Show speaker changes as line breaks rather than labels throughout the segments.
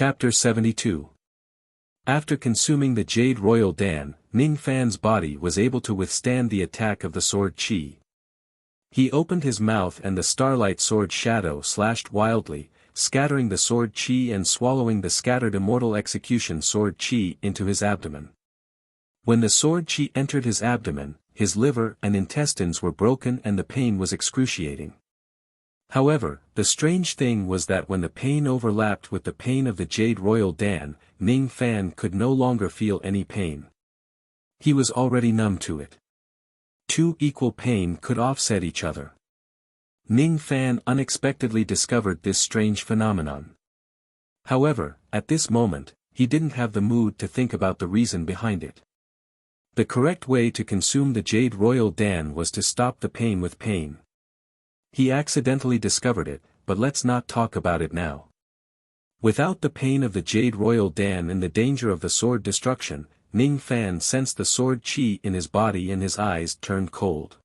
Chapter 72. After consuming the Jade Royal Dan, Ning Fan's body was able to withstand the attack of the sword Qi. He opened his mouth and the starlight sword shadow slashed wildly, scattering the sword Qi and swallowing the scattered immortal execution sword Qi into his abdomen. When the sword Qi entered his abdomen, his liver and intestines were broken and the pain was excruciating. However, the strange thing was that when the pain overlapped with the pain of the Jade Royal Dan, Ning Fan could no longer feel any pain. He was already numb to it. Two equal pain could offset each other. Ning Fan unexpectedly discovered this strange phenomenon. However, at this moment, he didn't have the mood to think about the reason behind it. The correct way to consume the Jade Royal Dan was to stop the pain with pain. He accidentally discovered it, but let's not talk about it now. Without the pain of the Jade Royal Dan and the danger of the sword destruction, Ning Fan sensed the sword Qi in his body and his eyes turned cold.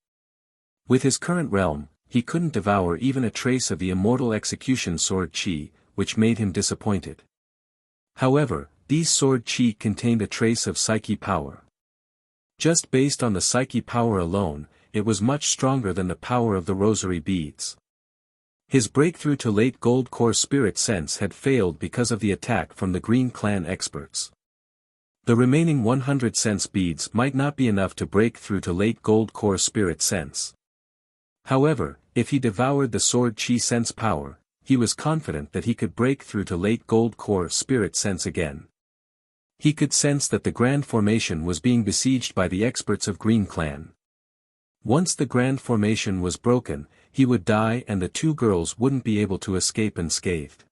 With his current realm, he couldn't devour even a trace of the immortal execution sword Qi, which made him disappointed. However, these sword Qi contained a trace of psyche power. Just based on the psyche power alone, it was much stronger than the power of the rosary beads. His breakthrough to late gold core spirit sense had failed because of the attack from the Green Clan experts. The remaining 100 sense beads might not be enough to break through to late gold core spirit sense. However, if he devoured the sword Qi sense power, he was confident that he could break through to late gold core spirit sense again. He could sense that the Grand Formation was being besieged by the experts of Green Clan. Once the Grand Formation was broken, he would die and the two girls wouldn't be able to escape unscathed.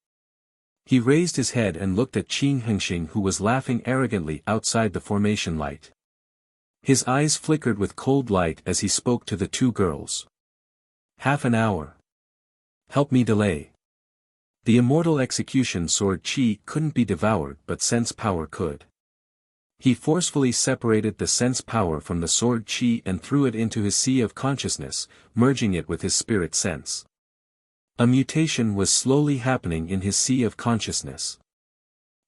He raised his head and looked at Qing Hengxing, who was laughing arrogantly outside the formation light. His eyes flickered with cold light as he spoke to the two girls. "Half an hour. Help me delay." The immortal execution sword Qi couldn't be devoured but sense power could. He forcefully separated the sense power from the sword Qi and threw it into his sea of consciousness, merging it with his spirit sense. A mutation was slowly happening in his sea of consciousness.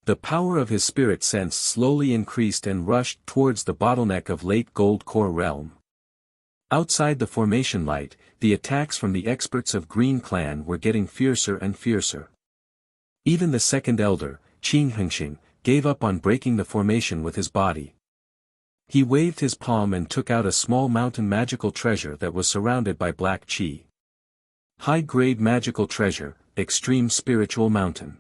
The power of his spirit sense slowly increased and rushed towards the bottleneck of late gold core realm. Outside the formation light, the attacks from the experts of Green Clan were getting fiercer and fiercer. Even the second elder, Qing Hengxing, gave up on breaking the formation with his body. He waved his palm and took out a small mountain magical treasure that was surrounded by black Qi. High-grade magical treasure, extreme spiritual mountain.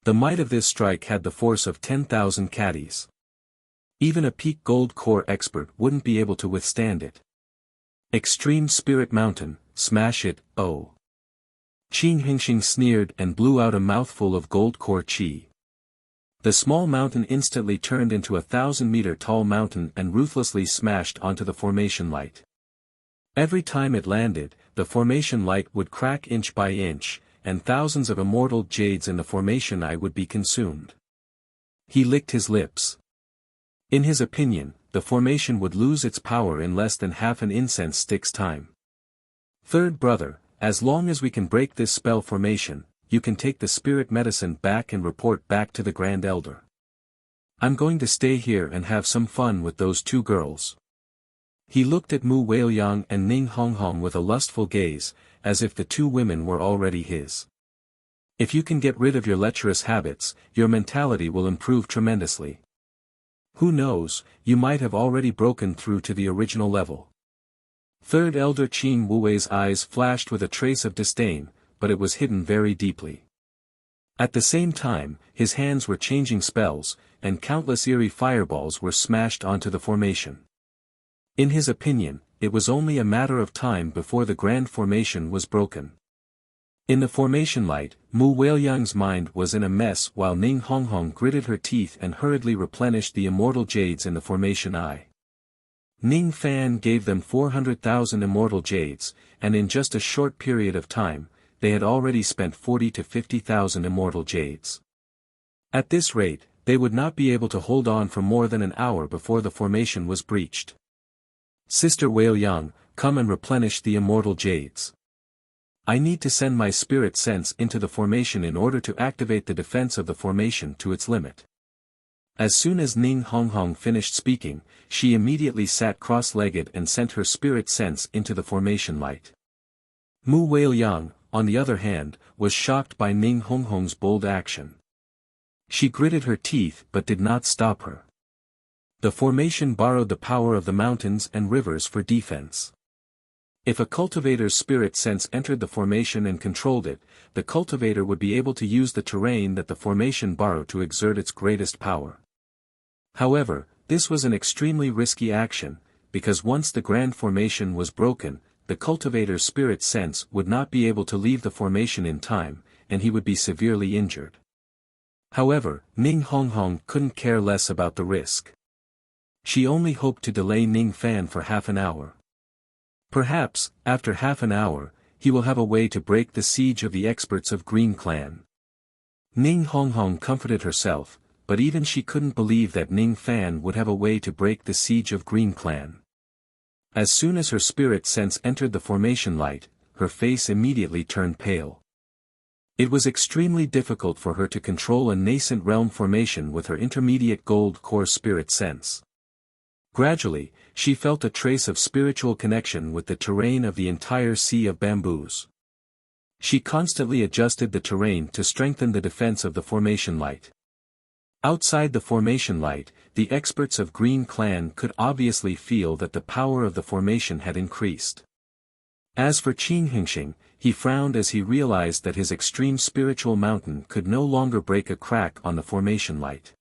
The might of this strike had the force of 10,000 caddies. Even a peak gold core expert wouldn't be able to withstand it. Extreme spirit mountain, smash it, oh. Qing Hengxing sneered and blew out a mouthful of gold core Qi. The small mountain instantly turned into a 1,000-meter tall mountain and ruthlessly smashed onto the formation light. Every time it landed, the formation light would crack inch by inch, and thousands of immortal jades in the formation eye would be consumed. He licked his lips. In his opinion, the formation would lose its power in less than half an incense stick's time. "Third brother, as long as we can break this spell formation, you can take the spirit medicine back and report back to the Grand Elder. I'm going to stay here and have some fun with those two girls." He looked at Mu Weiliang and Ning Honghong with a lustful gaze, as if the two women were already his. "If you can get rid of your lecherous habits, your mentality will improve tremendously. Who knows, you might have already broken through to the original level." Third Elder Qing Wuwei's eyes flashed with a trace of disdain, but it was hidden very deeply. At the same time, his hands were changing spells, and countless eerie fireballs were smashed onto the formation. In his opinion, it was only a matter of time before the Grand Formation was broken. In the formation light, Mu Weiliang's mind was in a mess while Ning Honghong gritted her teeth and hurriedly replenished the immortal jades in the formation eye. Ning Fan gave them 400,000 immortal jades, and in just a short period of time, they had already spent 40 to 50,000 immortal jades. At this rate, they would not be able to hold on for more than an hour before the formation was breached. "Sister Weiliang, come and replenish the immortal jades." I need to send my spirit sense into the formation in order to activate the defense of the formation to its limit. As soon as Ning Honghong finished speaking, she immediately sat cross-legged and sent her spirit sense into the formation light. Mu Weiliang, on the other hand, was shocked by Ning Honghong's bold action. She gritted her teeth but did not stop her. The formation borrowed the power of the mountains and rivers for defense. If a cultivator's spirit sense entered the formation and controlled it, the cultivator would be able to use the terrain that the formation borrowed to exert its greatest power. However, this was an extremely risky action, because once the grand formation was broken, the cultivator's spirit sense would not be able to leave the formation in time, and he would be severely injured. However, Ning Honghong couldn't care less about the risk. She only hoped to delay Ning Fan for half an hour. Perhaps, after half an hour, he will have a way to break the siege of the experts of Green Clan. Ning Honghong comforted herself, but even she couldn't believe that Ning Fan would have a way to break the siege of Green Clan. As soon as her spirit sense entered the formation light, her face immediately turned pale. It was extremely difficult for her to control a nascent realm formation with her intermediate gold core spirit sense. Gradually, she felt a trace of spiritual connection with the terrain of the entire sea of bamboos. She constantly adjusted the terrain to strengthen the defense of the formation light. Outside the formation light, the experts of Green Clan could obviously feel that the power of the formation had increased. As for Qin Hengxing, he frowned as he realized that his extreme spiritual mountain could no longer break a crack on the formation light.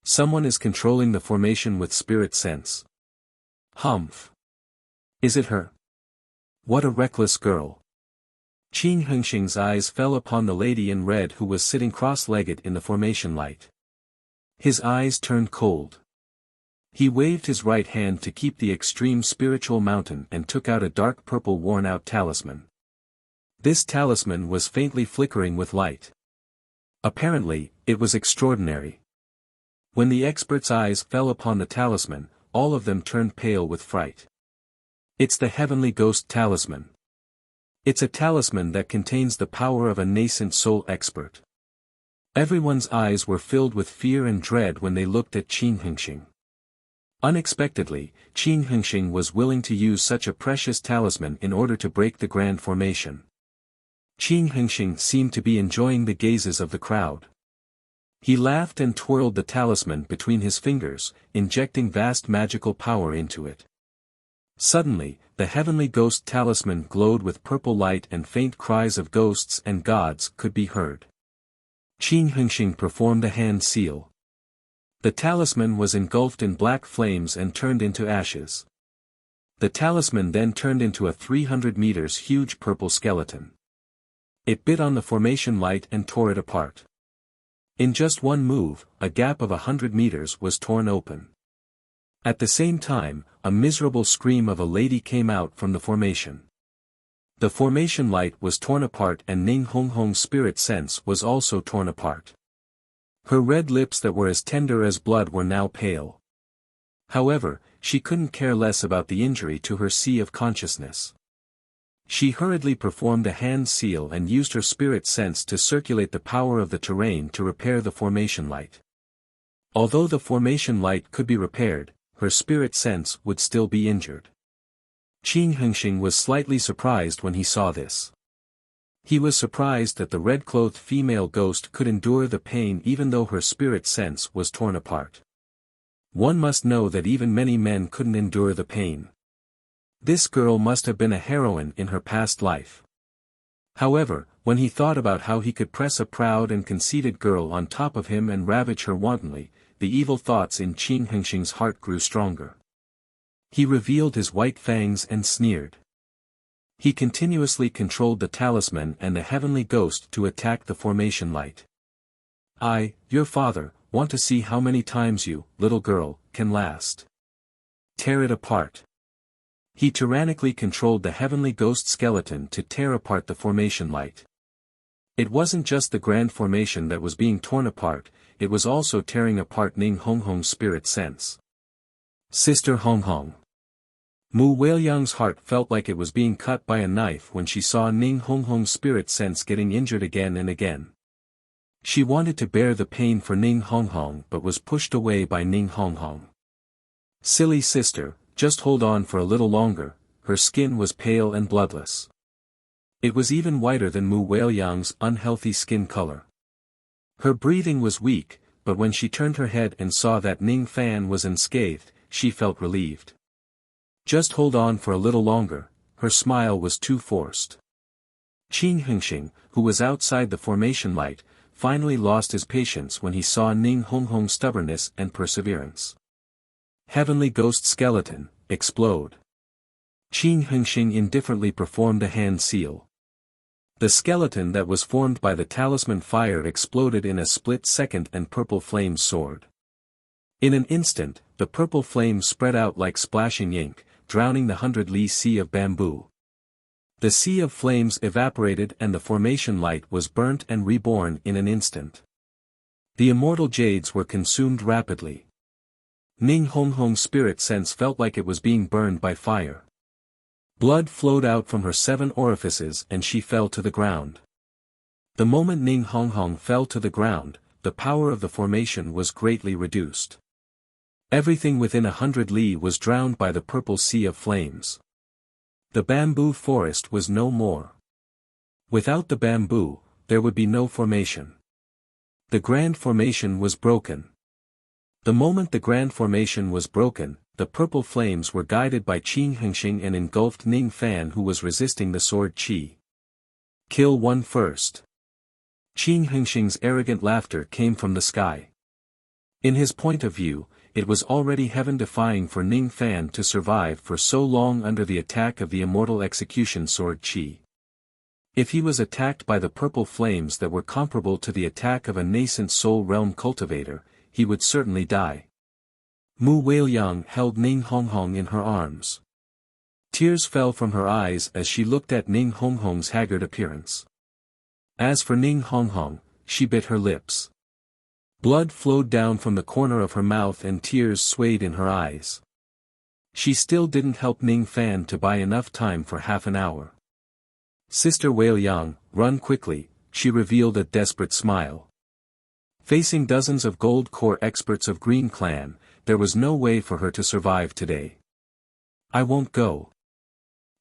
Someone is controlling the formation with spirit sense. Humph. Is it her? What a reckless girl. Qin Hengxing's eyes fell upon the lady in red who was sitting cross-legged in the formation light. His eyes turned cold. He waved his right hand to keep the extreme spiritual mountain and took out a dark purple worn-out talisman. This talisman was faintly flickering with light. Apparently, it was extraordinary. When the experts' eyes fell upon the talisman, all of them turned pale with fright. It's the Heavenly Ghost Talisman. It's a talisman that contains the power of a nascent soul expert. Everyone's eyes were filled with fear and dread when they looked at Qin Hengxing. Unexpectedly, Qin Hengxing was willing to use such a precious talisman in order to break the grand formation. Qin Hengxing seemed to be enjoying the gazes of the crowd. He laughed and twirled the talisman between his fingers, injecting vast magical power into it. Suddenly, the Heavenly Ghost Talisman glowed with purple light and faint cries of ghosts and gods could be heard. Qin Hengxing performed a hand seal. The talisman was engulfed in black flames and turned into ashes. The talisman then turned into a 300 meters huge purple skeleton. It bit on the formation light and tore it apart. In just one move, a gap of 100 meters was torn open. At the same time, a miserable scream of a lady came out from the formation. The formation light was torn apart and Ning Honghong's spirit sense was also torn apart. Her red lips that were as tender as blood were now pale. However, she couldn't care less about the injury to her sea of consciousness. She hurriedly performed a hand seal and used her spirit sense to circulate the power of the terrain to repair the formation light. Although the formation light could be repaired, her spirit sense would still be injured. Qin Hengxing was slightly surprised when he saw this. He was surprised that the red-clothed female ghost could endure the pain even though her spirit sense was torn apart. One must know that even many men couldn't endure the pain. This girl must have been a heroine in her past life. However, when he thought about how he could press a proud and conceited girl on top of him and ravage her wantonly, the evil thoughts in Qin Hengxing's heart grew stronger. He revealed his white fangs and sneered. He continuously controlled the talisman and the heavenly ghost to attack the formation light. I, your father, want to see how many times you, little girl, can last. Tear it apart. He tyrannically controlled the heavenly ghost skeleton to tear apart the formation light. It wasn't just the grand formation that was being torn apart, it was also tearing apart Ning Honghong's spirit sense. Sister Honghong. Mu Weiliang's heart felt like it was being cut by a knife when she saw Ning Honghong's spirit sense getting injured again and again. She wanted to bear the pain for Ning Honghong but was pushed away by Ning Honghong. Silly sister, just hold on for a little longer. Her skin was pale and bloodless. It was even whiter than Mu Weiliang's unhealthy skin color. Her breathing was weak, but when she turned her head and saw that Ning Fan was unscathed, she felt relieved. Just hold on for a little longer. Her smile was too forced. Qin Hengxing, who was outside the formation light, finally lost his patience when he saw Ning Honghong's stubbornness and perseverance. Heavenly Ghost Skeleton, explode. Qin Hengxing indifferently performed a hand seal. The skeleton that was formed by the talisman fire exploded in a split second and purple flames soared. In an instant, the purple flames spread out like splashing ink, drowning the 100-li sea of bamboo. The sea of flames evaporated and the formation light was burnt and reborn in an instant. The immortal jades were consumed rapidly. Ning Honghong's spirit sense felt like it was being burned by fire. Blood flowed out from her 7 orifices and she fell to the ground. The moment Ning Honghong fell to the ground, the power of the formation was greatly reduced. Everything within 100 li was drowned by the purple sea of flames. The bamboo forest was no more. Without the bamboo, there would be no formation. The grand formation was broken. The moment the grand formation was broken, the purple flames were guided by Qin Hengxing and engulfed Ning Fan, who was resisting the sword qi. Kill one first. Qin Hengxing's arrogant laughter came from the sky. In his point of view, it was already heaven-defying for Ning Fan to survive for so long under the attack of the immortal execution sword qi. If he was attacked by the purple flames that were comparable to the attack of a nascent soul realm cultivator, he would certainly die. Mu Weiliang held Ning Honghong in her arms. Tears fell from her eyes as she looked at Ning Honghong's haggard appearance. As for Ning Honghong, she bit her lips. Blood flowed down from the corner of her mouth and tears swayed in her eyes. She still didn't help Ning Fan to buy enough time for half an hour. Sister Weiliang, run quickly, she revealed a desperate smile. Facing dozens of gold core experts of Green Clan, there was no way for her to survive today. I won't go.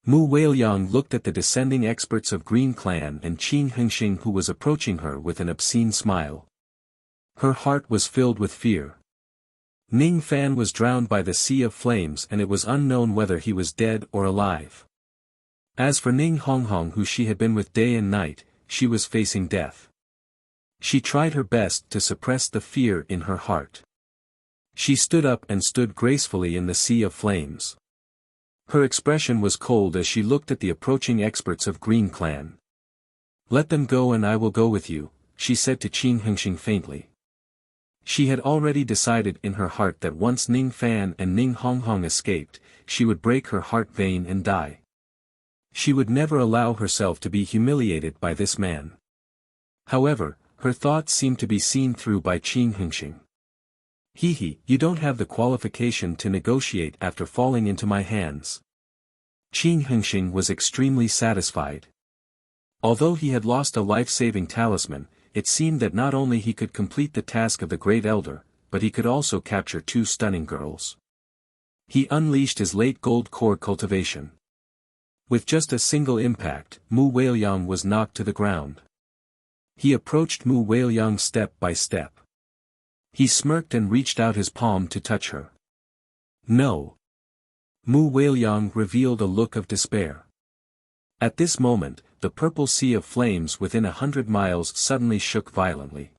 Mu Weiliang looked at the descending experts of Green Clan and Qin Hengxing, who was approaching her with an obscene smile. Her heart was filled with fear. Ning Fan was drowned by the sea of flames and it was unknown whether he was dead or alive. As for Ning Honghong, who she had been with day and night, she was facing death. She tried her best to suppress the fear in her heart. She stood up and stood gracefully in the sea of flames. Her expression was cold as she looked at the approaching experts of Green Clan. Let them go and I will go with you, she said to Qin Hengxing faintly. She had already decided in her heart that once Ning Fan and Ning Honghong escaped, she would break her heart vein and die. She would never allow herself to be humiliated by this man. However, her thoughts seemed to be seen through by Qin Hengxing. You don't have the qualification to negotiate after falling into my hands. Qin Hengxing was extremely satisfied. Although he had lost a life-saving talisman, it seemed that not only he could complete the task of the Great Elder, but he could also capture 2 stunning girls. He unleashed his late gold core cultivation. With just a single impact, Mu Weiliang was knocked to the ground. He approached Mu Weiliang step by step. He smirked and reached out his palm to touch her. No. Mu Weiliang revealed a look of despair. At this moment, the purple sea of flames within 100 miles suddenly shook violently.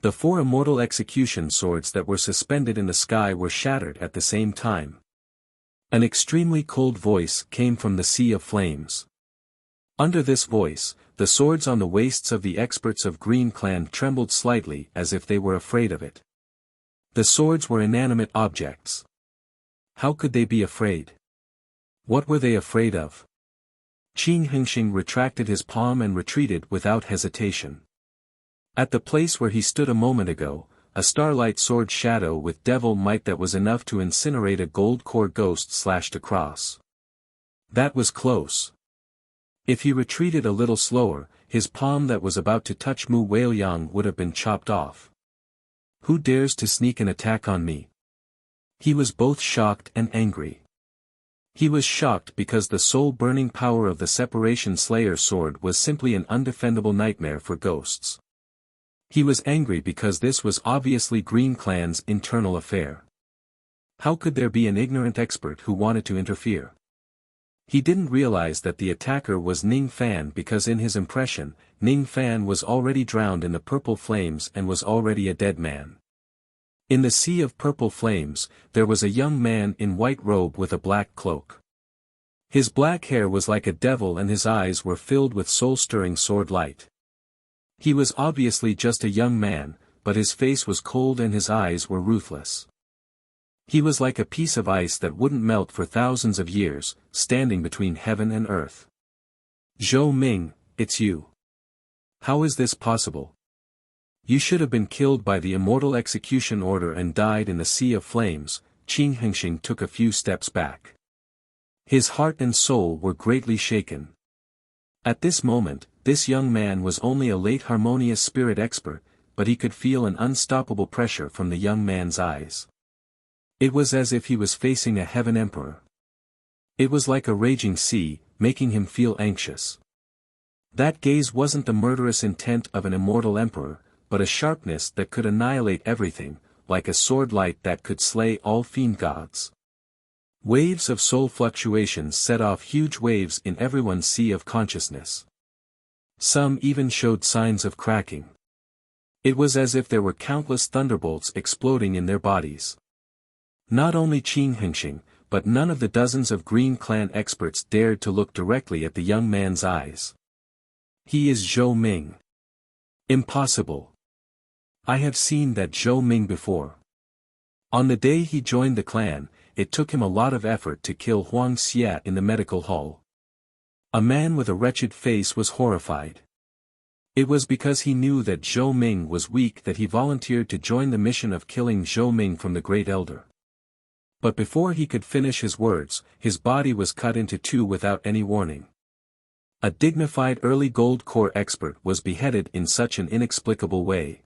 The 4 immortal execution swords that were suspended in the sky were shattered at the same time. An extremely cold voice came from the sea of flames. Under this voice, the swords on the waists of the experts of Green Clan trembled slightly as if they were afraid of it. The swords were inanimate objects. How could they be afraid? What were they afraid of? Qin Hengxing retracted his palm and retreated without hesitation. At the place where he stood a moment ago, a starlight sword shadow with devil might that was enough to incinerate a gold core ghost slashed across. That was close. If he retreated a little slower, his palm that was about to touch Mu Weiliang would have been chopped off. Who dares to sneak an attack on me? He was both shocked and angry. He was shocked because the soul-burning power of the Separation Slayer sword was simply an undefendable nightmare for ghosts. He was angry because this was obviously Green Clan's internal affair. How could there be an ignorant expert who wanted to interfere? He didn't realize that the attacker was Ning Fan because in his impression, Ning Fan was already drowned in the purple flames and was already a dead man. In the sea of purple flames, there was a young man in white robe with a black cloak. His black hair was like a devil and his eyes were filled with soul-stirring sword light. He was obviously just a young man, but his face was cold and his eyes were ruthless. He was like a piece of ice that wouldn't melt for thousands of years, standing between heaven and earth. Zhou Ming, it's you. How is this possible? You should have been killed by the immortal execution order and died in the sea of flames. Qing Hengxing took a few steps back. His heart and soul were greatly shaken. At this moment, this young man was only a late harmonious spirit expert, but he could feel an unstoppable pressure from the young man's eyes. It was as if he was facing a heaven emperor. It was like a raging sea, making him feel anxious. That gaze wasn't the murderous intent of an immortal emperor, but a sharpness that could annihilate everything, like a sword light that could slay all fiend gods. Waves of soul fluctuations set off huge waves in everyone's sea of consciousness. Some even showed signs of cracking. It was as if there were countless thunderbolts exploding in their bodies. Not only Qing Hengxing, but none of the dozens of Green Clan experts dared to look directly at the young man's eyes. He is Zhou Ming. Impossible. I have seen that Zhou Ming before. On the day he joined the clan, it took him a lot of effort to kill Huang Xia in the medical hall. A man with a wretched face was horrified. It was because he knew that Zhou Ming was weak that he volunteered to join the mission of killing Zhou Ming from the Great Elder. But before he could finish his words, his body was cut into two without any warning. A dignified early gold core expert was beheaded in such an inexplicable way.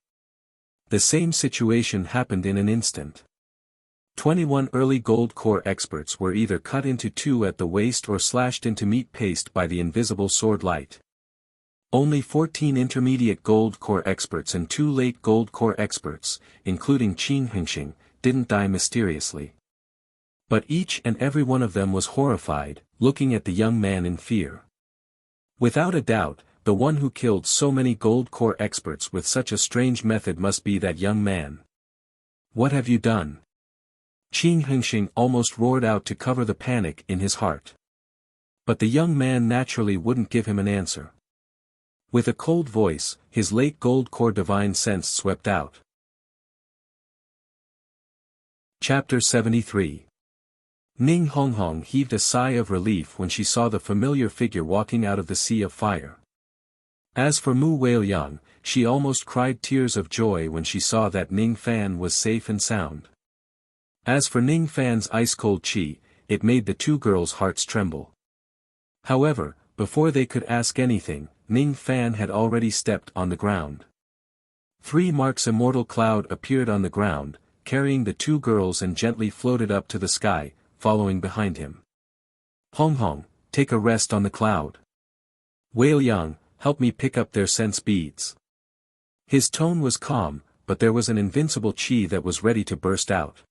The same situation happened in an instant. 21 early gold core experts were either cut into two at the waist or slashed into meat paste by the invisible sword light. Only 14 intermediate gold core experts and 2 late gold core experts, including Qing Hengxing, didn't die mysteriously. But each and every one of them was horrified, looking at the young man in fear. Without a doubt, the one who killed so many gold core experts with such a strange method must be that young man. What have you done? Qing Hengxing almost roared out to cover the panic in his heart. But the young man naturally wouldn't give him an answer. With a cold voice, his late gold core divine sense swept out. Chapter 73. Ning Honghong heaved a sigh of relief when she saw the familiar figure walking out of the sea of fire. As for Mu Weiliang, she almost cried tears of joy when she saw that Ning Fan was safe and sound. As for Ning Fan's ice-cold chi, it made the two girls' hearts tremble. However, before they could ask anything, Ning Fan had already stepped on the ground. 3 marks immortal cloud appeared on the ground, carrying the two girls and gently floated up to the sky, following behind him. Honghong, take a rest on the cloud. Weiliang, help me pick up their sense beads. His tone was calm, but there was an invincible chi that was ready to burst out.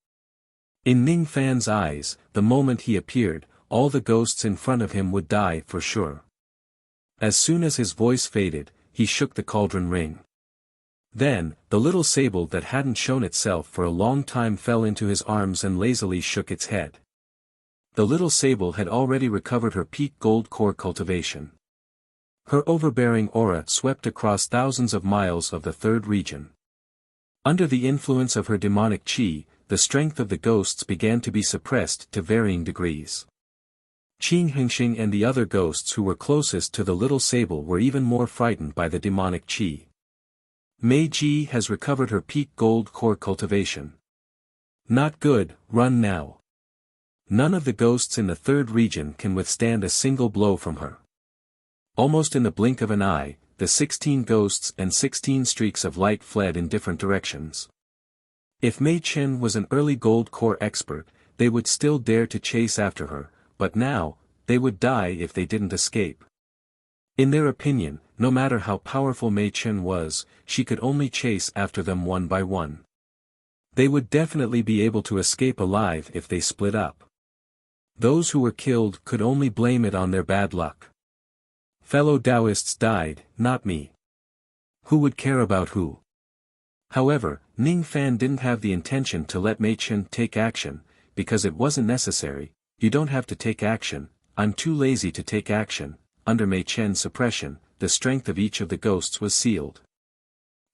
In Ning Fan's eyes, the moment he appeared, all the ghosts in front of him would die for sure. As soon as his voice faded, he shook the cauldron ring. Then, the little sable that hadn't shown itself for a long time fell into his arms and lazily shook its head. The little sable had already recovered her peak gold core cultivation. Her overbearing aura swept across thousands of miles of the third region. Under the influence of her demonic chi, the strength of the ghosts began to be suppressed to varying degrees. Qing Hengxing and the other ghosts who were closest to the little sable were even more frightened by the demonic chi. Mei Ji has recovered her peak gold core cultivation. Not good, run now. None of the ghosts in the third region can withstand a single blow from her. Almost in the blink of an eye, the 16 ghosts and 16 streaks of light fled in different directions. If Mei Chen was an early gold core expert, they would still dare to chase after her, but now, they would die if they didn't escape. In their opinion, no matter how powerful Mei Chen was, she could only chase after them one by one. They would definitely be able to escape alive if they split up. Those who were killed could only blame it on their bad luck. Fellow Taoists died, not me. Who would care about who? However, Ning Fan didn't have the intention to let Mei Chen take action, because it wasn't necessary. You don't have to take action, I'm too lazy to take action. Under Mei Chen's suppression, the strength of each of the ghosts was sealed.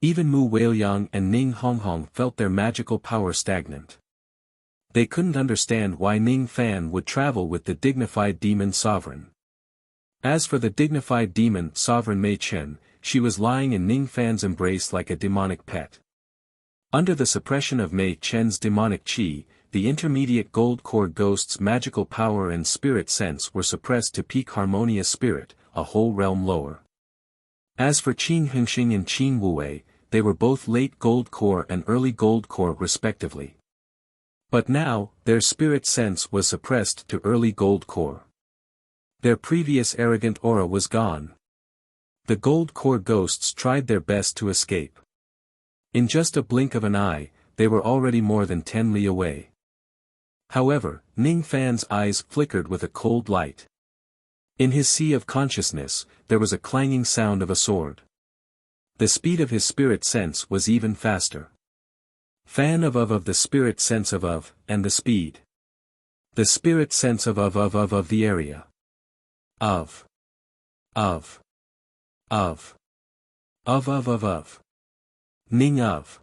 Even Mu Weiliang and Ning Honghong felt their magical power stagnant. They couldn't understand why Ning Fan would travel with the dignified demon sovereign. As for the dignified demon sovereign Mei Chen, she was lying in Ning Fan's embrace like a demonic pet. Under the suppression of Mei Chen's demonic qi, the intermediate gold core ghost's magical power and spirit sense were suppressed to peak harmonious spirit, a whole realm lower. As for Qin Hengxing and Qin Wuwei, they were both late gold core and early gold core respectively. But now, their spirit sense was suppressed to early gold core. Their previous arrogant aura was gone. The gold core ghosts tried their best to escape. In just a blink of an eye, they were already more than 10 li away. However, Ning Fan's eyes flickered with a cold light. In his sea of consciousness, there was a clanging sound of a sword. The speed of his spirit sense was even faster. Fan of the spirit sense of, and the speed. The spirit sense of the area. Of. Ning of.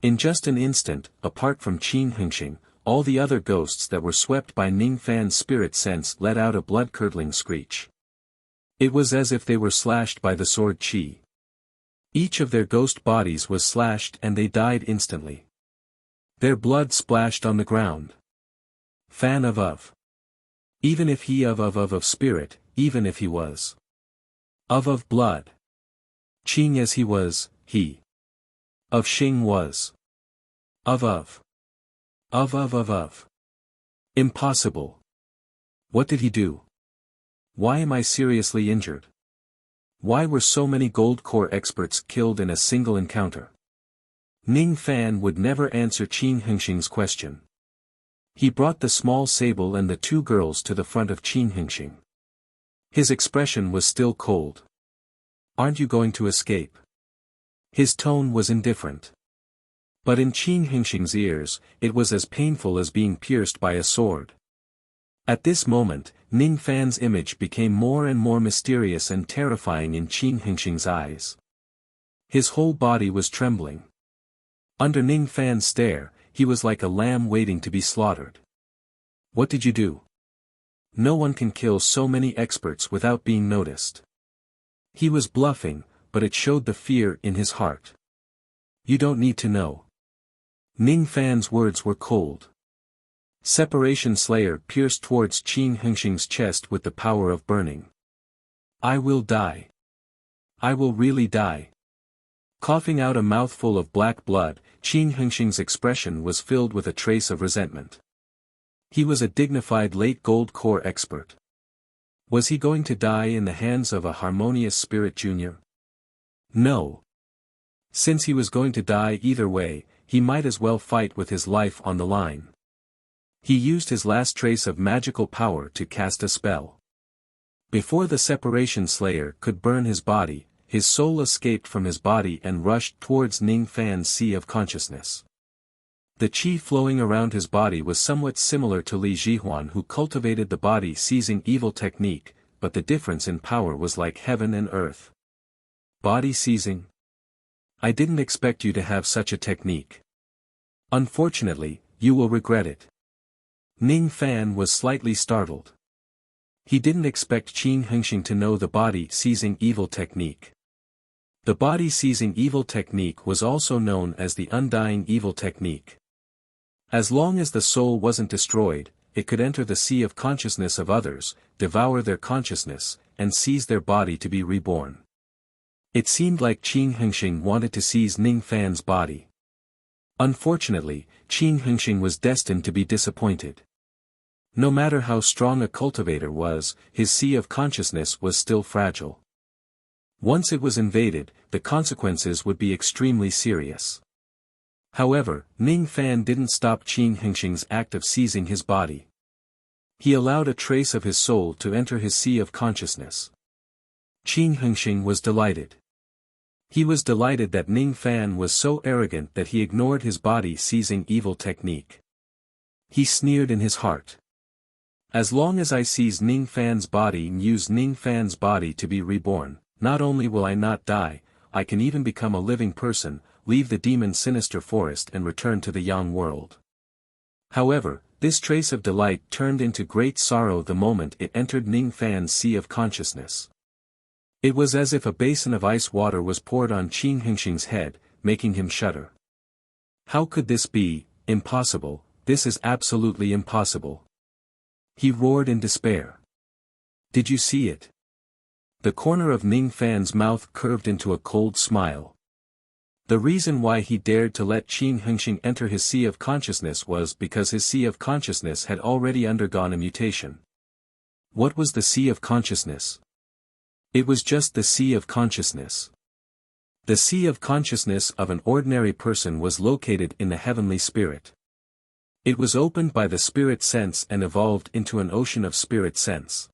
In just an instant, apart from Qin Hengxing, all the other ghosts that were swept by Ning Fan's spirit sense let out a blood-curdling screech. It was as if they were slashed by the sword qi. Each of their ghost bodies was slashed and they died instantly. Their blood splashed on the ground. Fan of. Even if he of spirit, even if he was of blood. Qing as he was, he of Xing was of. Impossible. What did he do? Why am I seriously injured? Why were so many gold core experts killed in a single encounter? Ning Fan would never answer Qin Hengxing's question. He brought the small sable and the two girls to the front of Qin Hengxing. His expression was still cold. Aren't you going to escape? His tone was indifferent. But in Qin Hengxing's ears, it was as painful as being pierced by a sword. At this moment, Ning Fan's image became more and more mysterious and terrifying in Qin Hengxing's eyes. His whole body was trembling. Under Ning Fan's stare, he was like a lamb waiting to be slaughtered. What did you do? No one can kill so many experts without being noticed. He was bluffing, but it showed the fear in his heart. You don't need to know. Ning Fan's words were cold. Separation Slayer pierced towards Qin Hengxing's chest with the power of burning. I will die. I will really die. Coughing out a mouthful of black blood, Qin Hengxing's expression was filled with a trace of resentment. He was a dignified late gold core expert. Was he going to die in the hands of a harmonious spirit junior? No. Since he was going to die either way, he might as well fight with his life on the line. He used his last trace of magical power to cast a spell. Before the Separation Slayer could burn his body, his soul escaped from his body and rushed towards Ning Fan's sea of consciousness. The qi flowing around his body was somewhat similar to Li Jihuan, who cultivated the body seizing evil technique, but the difference in power was like heaven and earth. Body seizing? I didn't expect you to have such a technique. Unfortunately, you will regret it. Ning Fan was slightly startled. He didn't expect Qin Hengxing to know the body seizing evil technique. The body-seizing evil technique was also known as the undying evil technique. As long as the soul wasn't destroyed, it could enter the sea of consciousness of others, devour their consciousness, and seize their body to be reborn. It seemed like Qin Hengxing wanted to seize Ning Fan's body. Unfortunately, Qin Hengxing was destined to be disappointed. No matter how strong a cultivator was, his sea of consciousness was still fragile. Once it was invaded, the consequences would be extremely serious. However, Ning Fan didn't stop Qin Hengxing's act of seizing his body. He allowed a trace of his soul to enter his sea of consciousness. Qin Hengxing was delighted. He was delighted that Ning Fan was so arrogant that he ignored his body-seizing evil technique. He sneered in his heart. As long as I seize Ning Fan's body and use Ning Fan's body to be reborn, not only will I not die, I can even become a living person, leave the demon's sinister forest and return to the Yang world. However, this trace of delight turned into great sorrow the moment it entered Ning Fan's sea of consciousness. It was as if a basin of ice water was poured on Qin Hengxing's head, making him shudder. How could this be? Impossible, this is absolutely impossible. He roared in despair. Did you see it? The corner of Ning Fan's mouth curved into a cold smile. The reason why he dared to let Qin Hengxing enter his sea of consciousness was because his sea of consciousness had already undergone a mutation. What was the sea of consciousness? It was just the sea of consciousness. The sea of consciousness of an ordinary person was located in the heavenly spirit. It was opened by the spirit sense and evolved into an ocean of spirit sense.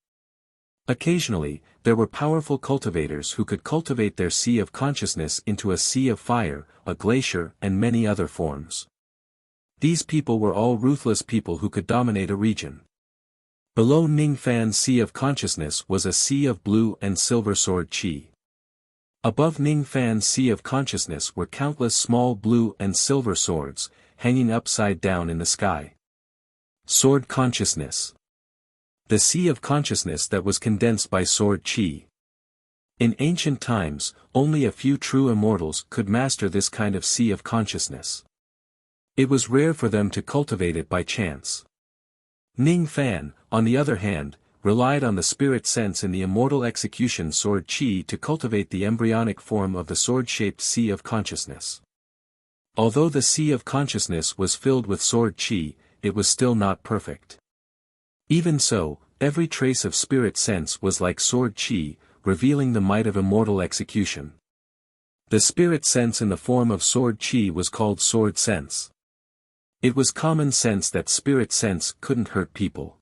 Occasionally, there were powerful cultivators who could cultivate their sea of consciousness into a sea of fire, a glacier, and many other forms. These people were all ruthless people who could dominate a region. Below Ning Fan's sea of consciousness was a sea of blue and silver sword qi. Above Ning Fan's sea of consciousness were countless small blue and silver swords, hanging upside down in the sky. Sword consciousness. The sea of consciousness that was condensed by sword qi. In ancient times, only a few true immortals could master this kind of sea of consciousness. It was rare for them to cultivate it by chance. Ning Fan, on the other hand, relied on the spirit sense in the immortal execution sword qi to cultivate the embryonic form of the sword-shaped sea of consciousness. Although the sea of consciousness was filled with sword qi, it was still not perfect. Even so, every trace of spirit sense was like sword qi, revealing the might of immortal execution. The spirit sense in the form of sword qi was called sword sense. It was common sense that spirit sense couldn't hurt people.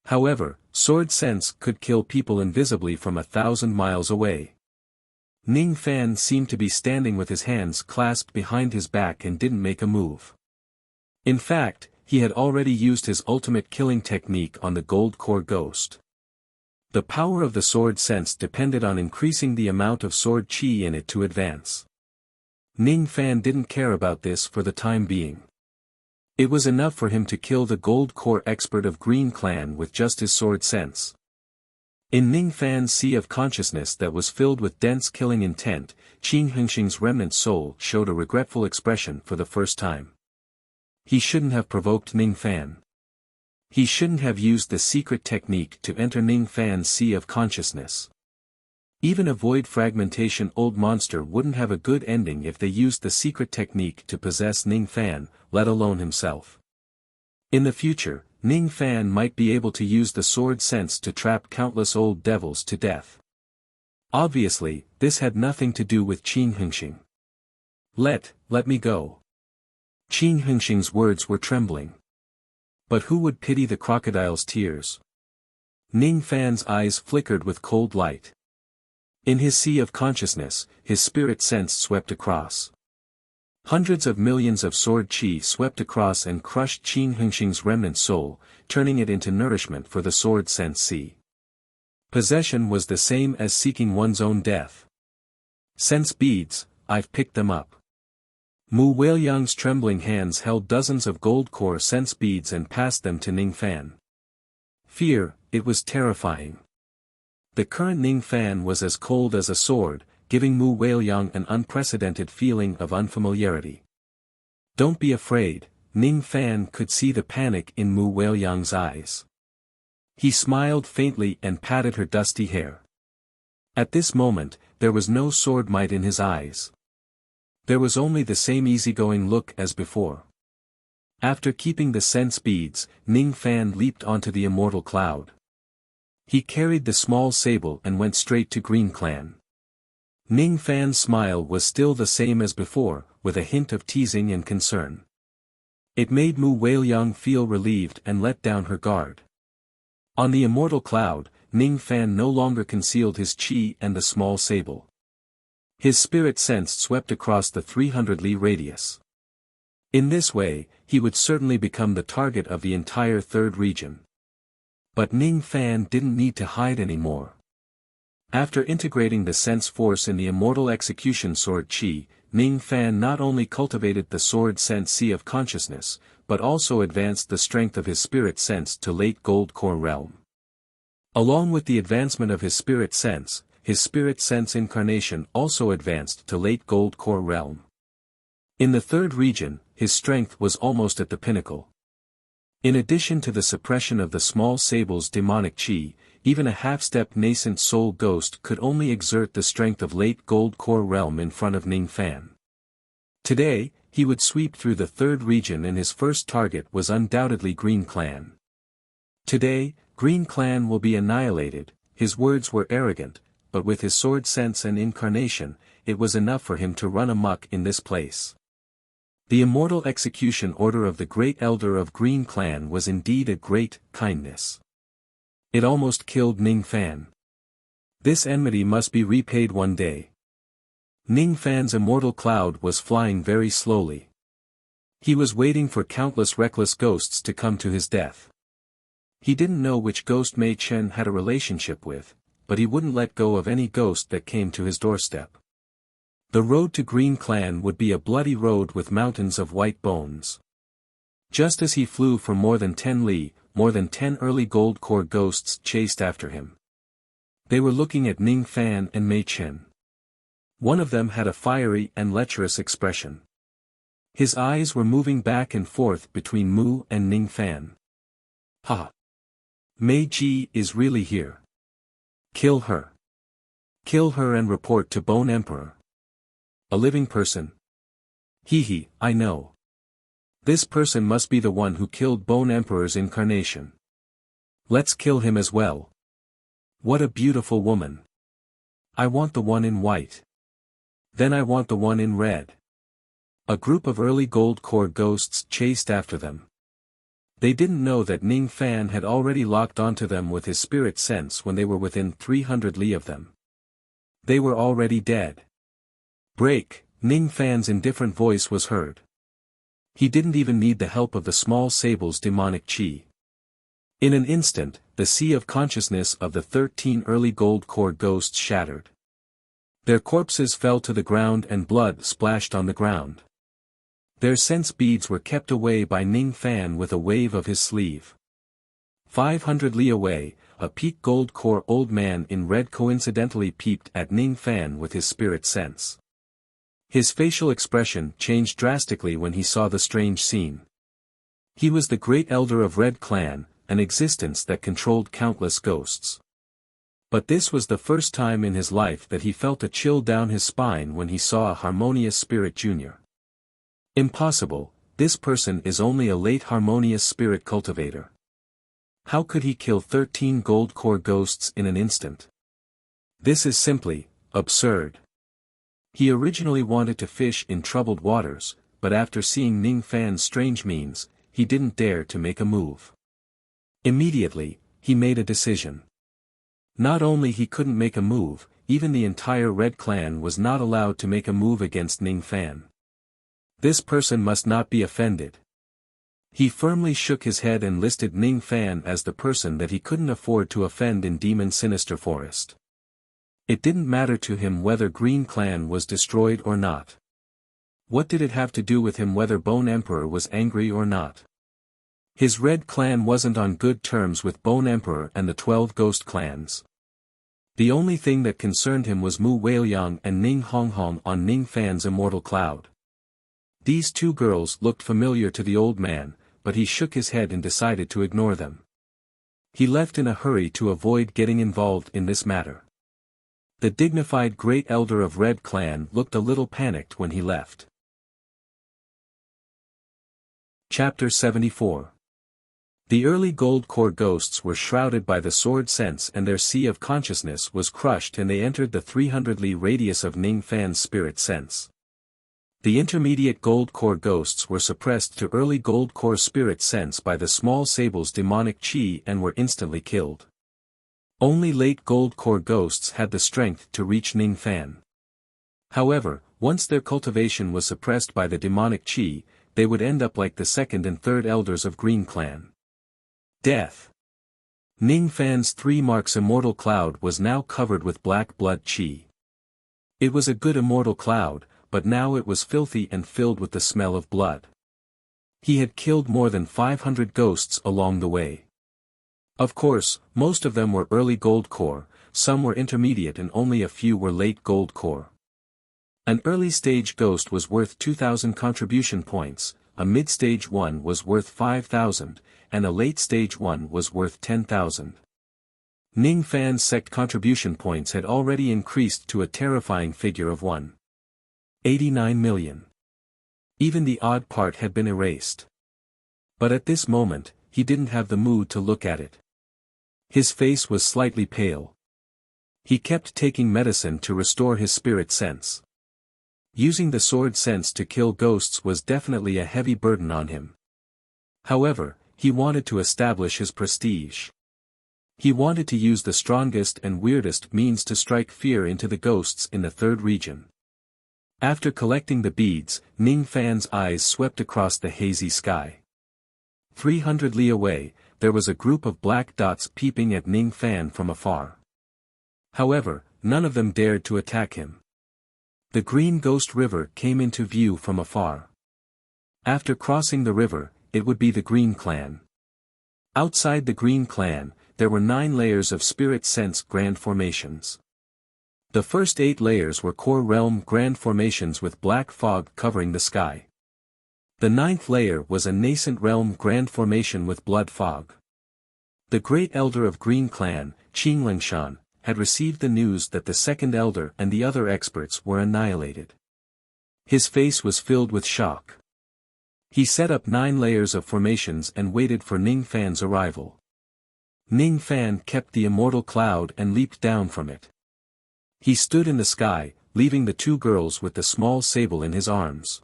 However, sword sense could kill people invisibly from 1,000 miles away. Ning Fan seemed to be standing with his hands clasped behind his back and didn't make a move. In fact, he had already used his ultimate killing technique on the gold core ghost. The power of the sword sense depended on increasing the amount of sword qi in it to advance. Ning Fan didn't care about this for the time being. It was enough for him to kill the gold core expert of Green Clan with just his sword sense. In Ning Fan's sea of consciousness that was filled with dense killing intent, Qin Hengxing's remnant soul showed a regretful expression for the first time. He shouldn't have provoked Ning Fan. He shouldn't have used the secret technique to enter Ning Fan's sea of consciousness. Even a void fragmentation old monster wouldn't have a good ending if they used the secret technique to possess Ning Fan, let alone himself. In the future, Ning Fan might be able to use the sword sense to trap countless old devils to death. Obviously, this had nothing to do with Qin Hengxing. Let me go. Qin Hengxing's words were trembling. But who would pity the crocodile's tears? Ning Fan's eyes flickered with cold light. In his sea of consciousness, his spirit sense swept across. Hundreds of millions of sword qi swept across and crushed Qin Hengxing's remnant soul, turning it into nourishment for the sword sense sea. Possession was the same as seeking one's own death. Sense beads, I've picked them up. Mu Weiliang's trembling hands held dozens of gold core sense beads and passed them to Ning Fan. Fear, it was terrifying. The current Ning Fan was as cold as a sword, giving Mu Weiliang an unprecedented feeling of unfamiliarity. "Don't be afraid," Ning Fan could see the panic in Mu Weiliang's eyes. He smiled faintly and patted her dusty hair. At this moment, there was no sword might in his eyes. There was only the same easygoing look as before. After keeping the sense beads, Ning Fan leaped onto the immortal cloud. He carried the small sable and went straight to Green Clan. Ning Fan's smile was still the same as before, with a hint of teasing and concern. It made Mu Weiliang feel relieved and let down her guard. On the immortal cloud, Ning Fan no longer concealed his qi and the small sable. His spirit sense swept across the 300 li radius. In this way, he would certainly become the target of the entire third region. But Ning Fan didn't need to hide anymore. After integrating the sense force in the immortal execution sword qi, Ning Fan not only cultivated the sword sense sea of consciousness, but also advanced the strength of his spirit sense to late gold core realm. Along with the advancement of his spirit sense incarnation also advanced to late gold core realm. In the third region, his strength was almost at the pinnacle. In addition to the suppression of the small sable's demonic qi, even a half-step nascent soul ghost could only exert the strength of late gold core realm in front of Ning Fan. Today, he would sweep through the third region and his first target was undoubtedly Green Clan. Today, Green Clan will be annihilated. His words were arrogant, but with his sword sense and incarnation, it was enough for him to run amok in this place. The immortal execution order of the great elder of Green Clan was indeed a great kindness. It almost killed Ning Fan. This enmity must be repaid one day. Ning Fan's immortal cloud was flying very slowly. He was waiting for countless reckless ghosts to come to his death. He didn't know which ghost Mei Chen had a relationship with, but he wouldn't let go of any ghost that came to his doorstep. The road to Green Clan would be a bloody road with mountains of white bones. Just as he flew for more than 10 li, more than 10 early gold core ghosts chased after him. They were looking at Ning Fan and Mei Chen. One of them had a fiery and lecherous expression. His eyes were moving back and forth between Mu and Ning Fan. "Ha! Mei Ji is really here. Kill her. Kill her and report to Bone Emperor. A living person? Hee, I know. This person must be the one who killed Bone Emperor's incarnation. Let's kill him as well. What a beautiful woman. I want the one in white. Then I want the one in red." A group of early gold core ghosts chased after them. They didn't know that Ning Fan had already locked onto them with his spirit sense when they were within 300 li of them. They were already dead. "Break," Ning Fan's indifferent voice was heard. He didn't even need the help of the small sable's demonic qi. In an instant, the sea of consciousness of the 13 early gold core ghosts shattered. Their corpses fell to the ground and blood splashed on the ground. Their sense beads were kept away by Ning Fan with a wave of his sleeve. 500 li away, a peak gold core old man in red coincidentally peeped at Ning Fan with his spirit sense. His facial expression changed drastically when he saw the strange scene. He was the great elder of Red Clan, an existence that controlled countless ghosts. But this was the first time in his life that he felt a chill down his spine when he saw a harmonious spirit junior. Impossible, this person is only a late harmonious spirit cultivator. How could he kill 13 gold core ghosts in an instant? This is simply absurd. He originally wanted to fish in troubled waters, but after seeing Ning Fan's strange means, he didn't dare to make a move. Immediately, he made a decision. Not only he couldn't make a move, even the entire Red Clan was not allowed to make a move against Ning Fan. This person must not be offended. He firmly shook his head and listed Ning Fan as the person that he couldn't afford to offend in Demon Sinister Forest. It didn't matter to him whether Green Clan was destroyed or not. What did it have to do with him whether Bone Emperor was angry or not? His Red Clan wasn't on good terms with Bone Emperor and the 12 ghost clans. The only thing that concerned him was Mu Weiliang and Ning Honghong on Ning Fan's immortal cloud. These two girls looked familiar to the old man, but he shook his head and decided to ignore them. He left in a hurry to avoid getting involved in this matter. The dignified great elder of Red Clan looked a little panicked when he left. Chapter 74. The early gold core ghosts were shrouded by the sword sense and their sea of consciousness was crushed and they entered the 300 li radius of Ning Fan's spirit sense. The intermediate gold core ghosts were suppressed to early gold core spirit sense by the small sable's demonic chi and were instantly killed. Only late gold core ghosts had the strength to reach Ning Fan. However, once their cultivation was suppressed by the demonic chi, they would end up like the second and third elders of Green Clan. Death. Ning Fan's 3 marks immortal cloud was now covered with black blood chi. It was a good immortal cloud, but now it was filthy and filled with the smell of blood. He had killed more than 500 ghosts along the way. Of course, most of them were early gold core, some were intermediate and only a few were late gold core. An early stage ghost was worth 2,000 contribution points, a mid-stage one was worth 5,000, and a late stage one was worth 10,000. Ning Fan's sect contribution points had already increased to a terrifying figure of 1.89 million. Even the odd part had been erased. But at this moment, he didn't have the mood to look at it. His face was slightly pale. He kept taking medicine to restore his spirit sense. Using the sword sense to kill ghosts was definitely a heavy burden on him. However, he wanted to establish his prestige. He wanted to use the strongest and weirdest means to strike fear into the ghosts in the third region. After collecting the beads, Ning Fan's eyes swept across the hazy sky. 300 li away, there was a group of black dots peeping at Ning Fan from afar. However, none of them dared to attack him. The Green Ghost River came into view from afar. After crossing the river, it would be the Green Clan. Outside the Green Clan, there were 9 layers of spirit sense grand formations. The first 8 layers were core realm grand formations with black fog covering the sky. The 9th layer was a nascent realm grand formation with blood fog. The great elder of Green Clan, Qinglengshan, had received the news that the second elder and the other experts were annihilated. His face was filled with shock. He set up 9 layers of formations and waited for Ning Fan's arrival. Ning Fan kept the immortal cloud and leaped down from it. He stood in the sky, leaving the 2 girls with the small sable in his arms.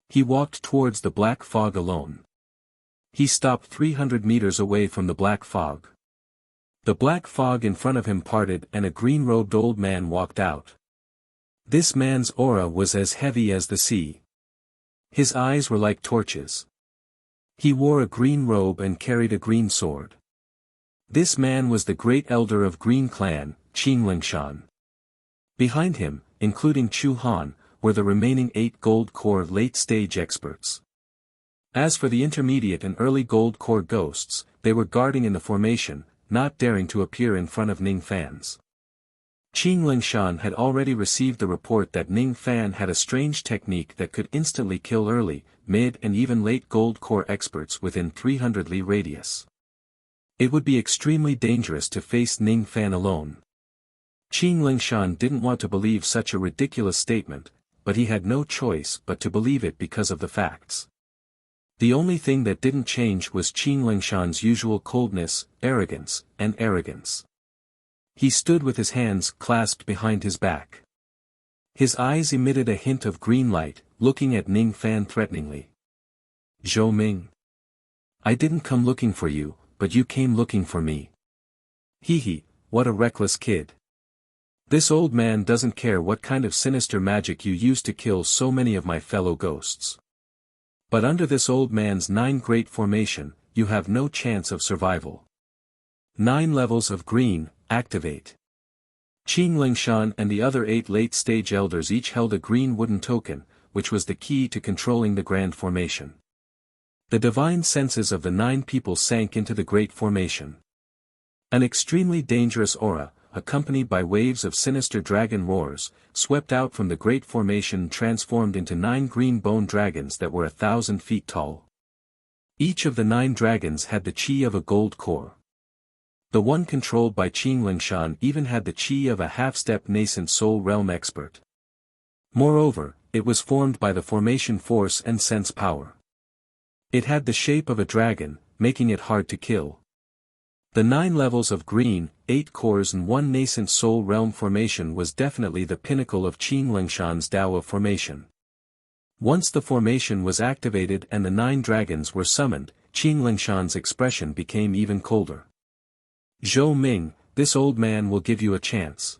He walked towards the black fog alone. He stopped 300 meters away from the black fog. The black fog in front of him parted and a green-robed old man walked out. This man's aura was as heavy as the sea. His eyes were like torches. He wore a green robe and carried a green sword. This man was the great elder of Green Clan, Qinglengshan. Behind him, including Chu Han, were the remaining 8 gold core late-stage experts. As for the intermediate and early gold core ghosts, they were guarding in the formation, not daring to appear in front of Ning Fan's. Qinglengshan had already received the report that Ning Fan had a strange technique that could instantly kill early, mid and even late gold core experts within 300 li radius. It would be extremely dangerous to face Ning Fan alone. Qinglengshan didn't want to believe such a ridiculous statement, but he had no choice but to believe it because of the facts. The only thing that didn't change was Qinglengshan's usual coldness, arrogance. He stood with his hands clasped behind his back. His eyes emitted a hint of green light, looking at Ning Fan threateningly. "Zhou Ming. I didn't come looking for you, but you came looking for me. Hee, what a reckless kid. This old man doesn't care what kind of sinister magic you used to kill so many of my fellow ghosts. But under this old man's 9 great formation, you have no chance of survival. 9 levels of green, activate." Qinglengshan and the other 8 late-stage elders each held a green wooden token, which was the key to controlling the grand formation. The divine senses of the 9 people sank into the great formation. An extremely dangerous aura, accompanied by waves of sinister dragon roars, swept out from the great formation transformed into 9 green bone dragons that were 1,000 feet tall. Each of the 9 dragons had the chi of a gold core. The one controlled by Qing Lingshan even had the chi of a half-step nascent soul realm expert. Moreover, it was formed by the formation force and sense power. It had the shape of a dragon, making it hard to kill. The 9 levels of green, 8 cores and 1 nascent soul realm formation was definitely the pinnacle of Qing Lingshan's Tao of formation. Once the formation was activated and the 9 dragons were summoned, Qing Lingshan's expression became even colder. Zhou Ming, this old man will give you a chance.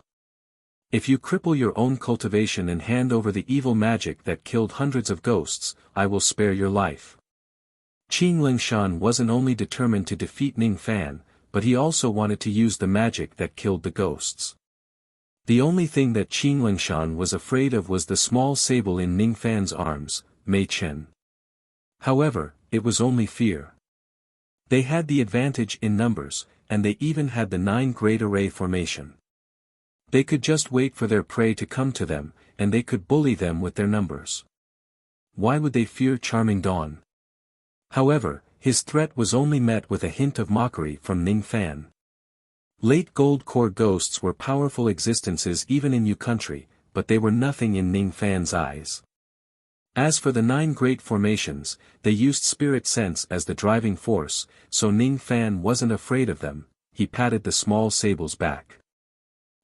If you cripple your own cultivation and hand over the evil magic that killed hundreds of ghosts, I will spare your life. Qing Lingshan wasn't only determined to defeat Ning Fan, but he also wanted to use the magic that killed the ghosts. The only thing that Qing Lingshan was afraid of was the small sable in Ning Fan's arms, Mei Chen. However, it was only fear. They had the advantage in numbers, and they even had the 9 great array formation. They could just wait for their prey to come to them, and they could bully them with their numbers. Why would they fear Charming Dawn? However, his threat was only met with a hint of mockery from Ning Fan. Late gold core ghosts were powerful existences even in Yu country, but they were nothing in Ning Fan's eyes. As for the 9 great formations, they used spirit sense as the driving force, so Ning Fan wasn't afraid of them. He patted the small sable's back.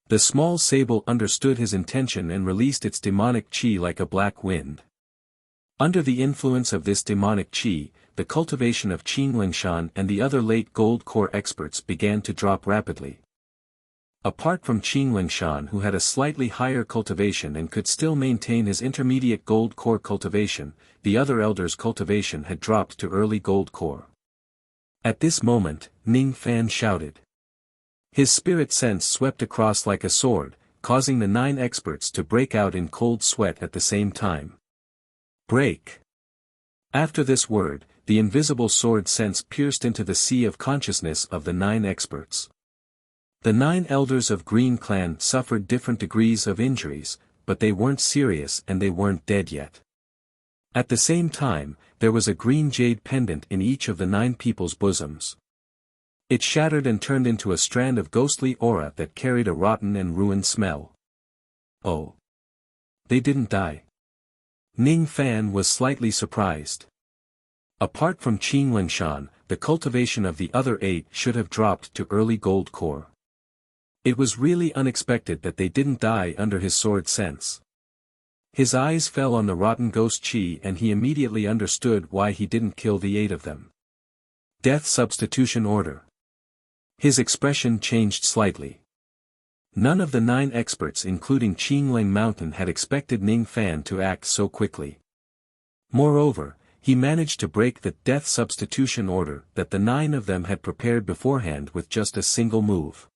The small sable understood his intention and released its demonic chi like a black wind. Under the influence of this demonic chi, the cultivation of Qing Lingshan and the other late gold core experts began to drop rapidly. Apart from Qing Lingshan, who had a slightly higher cultivation and could still maintain his intermediate gold core cultivation, the other elders' cultivation had dropped to early gold core. At this moment, Ning Fan shouted. His spirit sense swept across like a sword, causing the 9 experts to break out in cold sweat at the same time. Break! After this word, the invisible sword sense pierced into the sea of consciousness of the 9 experts. The 9 elders of Green Clan suffered different degrees of injuries, but they weren't serious and they weren't dead yet. At the same time, there was a green jade pendant in each of the 9 people's bosoms. It shattered and turned into a strand of ghostly aura that carried a rotten and ruined smell. Oh! They didn't die. Ning Fan was slightly surprised. Apart from Qing Lingshan, the cultivation of the other 8 should have dropped to early gold core. It was really unexpected that they didn't die under his sword sense. His eyes fell on the rotten ghost chi and he immediately understood why he didn't kill the 8 of them. Death substitution order. His expression changed slightly. None of the 9 experts including Qingling Mountain had expected Ning Fan to act so quickly. Moreover, he managed to break the death substitution order that the 9 of them had prepared beforehand with just a single move.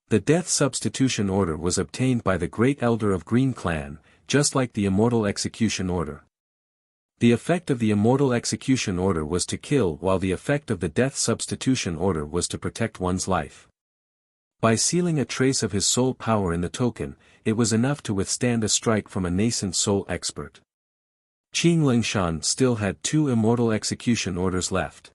The death substitution order was obtained by the great elder of Green Clan, just like the immortal execution order. The effect of the immortal execution order was to kill, while the effect of the death substitution order was to protect one's life. By sealing a trace of his soul power in the token, it was enough to withstand a strike from a nascent soul expert. Qing Lingshan still had 2 immortal execution orders left.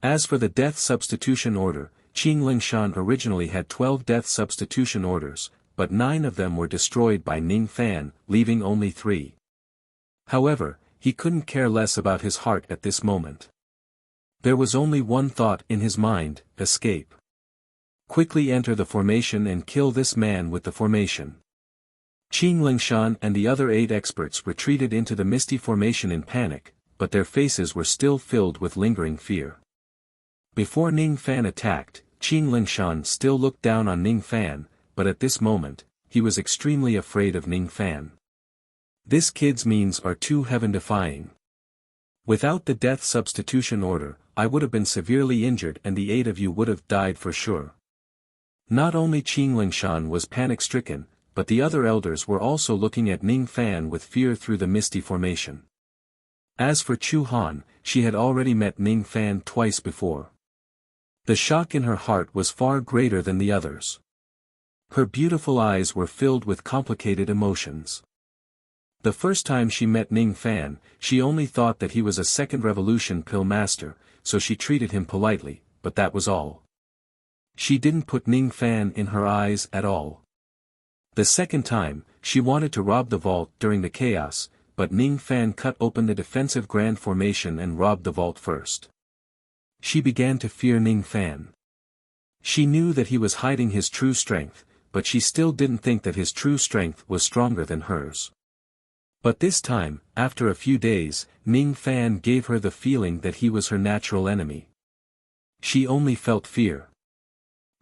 As for the death substitution order, Qing Lingshan originally had 12 death substitution orders, but 9 of them were destroyed by Ning Fan, leaving only 3. However, he couldn't care less about his heart at this moment. There was only one thought in his mind: escape. Quickly enter the formation and kill this man with the formation. Qing Lingshan and the other 8 experts retreated into the misty formation in panic, but their faces were still filled with lingering fear. Before Ning Fan attacked, Qing Lingshan still looked down on Ning Fan, but at this moment, he was extremely afraid of Ning Fan. This kid's means are too heaven-defying. Without the death substitution order, I would have been severely injured and the 8 of you would have died for sure. Not only Qing Lingshan was panic-stricken, but the other elders were also looking at Ning Fan with fear through the misty formation. As for Chu Han, she had already met Ning Fan twice before. The shock in her heart was far greater than the others. Her beautiful eyes were filled with complicated emotions. The first time she met Ning Fan, she only thought that he was a second revolution pill master, so she treated him politely, but that was all. She didn't put Ning Fan in her eyes at all. The second time, she wanted to rob the vault during the chaos, but Ning Fan cut open the defensive grand formation and robbed the vault first. She began to fear Ning Fan. She knew that he was hiding his true strength, but she still didn't think that his true strength was stronger than hers. But this time, after a few days, Ning Fan gave her the feeling that he was her natural enemy. She only felt fear.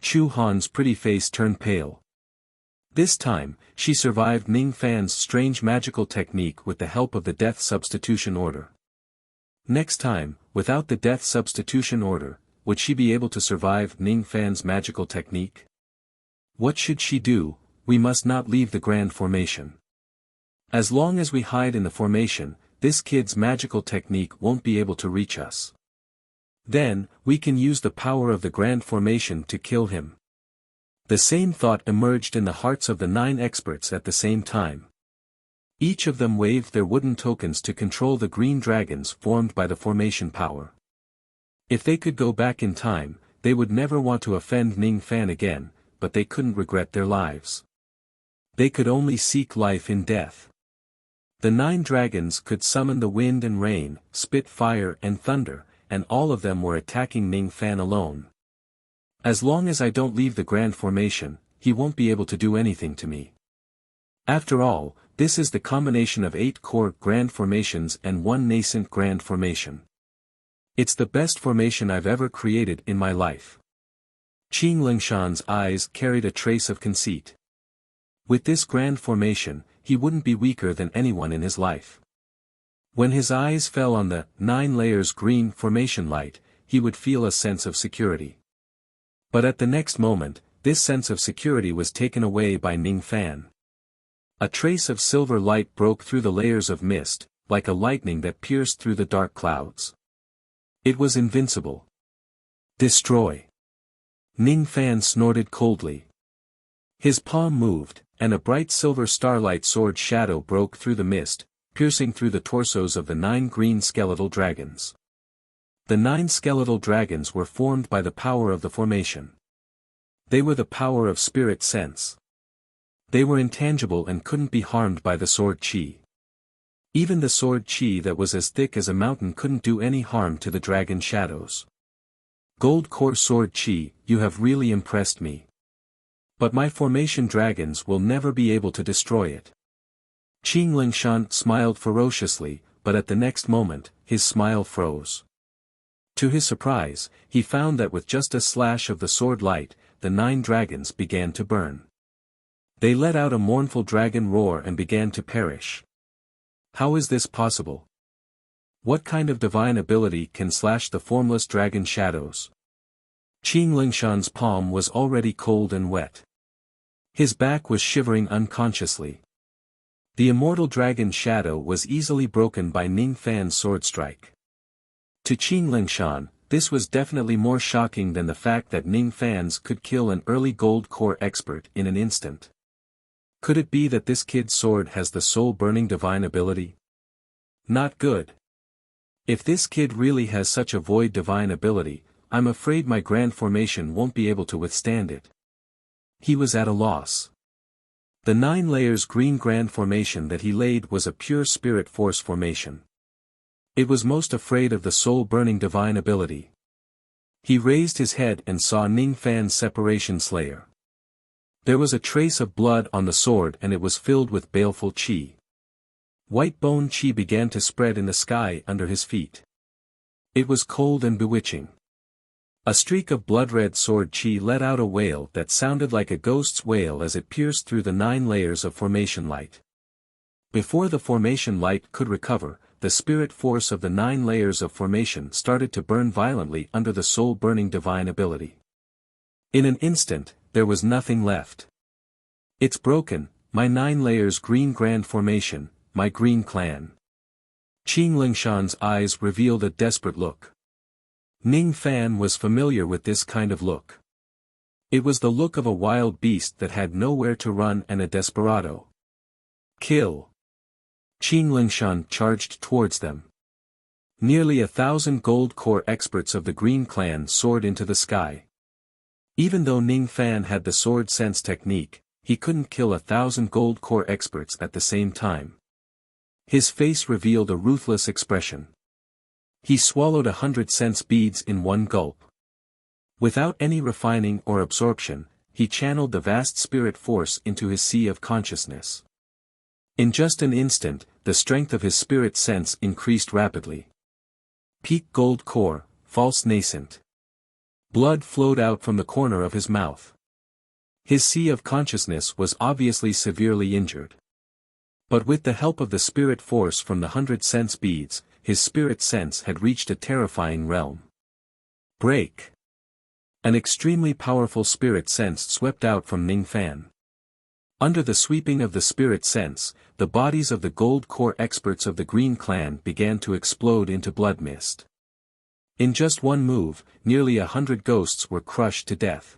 Chu Han's pretty face turned pale. This time, she survived Ning Fan's strange magical technique with the help of the death substitution order. Next time, without the death substitution order, would she be able to survive Ning Fan's magical technique? What should she do? We must not leave the grand formation. As long as we hide in the formation, this kid's magical technique won't be able to reach us. Then, we can use the power of the grand formation to kill him. The same thought emerged in the hearts of the 9 experts at the same time. Each of them waved their wooden tokens to control the green dragons formed by the formation power. If they could go back in time, they would never want to offend Ning Fan again, but they couldn't regret their lives. They could only seek life in death. The 9 dragons could summon the wind and rain, spit fire and thunder, and all of them were attacking Ning Fan alone. As long as I don't leave the grand formation, he won't be able to do anything to me. After all, this is the combination of 8 core grand formations and 1 nascent grand formation. It's the best formation I've ever created in my life. Qing Lingshan's eyes carried a trace of conceit. With this grand formation, he wouldn't be weaker than anyone in his life. When his eyes fell on the 9 layers green formation light, he would feel a sense of security. But at the next moment, this sense of security was taken away by Ning Fan. A trace of silver light broke through the layers of mist, like a lightning that pierced through the dark clouds. It was invincible. Destroy. Ning Fan snorted coldly. His palm moved, and a bright silver starlight sword shadow broke through the mist, piercing through the torsos of the 9 green skeletal dragons. The 9 skeletal dragons were formed by the power of the formation. They were the power of spirit sense. They were intangible and couldn't be harmed by the sword chi. Even the sword chi that was as thick as a mountain couldn't do any harm to the dragon shadows. Gold core sword chi, you have really impressed me. But my formation dragons will never be able to destroy it. Qing Lingshan smiled ferociously, but at the next moment, his smile froze. To his surprise, he found that with just a slash of the sword light, the 9 dragons began to burn. They let out a mournful dragon roar and began to perish. How is this possible? What kind of divine ability can slash the formless dragon shadows? Qing Lingshan's palm was already cold and wet. His back was shivering unconsciously. The immortal dragon shadow was easily broken by Ning Fan's sword strike. To Qing Lingshan, this was definitely more shocking than the fact that Ning Fan's could kill an early gold core expert in an instant. Could it be that this kid's sword has the soul-burning divine ability? Not good. If this kid really has such a void divine ability, I'm afraid my grand formation won't be able to withstand it. He was at a loss. The 9 layers green grand formation that he laid was a pure spirit force formation. It was most afraid of the soul-burning divine ability. He raised his head and saw Ning Fan's separation slayer. There was a trace of blood on the sword and it was filled with baleful qi. White bone qi began to spread in the sky under his feet. It was cold and bewitching. A streak of blood-red sword qi let out a wail that sounded like a ghost's wail as it pierced through the 9 layers of formation light. Before the formation light could recover, the spirit force of the 9 layers of formation started to burn violently under the soul-burning divine ability. In an instant, there was nothing left. It's broken, my 9 layers green grand formation, my green clan. Qing Lingshan's eyes revealed a desperate look. Ning Fan was familiar with this kind of look. It was the look of a wild beast that had nowhere to run and a desperado. Kill! Qin Lingshan charged towards them. Nearly 1,000 gold core experts of the Green Clan soared into the sky. Even though Ning Fan had the sword sense technique, he couldn't kill 1,000 gold core experts at the same time. His face revealed a ruthless expression. He swallowed 100 sense beads in one gulp. Without any refining or absorption, he channeled the vast spirit force into his sea of consciousness. In just an instant, the strength of his spirit sense increased rapidly. Peak gold core, false nascent. Blood flowed out from the corner of his mouth. His sea of consciousness was obviously severely injured. But with the help of the spirit force from the 100 sense beads, his spirit sense had reached a terrifying realm. Break! An extremely powerful spirit sense swept out from Ning Fan. Under the sweeping of the spirit sense, the bodies of the gold core experts of the Green Clan began to explode into blood mist. In just one move, nearly 100 ghosts were crushed to death.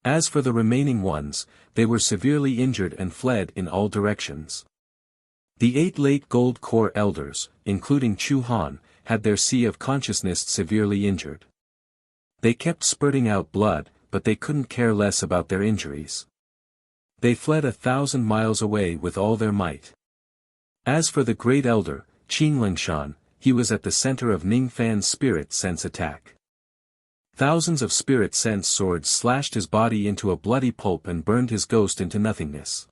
As for the remaining ones, they were severely injured and fled in all directions. The 8 late gold core elders, including Chu Han, had their sea of consciousness severely injured. They kept spurting out blood, but they couldn't care less about their injuries. They fled 1,000 miles away with all their might. As for the great elder, Qin Lingshan, he was at the center of Ning Fan's spirit sense attack. Thousands of spirit sense swords slashed his body into a bloody pulp and burned his ghost into nothingness.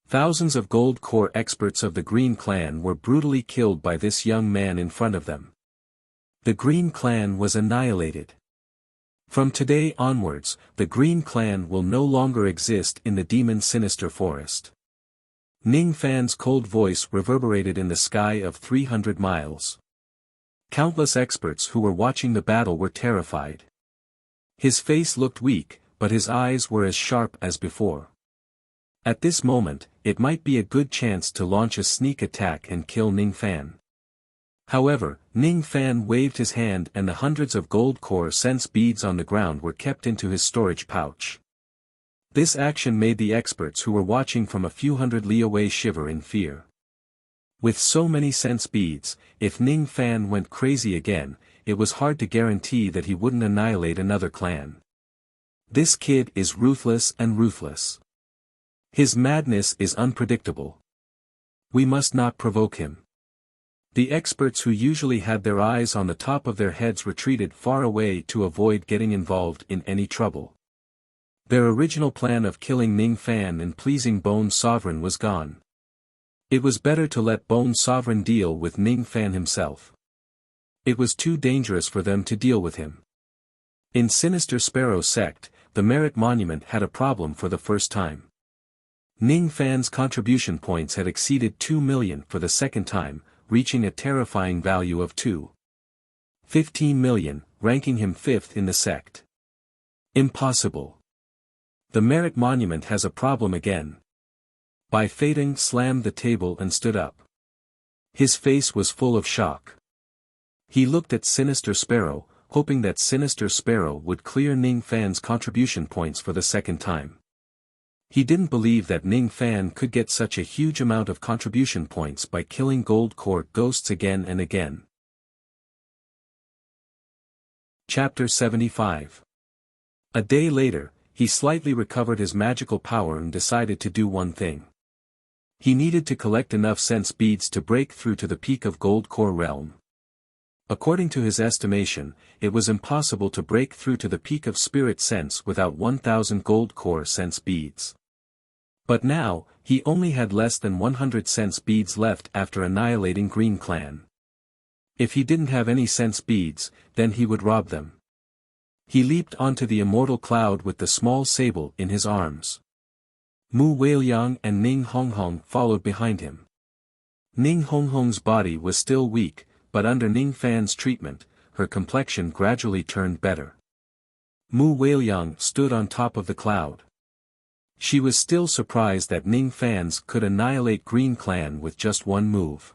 Thousands of gold core experts of the Green Clan were brutally killed by this young man in front of them. The Green Clan was annihilated. From today onwards, the Green Clan will no longer exist in the demon sinister forest. Ning Fan's cold voice reverberated in the sky of 300 miles. Countless experts who were watching the battle were terrified. His face looked weak, but his eyes were as sharp as before. At this moment, it might be a good chance to launch a sneak attack and kill Ning Fan. However, Ning Fan waved his hand and the hundreds of gold core sense beads on the ground were kept into his storage pouch. This action made the experts who were watching from a few hundred li away shiver in fear. With so many sense beads, if Ning Fan went crazy again, it was hard to guarantee that he wouldn't annihilate another clan. This kid is ruthless and ruthless. His madness is unpredictable. We must not provoke him. The experts who usually had their eyes on the top of their heads retreated far away to avoid getting involved in any trouble. Their original plan of killing Ning Fan and pleasing Bone Sovereign was gone. It was better to let Bone Sovereign deal with Ning Fan himself. It was too dangerous for them to deal with him. In Sinister Sparrow Sect, the Merit Monument had a problem for the first time. Ning Fan's contribution points had exceeded 2 million for the second time, reaching a terrifying value of 2.15 million, ranking him 5th in the sect. Impossible. The Merit Monument has a problem again. Bai Fading slammed the table and stood up. His face was full of shock. He looked at Sinister Sparrow, hoping that Sinister Sparrow would clear Ning Fan's contribution points for the second time. He didn't believe that Ning Fan could get such a huge amount of contribution points by killing gold core ghosts again and again. Chapter 75. A day later, he slightly recovered his magical power and decided to do one thing. He needed to collect enough sense beads to break through to the peak of gold core realm. According to his estimation, it was impossible to break through to the peak of spirit sense without 1,000 gold core sense beads. But now, he only had less than 100 sense beads left after annihilating Green Clan. If he didn't have any sense beads, then he would rob them. He leaped onto the immortal cloud with the small sable in his arms. Mu Weiliang and Ning Honghong followed behind him. Ning Honghong's body was still weak, but under Ning Fan's treatment, her complexion gradually turned better. Mu Weiliang stood on top of the cloud. She was still surprised that Ning Fan's could annihilate Green Clan with just one move.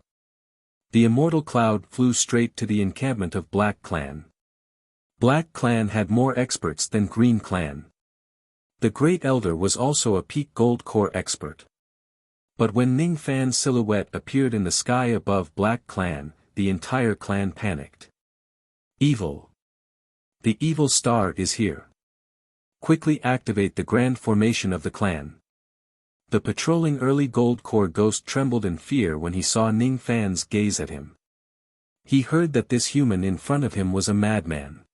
The immortal cloud flew straight to the encampment of Black Clan. Black Clan had more experts than Green Clan. The Great Elder was also a peak gold core expert. But when Ning Fan's silhouette appeared in the sky above Black Clan, the entire clan panicked. Evil. The evil star is here. Quickly activate the grand formation of the clan. The patrolling early gold core ghost trembled in fear when he saw Ning Fan's gaze at him. He heard that this human in front of him was a madman.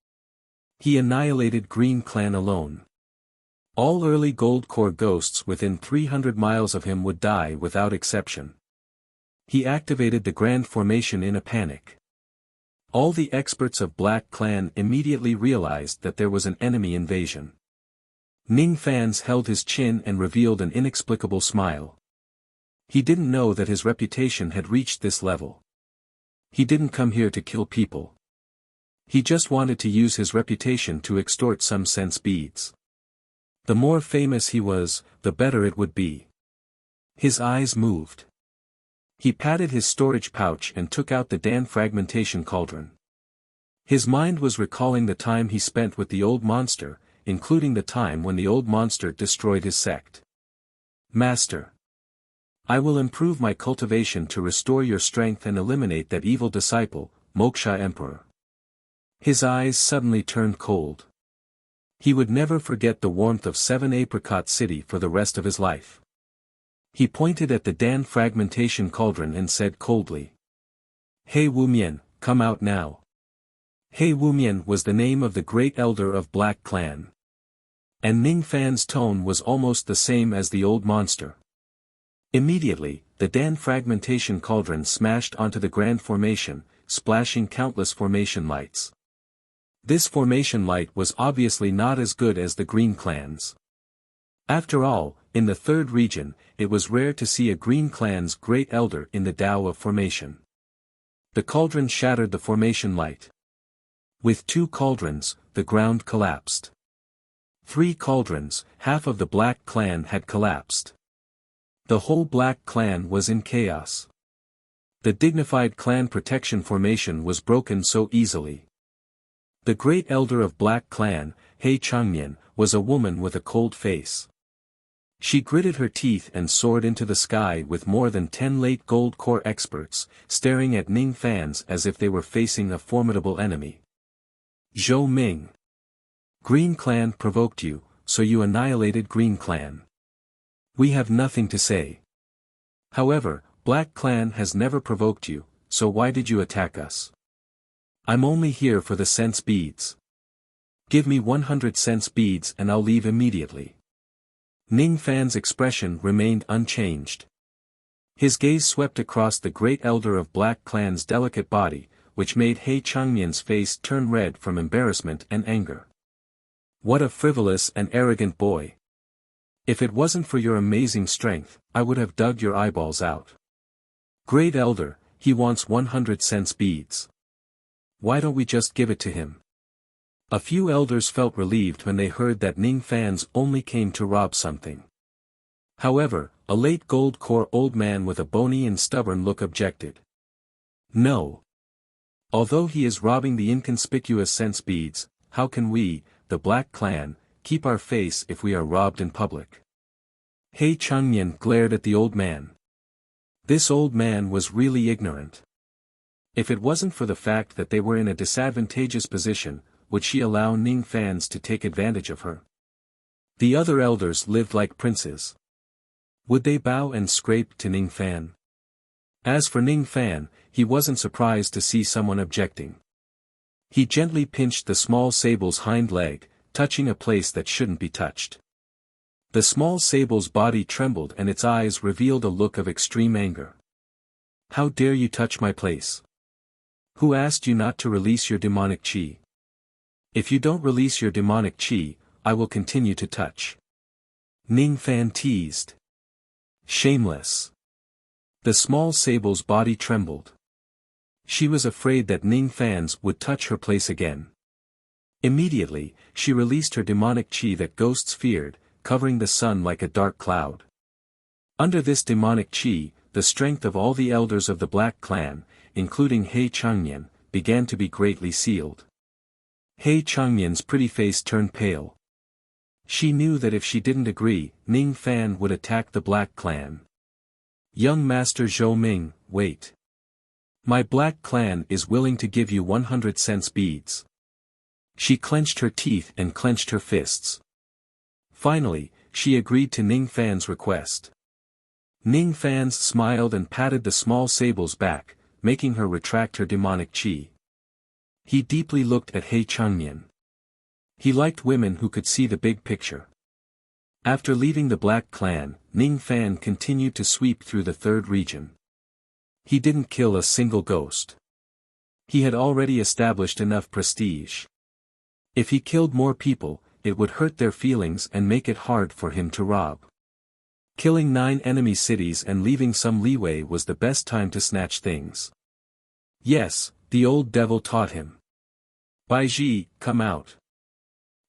He annihilated Green Clan alone. All early gold core ghosts within 300 miles of him would die without exception. He activated the grand formation in a panic. All the experts of Black Clan immediately realized that there was an enemy invasion. Ning Fans held his chin and revealed an inexplicable smile. He didn't know that his reputation had reached this level. He didn't come here to kill people. He just wanted to use his reputation to extort some sense beads. The more famous he was, the better it would be. His eyes moved. He patted his storage pouch and took out the Dan fragmentation cauldron. His mind was recalling the time he spent with the old monster, including the time when the old monster destroyed his sect. Master. I will improve my cultivation to restore your strength and eliminate that evil disciple, Moksha Emperor. His eyes suddenly turned cold. He would never forget the warmth of 7 Apricot City for the rest of his life. He pointed at the Dan fragmentation cauldron and said coldly. Hey Wumian, come out now. Hey Wumian was the name of the great elder of Black Clan. And Ning Fan's tone was almost the same as the old monster. Immediately, the Dan fragmentation cauldron smashed onto the grand formation, splashing countless formation lights. This formation light was obviously not as good as the Green Clan's. After all, in the third region, it was rare to see a Green Clan's great elder in the Tao of formation. The cauldron shattered the formation light. With 2 cauldrons, the ground collapsed. 3 cauldrons, half of the Black Clan had collapsed. The whole Black Clan was in chaos. The dignified clan protection formation was broken so easily. The great elder of Black Clan, He Changmian, was a woman with a cold face. She gritted her teeth and soared into the sky with more than 10 late gold core experts, staring at Ning Fans as if they were facing a formidable enemy. Zhou Ming. Green Clan provoked you, so you annihilated Green Clan. We have nothing to say. However, Black Clan has never provoked you, so why did you attack us? I'm only here for the sense beads. Give me 100 sense beads and I'll leave immediately. Ning Fan's expression remained unchanged. His gaze swept across the great elder of Black Clan's delicate body, which made He Changmian's face turn red from embarrassment and anger. What a frivolous and arrogant boy. If it wasn't for your amazing strength, I would have dug your eyeballs out. Great elder, he wants 100 sense beads. Why don't we just give it to him? A few elders felt relieved when they heard that Ning Fans only came to rob something. However, a late gold core old man with a bony and stubborn look objected. No. Although he is robbing the inconspicuous sense beads, how can we, the Black Clan, keep our face if we are robbed in public? He Changmian glared at the old man. This old man was really ignorant. If it wasn't for the fact that they were in a disadvantageous position, would she allow Ning Fans to take advantage of her? The other elders lived like princes. Would they bow and scrape to Ning Fan? As for Ning Fan, he wasn't surprised to see someone objecting. He gently pinched the small sable's hind leg, touching a place that shouldn't be touched. The small sable's body trembled and its eyes revealed a look of extreme anger. How dare you touch my place? Who asked you not to release your demonic chi? If you don't release your demonic chi, I will continue to touch. Ning Fan teased. Shameless. The small sable's body trembled. She was afraid that Ning Fans would touch her place again. Immediately, she released her demonic chi that ghosts feared, covering the sun like a dark cloud. Under this demonic chi, the strength of all the elders of the Black Clan, including He Changmian, began to be greatly sealed. He Changmian's pretty face turned pale. She knew that if she didn't agree, Ning Fan would attack the Black Clan. Young Master Zhou Ming, wait. My Black Clan is willing to give you 100 cents beads. She clenched her teeth and clenched her fists. Finally, she agreed to Ning Fan's request. Ning Fan smiled and patted the small sable's back, making her retract her demonic chi. He deeply looked at He Changmian. He liked women who could see the big picture. After leaving the Black Clan, Ning Fan continued to sweep through the third region. He didn't kill a single ghost. He had already established enough prestige. If he killed more people, it would hurt their feelings and make it hard for him to rob. Killing 9 enemy cities and leaving some leeway was the best time to snatch things. Yes, the old devil taught him. Bai Ji, come out.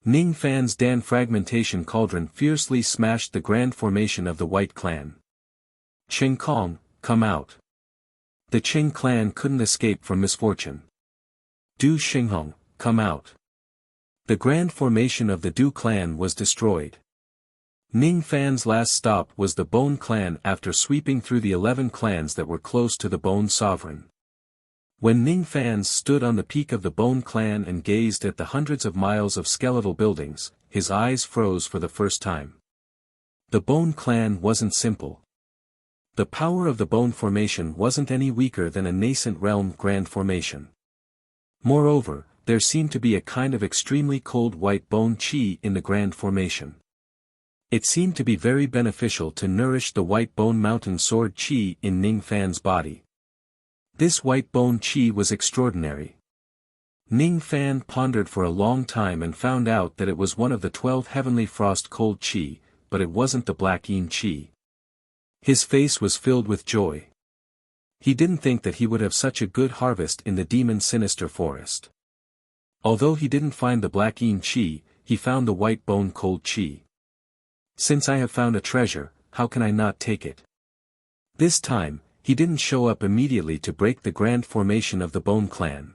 Ning Fan's Dan fragmentation cauldron fiercely smashed the grand formation of the White Clan. Qing Kong, come out. The Qing clan couldn't escape from misfortune. Du Xinghong, come out. The grand formation of the Du clan was destroyed. Ning Fan's last stop was the Bone clan after sweeping through the 11 clans that were close to the Bone sovereign. When Ning Fan stood on the peak of the Bone clan and gazed at the hundreds of miles of skeletal buildings, his eyes froze for the first time. The Bone clan wasn't simple. The power of the Bone formation wasn't any weaker than a nascent realm grand formation. Moreover, there seemed to be a kind of extremely cold white bone chi in the grand formation. It seemed to be very beneficial to nourish the white bone mountain sword chi in Ning Fan's body. This white bone chi was extraordinary. Ning Fan pondered for a long time and found out that it was one of the 12 heavenly frost cold chi, but it wasn't the black yin chi. His face was filled with joy. He didn't think that he would have such a good harvest in the demon sinister forest. Although he didn't find the black yin chi, he found the white bone cold chi. Since I have found a treasure, how can I not take it? This time, he didn't show up immediately to break the grand formation of the Bone clan.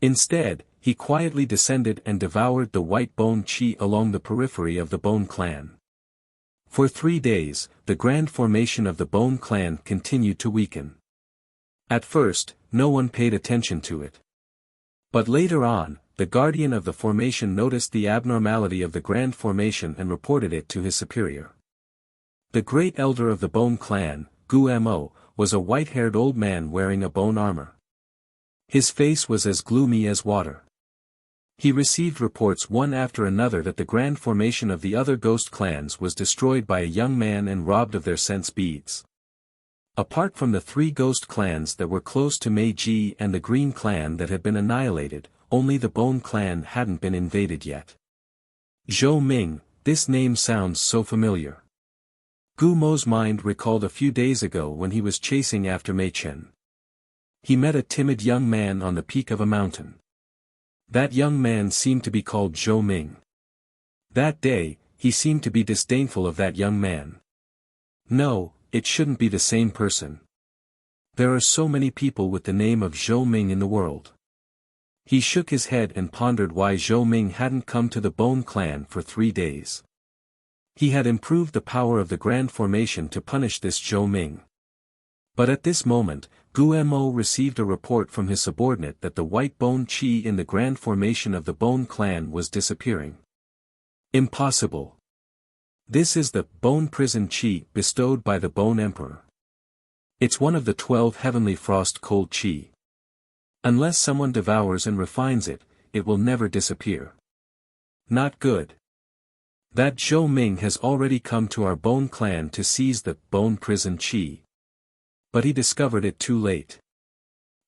Instead, he quietly descended and devoured the white bone chi along the periphery of the Bone clan. For 3 days, the grand formation of the Bone clan continued to weaken. At first, no one paid attention to it. But later on, the guardian of the formation noticed the abnormality of the grand formation and reported it to his superior. The great elder of the Bone clan, Gu Mo, was a white-haired old man wearing a bone armor. His face was as gloomy as water. He received reports one after another that the grand formation of the other ghost clans was destroyed by a young man and robbed of their sense beads. Apart from the 3 ghost clans that were close to Meiji and the Green clan that had been annihilated, only the Bone clan hadn't been invaded yet. Zhou Ming, this name sounds so familiar. Gu Mo's mind recalled a few days ago when he was chasing after Mei Chen. He met a timid young man on the peak of a mountain. That young man seemed to be called Zhou Ming. That day, he seemed to be disdainful of that young man. No, it shouldn't be the same person. There are so many people with the name of Zhou Ming in the world. He shook his head and pondered why Zhou Ming hadn't come to the Bone clan for 3 days. He had improved the power of the grand formation to punish this Zhou Ming. But at this moment, Gu Mo received a report from his subordinate that the white bone chi in the grand formation of the Bone clan was disappearing. Impossible. This is the Bone Prison Chi bestowed by the Bone Emperor. It's one of the 12 heavenly frost cold chi. Unless someone devours and refines it, it will never disappear. Not good. That Zhou Ming has already come to our Bone clan to seize the Bone Prison Chi. But he discovered it too late.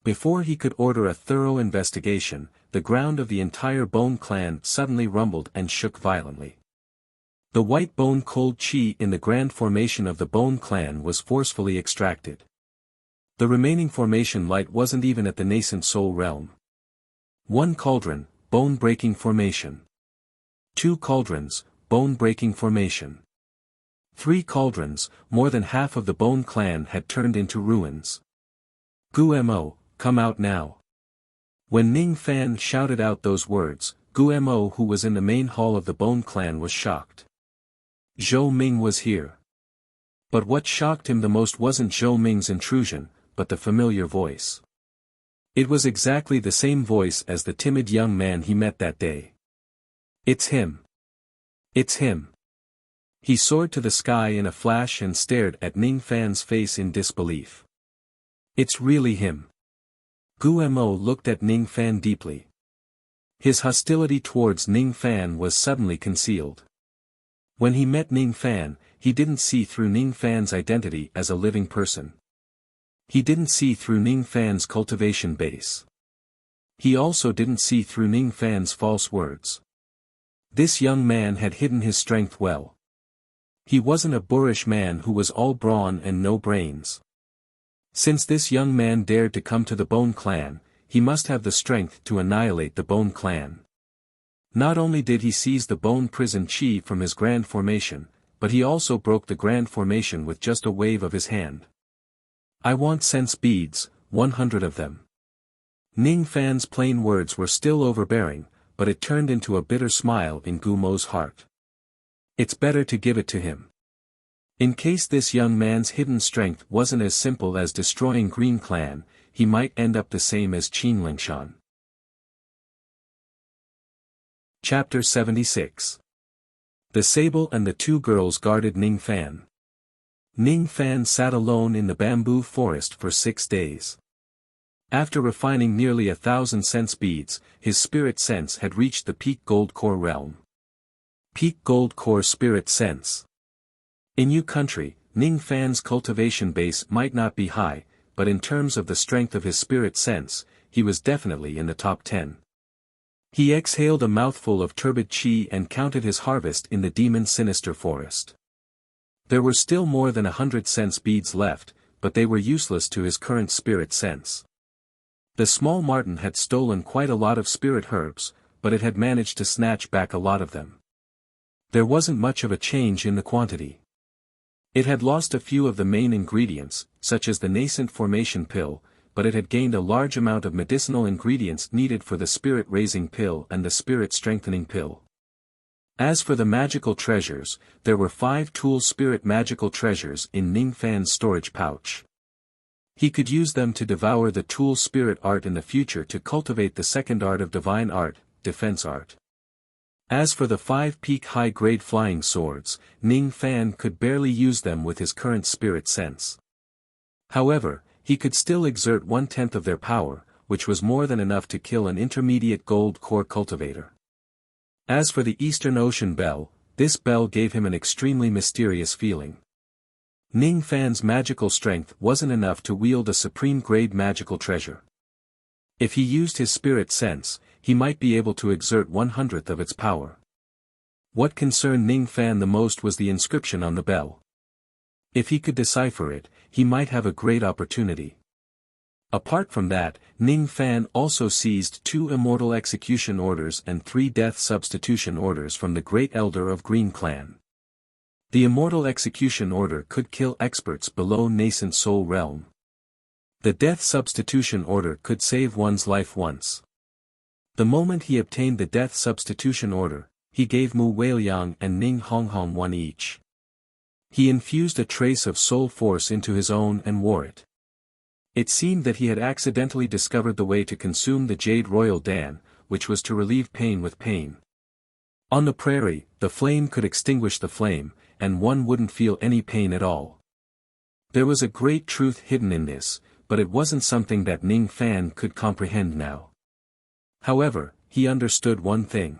Before he could order a thorough investigation, the ground of the entire Bone clan suddenly rumbled and shook violently. The white bone cold chi in the grand formation of the Bone clan was forcefully extracted. The remaining formation light wasn't even at the nascent soul realm. 1 cauldron, bone-breaking formation. 2 cauldrons, bone-breaking formation. 3 cauldrons, more than half of the Bone clan had turned into ruins. Gu Mo, come out now. When Ning Fan shouted out those words, Guemo, who was in the main hall of the Bone Clan, was shocked. Zhou Ming was here. But what shocked him the most wasn't Zhou Ming's intrusion, but the familiar voice. It was exactly the same voice as the timid young man he met that day. It's him. It's him. He soared to the sky in a flash and stared at Ning Fan's face in disbelief. It's really him. Guemo looked at Ning Fan deeply. His hostility towards Ning Fan was suddenly concealed. When he met Ning Fan, he didn't see through Ning Fan's identity as a living person. He didn't see through Ning Fan's cultivation base. He also didn't see through Ning Fan's false words. This young man had hidden his strength well. He wasn't a boorish man who was all brawn and no brains. Since this young man dared to come to the Bone Clan, he must have the strength to annihilate the Bone Clan. Not only did he seize the Bone Prison Chi from his Grand Formation, but he also broke the Grand Formation with just a wave of his hand. I want sense beads, 100 of them. Ning Fan's plain words were still overbearing, but it turned into a bitter smile in Gumo's heart. It's better to give it to him. In case this young man's hidden strength wasn't as simple as destroying Green Clan, he might end up the same as Qin Lingshan. Chapter 76. The Sable and the two girls guarded Ning Fan. Ning Fan sat alone in the bamboo forest for 6 days. After refining nearly 1,000 sense beads, his spirit sense had reached the peak gold core realm. Peak gold core spirit sense. In Yu country, Ning Fan's cultivation base might not be high, but in terms of the strength of his spirit sense, he was definitely in the top 10. He exhaled a mouthful of turbid chi and counted his harvest in the demon sinister forest. There were still more than 100 sense beads left, but they were useless to his current spirit sense. The small marten had stolen quite a lot of spirit herbs, but it had managed to snatch back a lot of them. There wasn't much of a change in the quantity. It had lost a few of the main ingredients, such as the nascent formation pill, but it had gained a large amount of medicinal ingredients needed for the spirit-raising pill and the spirit-strengthening pill. As for the magical treasures, there were 5 tool spirit magical treasures in Ning Fan's storage pouch. He could use them to devour the tool spirit art in the future to cultivate the second art of divine art, defense art. As for the 5 peak high-grade flying swords, Ning Fan could barely use them with his current spirit sense. However, he could still exert 1/10 of their power, which was more than enough to kill an intermediate gold core cultivator. As for the Eastern Ocean Bell, this bell gave him an extremely mysterious feeling. Ning Fan's magical strength wasn't enough to wield a supreme-grade magical treasure. If he used his spirit sense, he might be able to exert 1/100th of its power. What concerned Ning Fan the most was the inscription on the bell. If he could decipher it, he might have a great opportunity. Apart from that, Ning Fan also seized 2 immortal execution orders and 3 death substitution orders from the Great Elder of Green Clan. The immortal execution order could kill experts below nascent soul realm. The death substitution order could save one's life once. The moment he obtained the death substitution order, he gave Mu Weiliang and Ning Honghong one each. He infused a trace of soul force into his own and wore it. It seemed that he had accidentally discovered the way to consume the Jade Royal Dan, which was to relieve pain with pain. On the prairie, the flame could extinguish the flame, and one wouldn't feel any pain at all. There was a great truth hidden in this, but it wasn't something that Ning Fan could comprehend now. However, he understood one thing.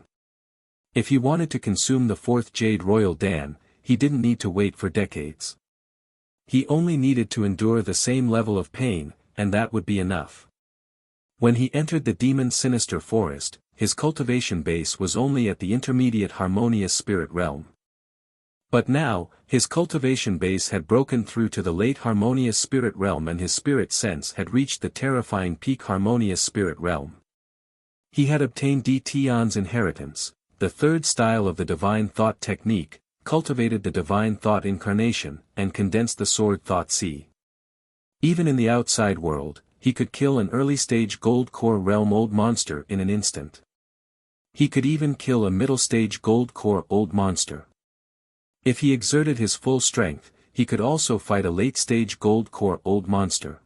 If he wanted to consume the 4th Jade Royal Dan, he didn't need to wait for decades. He only needed to endure the same level of pain, and that would be enough. When he entered the demon sinister forest, his cultivation base was only at the intermediate harmonious spirit realm. But now, his cultivation base had broken through to the late harmonious spirit realm and his spirit sense had reached the terrifying peak harmonious spirit realm. He had obtained Di Tian's inheritance, the 3rd style of the divine thought technique, cultivated the divine thought incarnation, and condensed the sword thought sea. Even in the outside world, he could kill an early-stage gold core realm old monster in an instant. He could even kill a middle-stage gold core old monster. If he exerted his full strength, he could also fight a late-stage gold core old monster.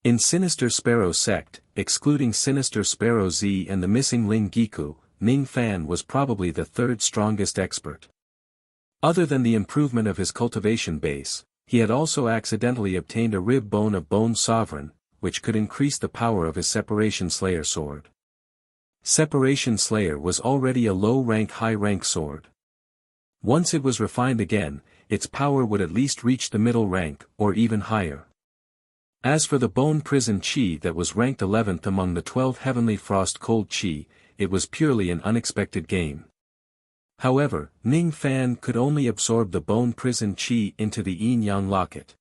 In Sinister Sparrow sect, excluding Sinister Sparrow Z and the missing Ling Giku, Ning Fan was probably the third strongest expert. Other than the improvement of his cultivation base, he had also accidentally obtained a rib bone of Bone Sovereign, which could increase the power of his Separation Slayer sword. Separation Slayer was already a low-rank high-rank sword. Once it was refined again, its power would at least reach the middle rank, or even higher. As for the Bone Prison Chi that was ranked 11th among the 12 Heavenly Frost Cold Chi, it was purely an unexpected gain. However, Ning Fan could only absorb the Bone Prison Chi into the Yin Yang Locket.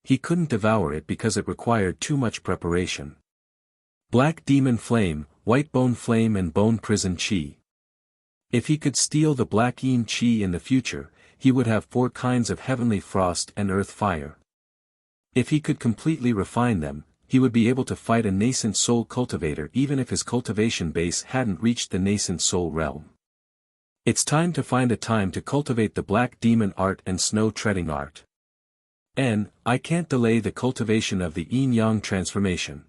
He couldn't devour it because it required too much preparation. Black Demon Flame, White Bone Flame and Bone Prison Chi. If he could steal the Black Yin Chi in the future, he would have 4 kinds of Heavenly Frost and Earth Fire. If he could completely refine them, he would be able to fight a nascent soul cultivator even if his cultivation base hadn't reached the nascent soul realm. It's time to find a time to cultivate the Black Demon art and Snow Treading art. I can't delay the cultivation of the Yin-Yang transformation.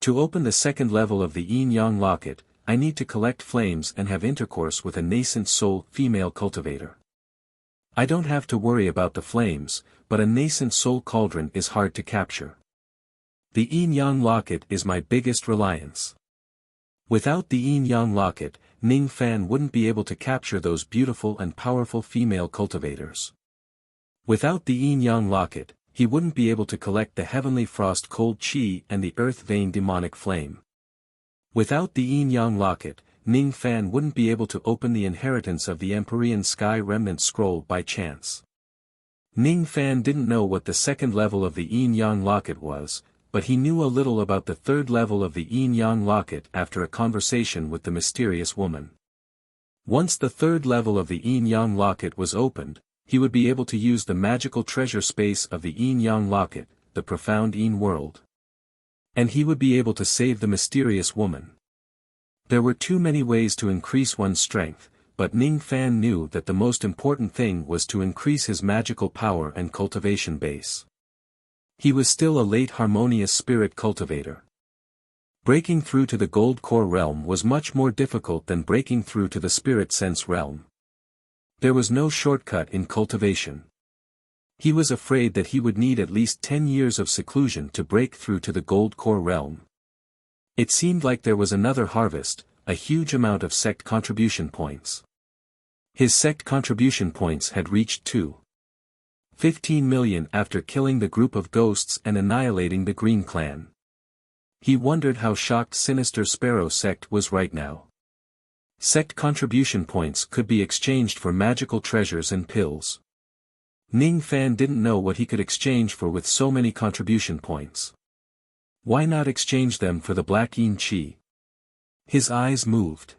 To open the second level of the Yin-Yang locket, I need to collect flames and have intercourse with a nascent soul female cultivator. I don't have to worry about the flames, but a nascent soul cauldron is hard to capture. The Yin-Yang locket is my biggest reliance. Without the Yin-Yang locket, Ning Fan wouldn't be able to capture those beautiful and powerful female cultivators. Without the Yin-Yang locket, he wouldn't be able to collect the Heavenly Frost Cold Chi and the Earth Vein Demonic Flame. Without the Yin-Yang locket, Ning Fan wouldn't be able to open the inheritance of the Empyrean Sky Remnant Scroll by chance. Ning Fan didn't know what the second level of the Yin-Yang locket was, but he knew a little about the third level of the Yin-Yang locket after a conversation with the mysterious woman. Once the third level of the Yin-Yang locket was opened, he would be able to use the magical treasure space of the Yin-Yang locket, the profound Yin world. And he would be able to save the mysterious woman. There were too many ways to increase one's strength, but Ning Fan knew that the most important thing was to increase his magical power and cultivation base. He was still a late harmonious spirit cultivator. Breaking through to the gold core realm was much more difficult than breaking through to the spirit sense realm. There was no shortcut in cultivation. He was afraid that he would need at least 10 years of seclusion to break through to the gold core realm. It seemed like there was another harvest, a huge amount of sect contribution points. His sect contribution points had reached 15 million after killing the group of ghosts and annihilating the Green Clan. He wondered how shocked Sinister Sparrow sect was right now. Sect contribution points could be exchanged for magical treasures and pills. Ning Fan didn't know what he could exchange for with so many contribution points. Why not exchange them for the Black Yin Chi? His eyes moved.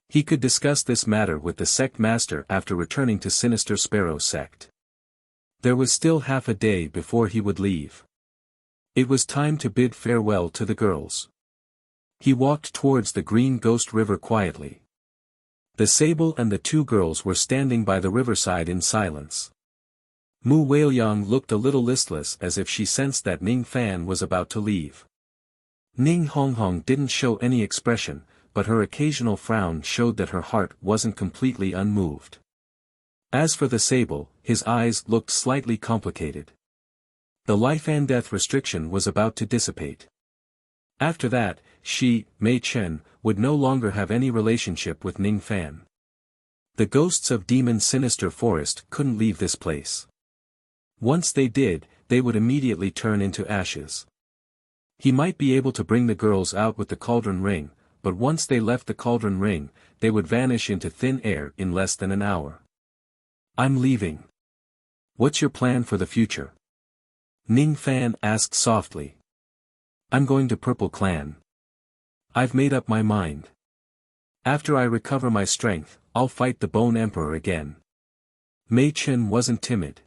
He could discuss this matter with the sect master after returning to Sinister Sparrow sect. There was still half a day before he would leave. It was time to bid farewell to the girls. He walked towards the Green Ghost River quietly. The Sable and the 2 girls were standing by the riverside in silence. Mu Weiliang looked a little listless as if she sensed that Ning Fan was about to leave. Ning Honghong didn't show any expression, but her occasional frown showed that her heart wasn't completely unmoved. As for the Sable, his eyes looked slightly complicated. The life and death restriction was about to dissipate. After that, she, Mei Chen, would no longer have any relationship with Ning Fan. The ghosts of Demon Sinister Forest couldn't leave this place. Once they did, they would immediately turn into ashes. He might be able to bring the girls out with the cauldron ring, but once they left the cauldron ring, they would vanish into thin air in less than an hour. I'm leaving. What's your plan for the future? Ning Fan asked softly. I'm going to Purple Clan. I've made up my mind. After I recover my strength, I'll fight the Bone Emperor again. Mei Chen wasn't timid.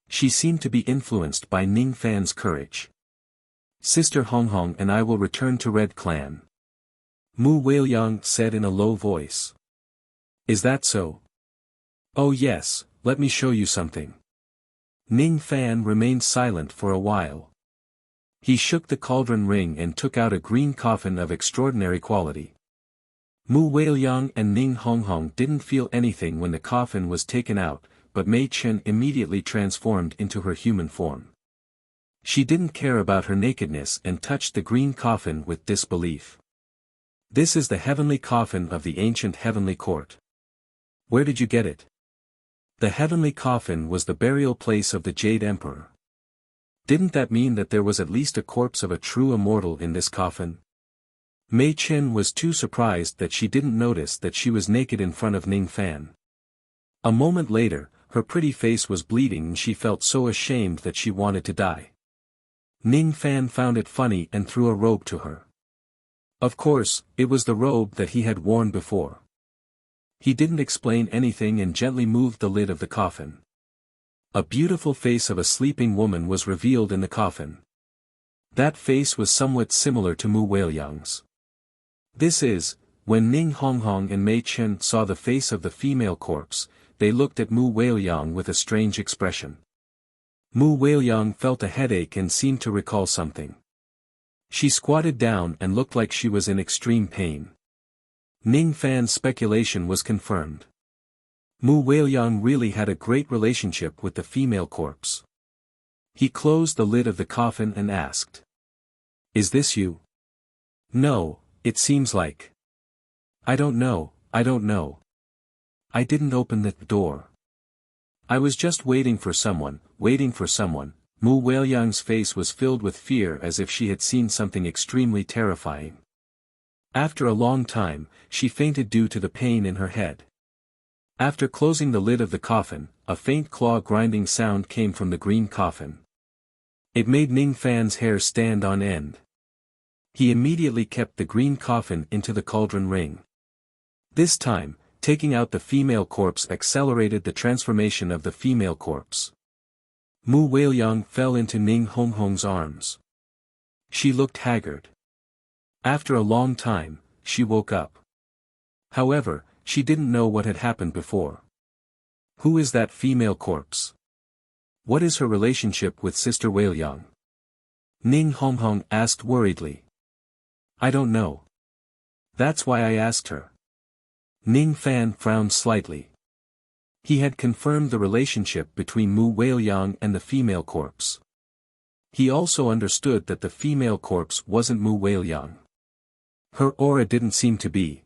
She seemed to be influenced by Ning Fan's courage. Sister Honghong and I will return to Red Clan. Mu Weiliang said in a low voice. Is that so? Oh yes, let me show you something. Ning Fan remained silent for a while. He shook the cauldron ring and took out a green coffin of extraordinary quality. Mu Weiliang and Ning Honghong didn't feel anything when the coffin was taken out, but Mei Chen immediately transformed into her human form. She didn't care about her nakedness and touched the green coffin with disbelief. This is the heavenly coffin of the ancient heavenly court. Where did you get it? The heavenly coffin was the burial place of the Jade Emperor. Didn't that mean that there was at least a corpse of a true immortal in this coffin? Mei Chen was too surprised that she didn't notice that she was naked in front of Ning Fan. A moment later, her pretty face was bleeding and she felt so ashamed that she wanted to die. Ning Fan found it funny and threw a robe to her. Of course, it was the robe that he had worn before. He didn't explain anything and gently moved the lid of the coffin. A beautiful face of a sleeping woman was revealed in the coffin. That face was somewhat similar to Mu Weiliang's. This is, when Ning Honghong and Mei Chen saw the face of the female corpse, they looked at Mu Weiliang with a strange expression. Mu Weiliang felt a headache and seemed to recall something. She squatted down and looked like she was in extreme pain. Ning Fan's speculation was confirmed. Mu Weiliang really had a great relationship with the female corpse. He closed the lid of the coffin and asked. Is this you? No, it seems like. I don't know. I didn't open the door. I was just waiting for someone. Mu Weiliang's face was filled with fear as if she had seen something extremely terrifying. After a long time, she fainted due to the pain in her head. After closing the lid of the coffin, a faint claw-grinding sound came from the green coffin. It made Ning Fan's hair stand on end. He immediately kept the green coffin into the cauldron ring. This time, taking out the female corpse accelerated the transformation of the female corpse. Mu Weiliang fell into Ning Honghong's arms. She looked haggard. After a long time, she woke up. However, she didn't know what had happened before. Who is that female corpse? What is her relationship with Sister Weiliang? Ning Honghong asked worriedly. I don't know. That's why I asked her. Ning Fan frowned slightly. He had confirmed the relationship between Mu Weiliang and the female corpse. He also understood that the female corpse wasn't Mu Weiliang. Her aura didn't seem to be.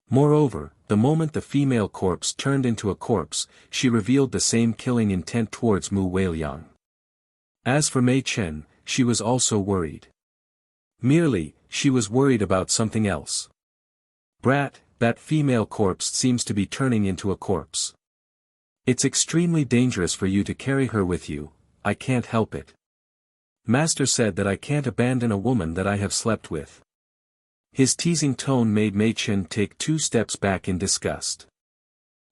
Moreover, the moment the female corpse turned into a corpse, she revealed the same killing intent towards Mu Weiliang. As for Mei Chen, she was also worried. Merely, she was worried about something else. Brat, that female corpse seems to be turning into a corpse. It's extremely dangerous for you to carry her with you. I can't help it. Master said that I can't abandon a woman that I have slept with. His teasing tone made Mei Chen take 2 steps back in disgust.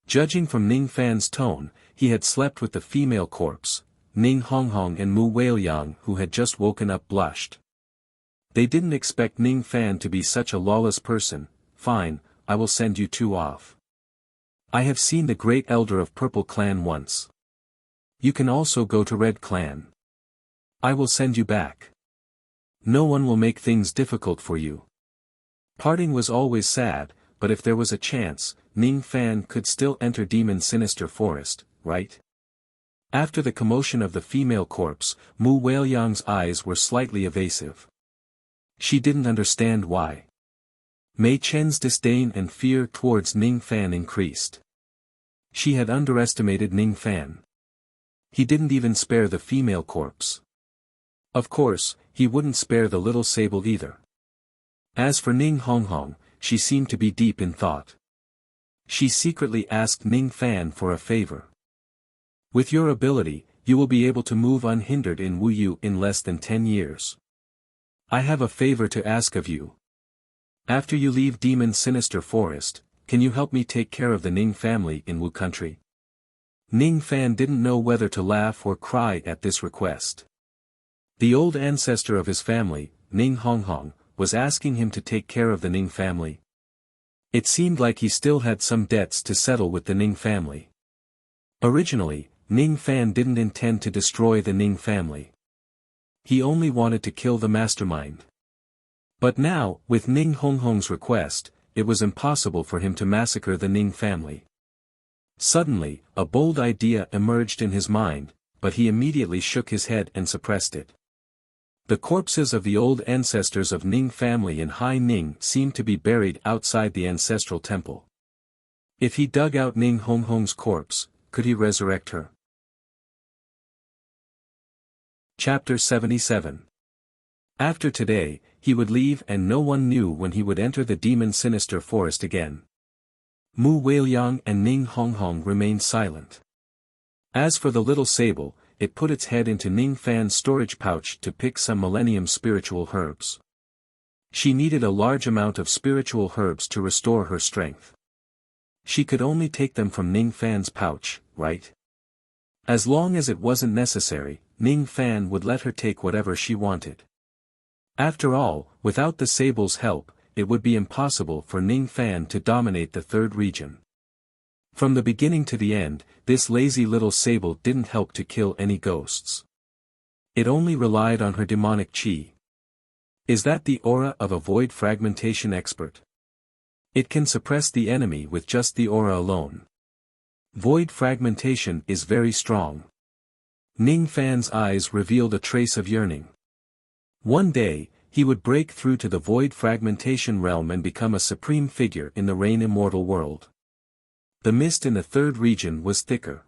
Judging from Ning Fan's tone, he had slept with the female corpse. Ning Honghong and Mu Weiliang, who had just woken up, blushed. They didn't expect Ning Fan to be such a lawless person. Fine, I will send you 2 off. I have seen the great elder of Purple Clan once. You can also go to Red Clan. I will send you back. No one will make things difficult for you. Parting was always sad, but if there was a chance, Ning Fan could still enter Demon Sinister Forest, right? After the commotion of the female corpse, Mu Weiliang's eyes were slightly evasive. She didn't understand why. Mei Chen's disdain and fear towards Ning Fan increased. She had underestimated Ning Fan. He didn't even spare the female corpse. Of course, he wouldn't spare the little sable either. As for Ning Honghong, she seemed to be deep in thought. She secretly asked Ning Fan for a favor. With your ability, you will be able to move unhindered in Wuyu in less than 10 years. I have a favor to ask of you. After you leave Demon Sinister Forest, can you help me take care of the Ning family in Wu country? Ning Fan didn't know whether to laugh or cry at this request. The old ancestor of his family, Ning Honghong, was asking him to take care of the Ning family. It seemed like he still had some debts to settle with the Ning family. Originally, Ning Fan didn't intend to destroy the Ning family. He only wanted to kill the mastermind. But now, with Ning Honghong's request, it was impossible for him to massacre the Ning family. Suddenly, a bold idea emerged in his mind, but he immediately shook his head and suppressed it. The corpses of the old ancestors of Ning family in Hai Ning seemed to be buried outside the ancestral temple. If he dug out Ning Honghong's corpse, could he resurrect her? Chapter 77. After today, he would leave and no one knew when he would enter the demon-sinister forest again. Mu Weiliang and Ning Honghong remained silent. As for the little sable, it put its head into Ning Fan's storage pouch to pick some millennium spiritual herbs. She needed a large amount of spiritual herbs to restore her strength. She could only take them from Ning Fan's pouch, right? As long as it wasn't necessary, Ning Fan would let her take whatever she wanted. After all, without the sable's help, it would be impossible for Ning Fan to dominate the third region. From the beginning to the end, this lazy little sable didn't help to kill any ghosts. It only relied on her demonic chi. Is that the aura of a void fragmentation expert? It can suppress the enemy with just the aura alone. Void fragmentation is very strong. Ning Fan's eyes revealed a trace of yearning. One day, he would break through to the void fragmentation realm and become a supreme figure in the Rain Immortal world. The mist in the third region was thicker.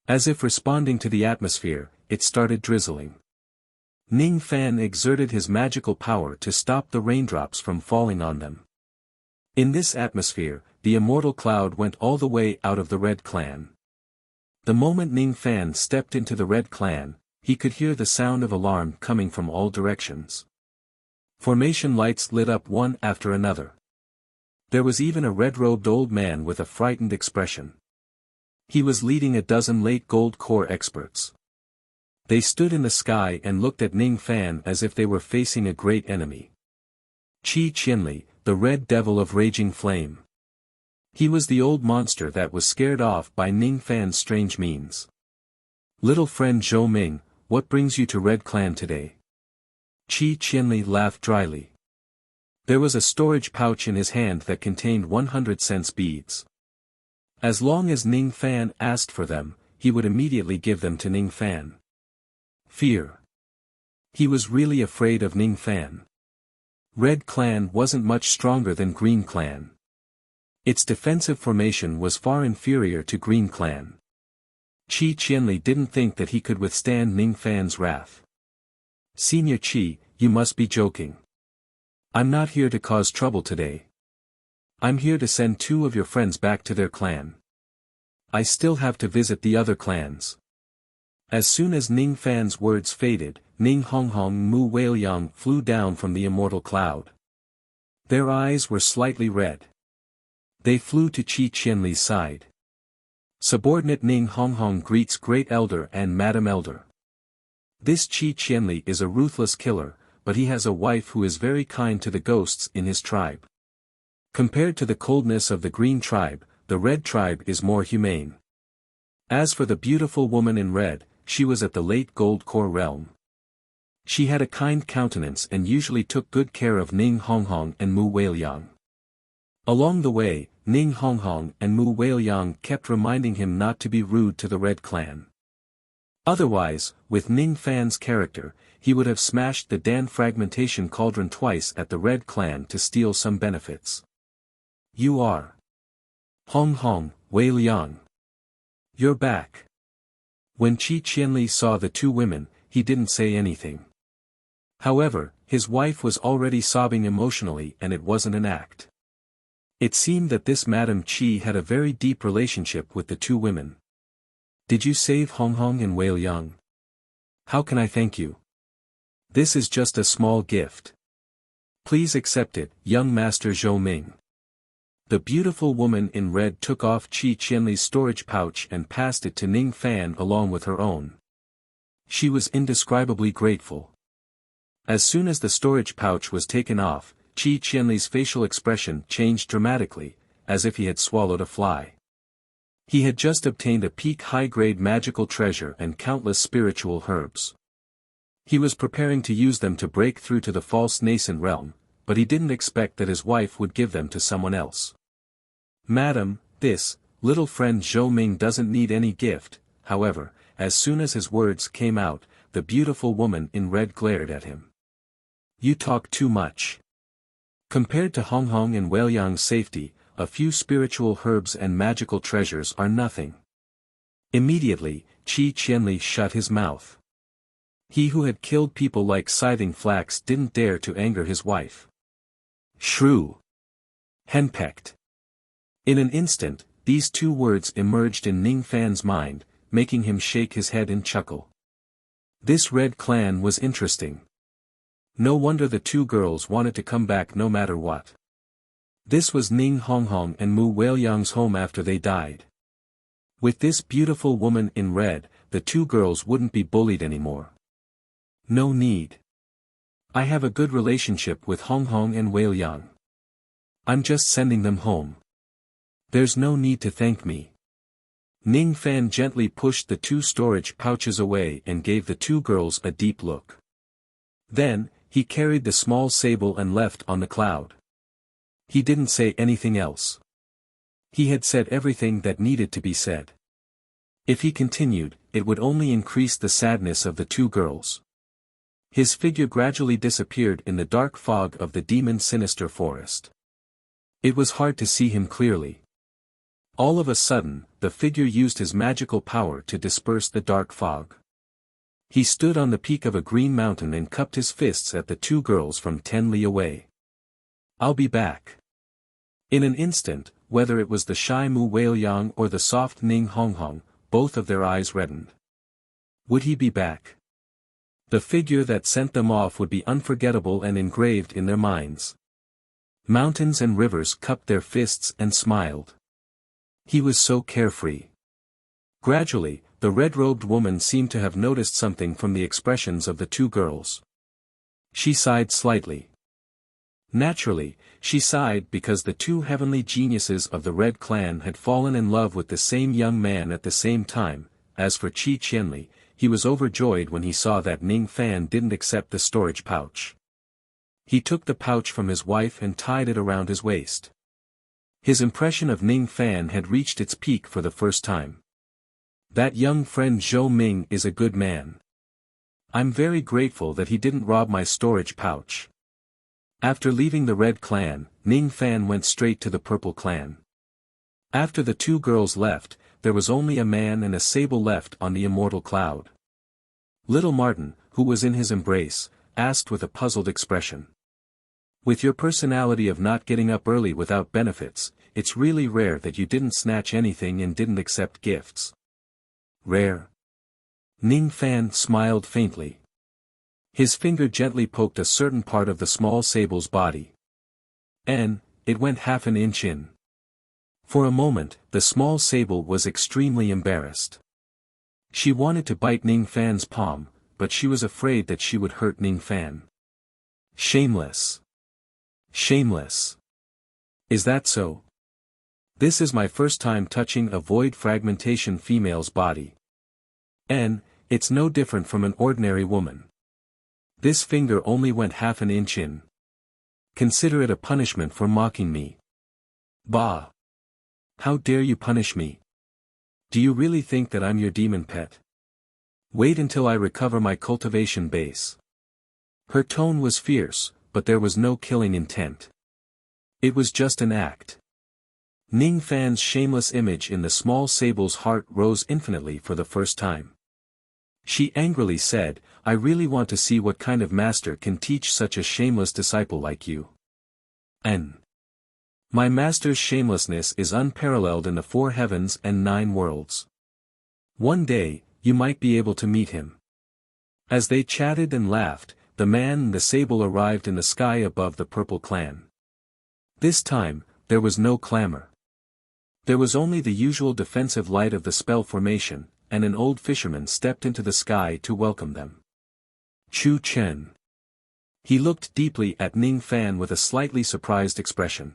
As if responding to the atmosphere, it started drizzling. Ning Fan exerted his magical power to stop the raindrops from falling on them. In this atmosphere, the immortal cloud went all the way out of the Red Clan. The moment Ning Fan stepped into the Red Clan, he could hear the sound of alarm coming from all directions. Formation lights lit up one after another. There was even a red-robed old man with a frightened expression. He was leading a dozen late gold core experts. They stood in the sky and looked at Ning Fan as if they were facing a great enemy. Qi Qianli, the red devil of raging flame. He was the old monster that was scared off by Ning Fan's strange means. Little friend Zhou Ming, what brings you to Red Clan today? Qi Qianli laughed dryly. There was a storage pouch in his hand that contained 100 cents beads. As long as Ning Fan asked for them, he would immediately give them to Ning Fan. Fear. He was really afraid of Ning Fan. Red Clan wasn't much stronger than Green Clan. Its defensive formation was far inferior to Green Clan. Qi Qianli didn't think that he could withstand Ning Fan's wrath. Senior Qi, you must be joking. I'm not here to cause trouble today. I'm here to send 2 of your friends back to their clan. I still have to visit the other clans. As soon as Ning Fan's words faded, Ning Honghong Mu Weiliang flew down from the immortal cloud. Their eyes were slightly red. They flew to Qi Qianli's side. Subordinate Ning Honghong greets Great Elder and Madam Elder. This Qi Qianli is a ruthless killer, but he has a wife who is very kind to the ghosts in his tribe. Compared to the coldness of the Green tribe, the Red tribe is more humane. As for the beautiful woman in red, she was at the late Gold Core realm. She had a kind countenance and usually took good care of Ning Honghong and Mu Weiliang. Along the way, Ning Honghong and Mu Weiliang kept reminding him not to be rude to the Red Clan. Otherwise, with Ning Fan's character, he would have smashed the Dan fragmentation cauldron twice at the Red Clan to steal some benefits. You are Honghong, Weiliang. You're back. When Qi Qianli saw the 2 women, he didn't say anything. However, his wife was already sobbing emotionally and it wasn't an act. It seemed that this Madam Qi had a very deep relationship with the 2 women. Did you save Honghong and Weiliang? How can I thank you? This is just a small gift. Please accept it, young Master Zhou Ming. The beautiful woman in red took off Qi Qianli's storage pouch and passed it to Ning Fan along with her own. She was indescribably grateful. As soon as the storage pouch was taken off, Qi Qianli's facial expression changed dramatically, as if he had swallowed a fly. He had just obtained a peak high-grade magical treasure and countless spiritual herbs. He was preparing to use them to break through to the false nascent realm, but he didn't expect that his wife would give them to someone else. "Madam, this little friend Zhou Ming doesn't need any gift." However, as soon as his words came out, the beautiful woman in red glared at him. "You talk too much. Compared to Hong Hong and Weiliang's safety, a few spiritual herbs and magical treasures are nothing." Immediately, Qi Qianli shut his mouth. He who had killed people like scything flax didn't dare to anger his wife. "Shrew! Henpecked!" In an instant, these two words emerged in Ning Fan's mind, making him shake his head and chuckle. This Red Clan was interesting. No wonder the two girls wanted to come back no matter what. This was Ning Honghong and Mu Weiliang's home after they died. With this beautiful woman in red, the two girls wouldn't be bullied anymore. No need. I have a good relationship with Honghong and Weiliang. I'm just sending them home. There's no need to thank me. Ning Fan gently pushed the two storage pouches away and gave the two girls a deep look. Then, he carried the small sable and left on the cloud. He didn't say anything else. He had said everything that needed to be said. If he continued, it would only increase the sadness of the two girls. His figure gradually disappeared in the dark fog of the demon-sinister forest. It was hard to see him clearly. All of a sudden, the figure used his magical power to disperse the dark fog. He stood on the peak of a green mountain and cupped his fists at the two girls from 10 li away. "I'll be back." In an instant, whether it was the shy Mu Weiliang or the soft Ning Honghong, both of their eyes reddened. Would he be back? The figure that sent them off would be unforgettable and engraved in their minds. Mountains and rivers cupped their fists and smiled. He was so carefree. Gradually, the red-robed woman seemed to have noticed something from the expressions of the two girls. She sighed slightly. Naturally, she sighed because the two heavenly geniuses of the Red Clan had fallen in love with the same young man at the same time. As for Qi Qianli, he was overjoyed when he saw that Ning Fan didn't accept the storage pouch. He took the pouch from his wife and tied it around his waist. His impression of Ning Fan had reached its peak for the first time. That young friend Zhou Ming is a good man. I'm very grateful that he didn't rob my storage pouch. After leaving the Red Clan, Ning Fan went straight to the Purple Clan. After the two girls left, there was only a man and a sable left on the immortal cloud. Little Martin, who was in his embrace, asked with a puzzled expression. "With your personality of not getting up early without benefits, it's really rare that you didn't snatch anything and didn't accept gifts." "Rare?" Ning Fan smiled faintly. His finger gently poked a certain part of the small sable's body. And it went half an inch in. For a moment, the small sable was extremely embarrassed. She wanted to bite Ning Fan's palm, but she was afraid that she would hurt Ning Fan. Shameless. Shameless. Is that so? This is my first time touching a void fragmentation female's body. And it's no different from an ordinary woman. This finger only went half an inch in. Consider it a punishment for mocking me. Bah! How dare you punish me? Do you really think that I'm your demon pet? Wait until I recover my cultivation base. Her tone was fierce, but there was no killing intent. It was just an act. Ning Fan's shameless image in the small sable's heart rose infinitely for the first time. She angrily said, "I really want to see what kind of master can teach such a shameless disciple like you. My master's shamelessness is unparalleled in the 4 heavens and 9 worlds. One day, you might be able to meet him." As they chatted and laughed, the man and the sable arrived in the sky above the Purple Clan. This time, there was no clamor. There was only the usual defensive light of the spell formation, and an old fisherman stepped into the sky to welcome them. Chu Chen. He looked deeply at Ning Fan with a slightly surprised expression.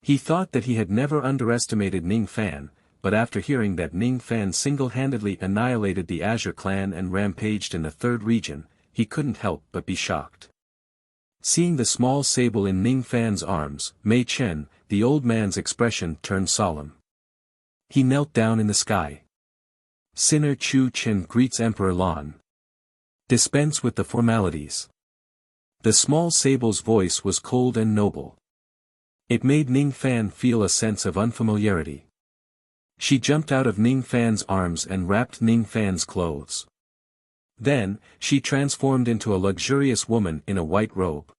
He thought that he had never underestimated Ning Fan, but after hearing that Ning Fan single-handedly annihilated the Azure clan and rampaged in the third region, he couldn't help but be shocked. Seeing the small sable in Ning Fan's arms, Mei Chen, the old man's expression turned solemn. He knelt down in the sky. Sinner Chu Chen greets Emperor Lan. Dispense with the formalities. The small sable's voice was cold and noble. It made Ning Fan feel a sense of unfamiliarity. She jumped out of Ning Fan's arms and wrapped Ning Fan's clothes. Then, she transformed into a luxurious woman in a white robe.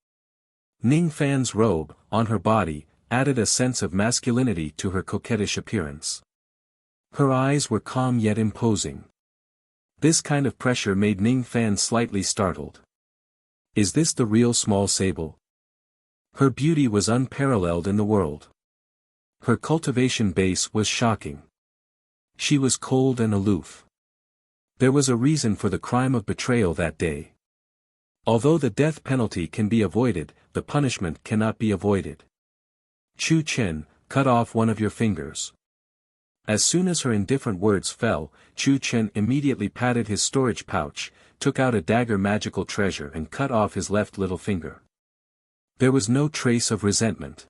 Ning Fan's robe, on her body, added a sense of masculinity to her coquettish appearance. Her eyes were calm yet imposing. This kind of pressure made Ning Fan slightly startled. Is this the real small sable? Her beauty was unparalleled in the world. Her cultivation base was shocking. She was cold and aloof. There was a reason for the crime of betrayal that day. Although the death penalty can be avoided, the punishment cannot be avoided. Chu Chen, cut off one of your fingers. As soon as her indifferent words fell, Chu Chen immediately patted his storage pouch, took out a dagger magical treasure and cut off his left little finger. There was no trace of resentment.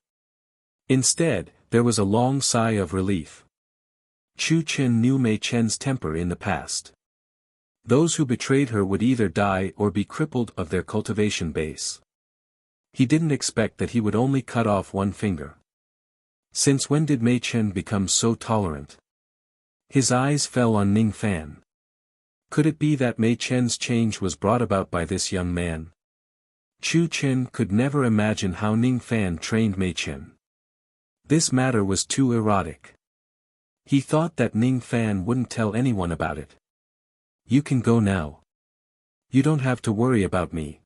Instead, there was a long sigh of relief. Chu Chen knew Mei Chen's temper in the past. Those who betrayed her would either die or be crippled of their cultivation base. He didn't expect that he would only cut off one finger. Since when did Mei Chen become so tolerant? His eyes fell on Ning Fan. Could it be that Mei Chen's change was brought about by this young man? Chu Chen could never imagine how Ning Fan trained Mei Chen. This matter was too erotic. He thought that Ning Fan wouldn't tell anyone about it. You can go now. You don't have to worry about me.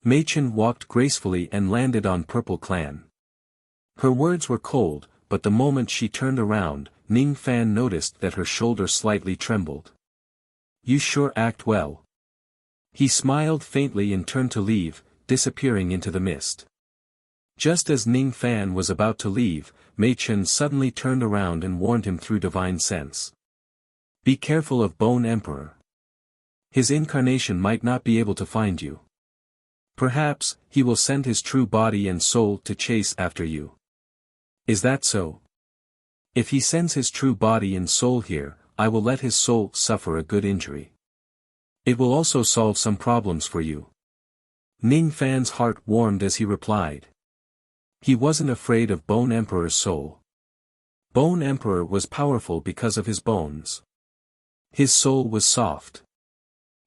Mei Chen walked gracefully and landed on Purple Clan. Her words were cold, but the moment she turned around, Ning Fan noticed that her shoulder slightly trembled. You sure act well. He smiled faintly and turned to leave, disappearing into the mist. Just as Ning Fan was about to leave, Mei Chen suddenly turned around and warned him through divine sense. Be careful of Bone Emperor. His incarnation might not be able to find you. Perhaps, he will send his true body and soul to chase after you. Is that so? If he sends his true body and soul here, I will let his soul suffer a good injury. It will also solve some problems for you. Ning Fan's heart warmed as he replied. He wasn't afraid of Bone Emperor's soul. Bone Emperor was powerful because of his bones. His soul was soft.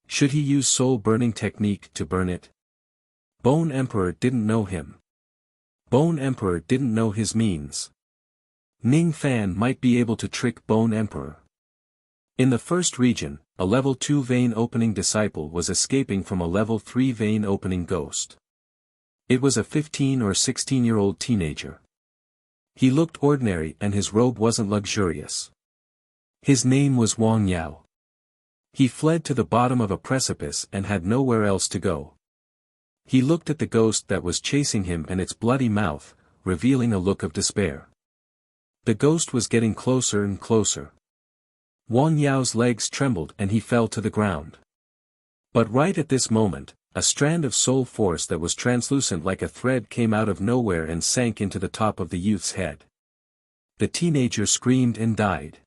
Should he use soul burning technique to burn it? Bone Emperor didn't know him. Bone Emperor didn't know his means. Ning Fan might be able to trick Bone Emperor. In the first region, a level 2 vein opening disciple was escaping from a level 3 vein opening ghost. It was a 15 or 16-year-old teenager. He looked ordinary and his robe wasn't luxurious. His name was Wang Yao. He fled to the bottom of a precipice and had nowhere else to go. He looked at the ghost that was chasing him and its bloody mouth, revealing a look of despair. The ghost was getting closer and closer. Wang Yao's legs trembled and he fell to the ground. But right at this moment, a strand of soul force that was translucent like a thread came out of nowhere and sank into the top of the youth's head. The teenager screamed and died.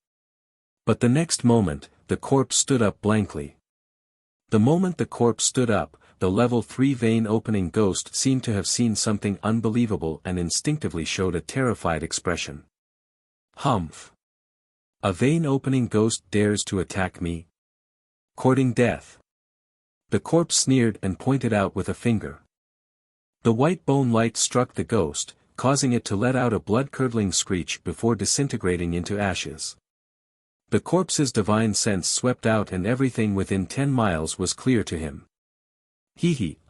But the next moment, the corpse stood up blankly. The moment the corpse stood up, the level 3 vein opening ghost seemed to have seen something unbelievable and instinctively showed a terrified expression. Humph! A vein opening ghost dares to attack me? Courting death. The corpse sneered and pointed out with a finger. The white bone light struck the ghost, causing it to let out a blood-curdling screech before disintegrating into ashes. The corpse's divine sense swept out and everything within 10 miles was clear to him.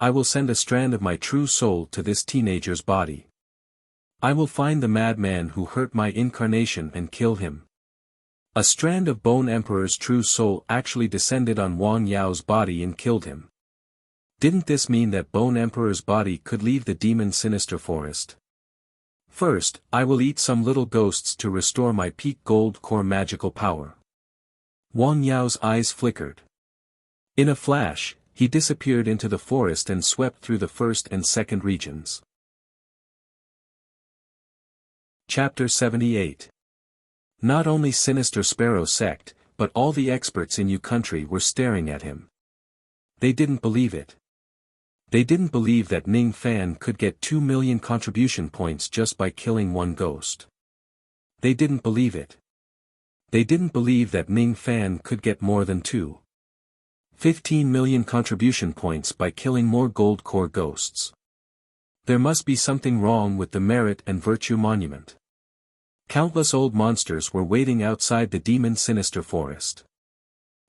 I will send a strand of my true soul to this teenager's body. I will find the madman who hurt my incarnation and kill him. A strand of Bone Emperor's true soul actually descended on Wang Yao's body and killed him. Didn't this mean that Bone Emperor's body could leave the demon sinister forest? First, I will eat some little ghosts to restore my peak gold core magical power. Wang Yao's eyes flickered. In a flash, he disappeared into the forest and swept through the first and second regions. Chapter 78. Not only Sinister Sparrow Sect, but all the experts in Yu country were staring at him. They didn't believe it. They didn't believe that Ning Fan could get 2 million contribution points just by killing one ghost. They didn't believe it. They didn't believe that Ning Fan could get more than 15 million contribution points by killing more gold core ghosts. There must be something wrong with the merit and virtue monument. Countless old monsters were waiting outside the demon sinister forest.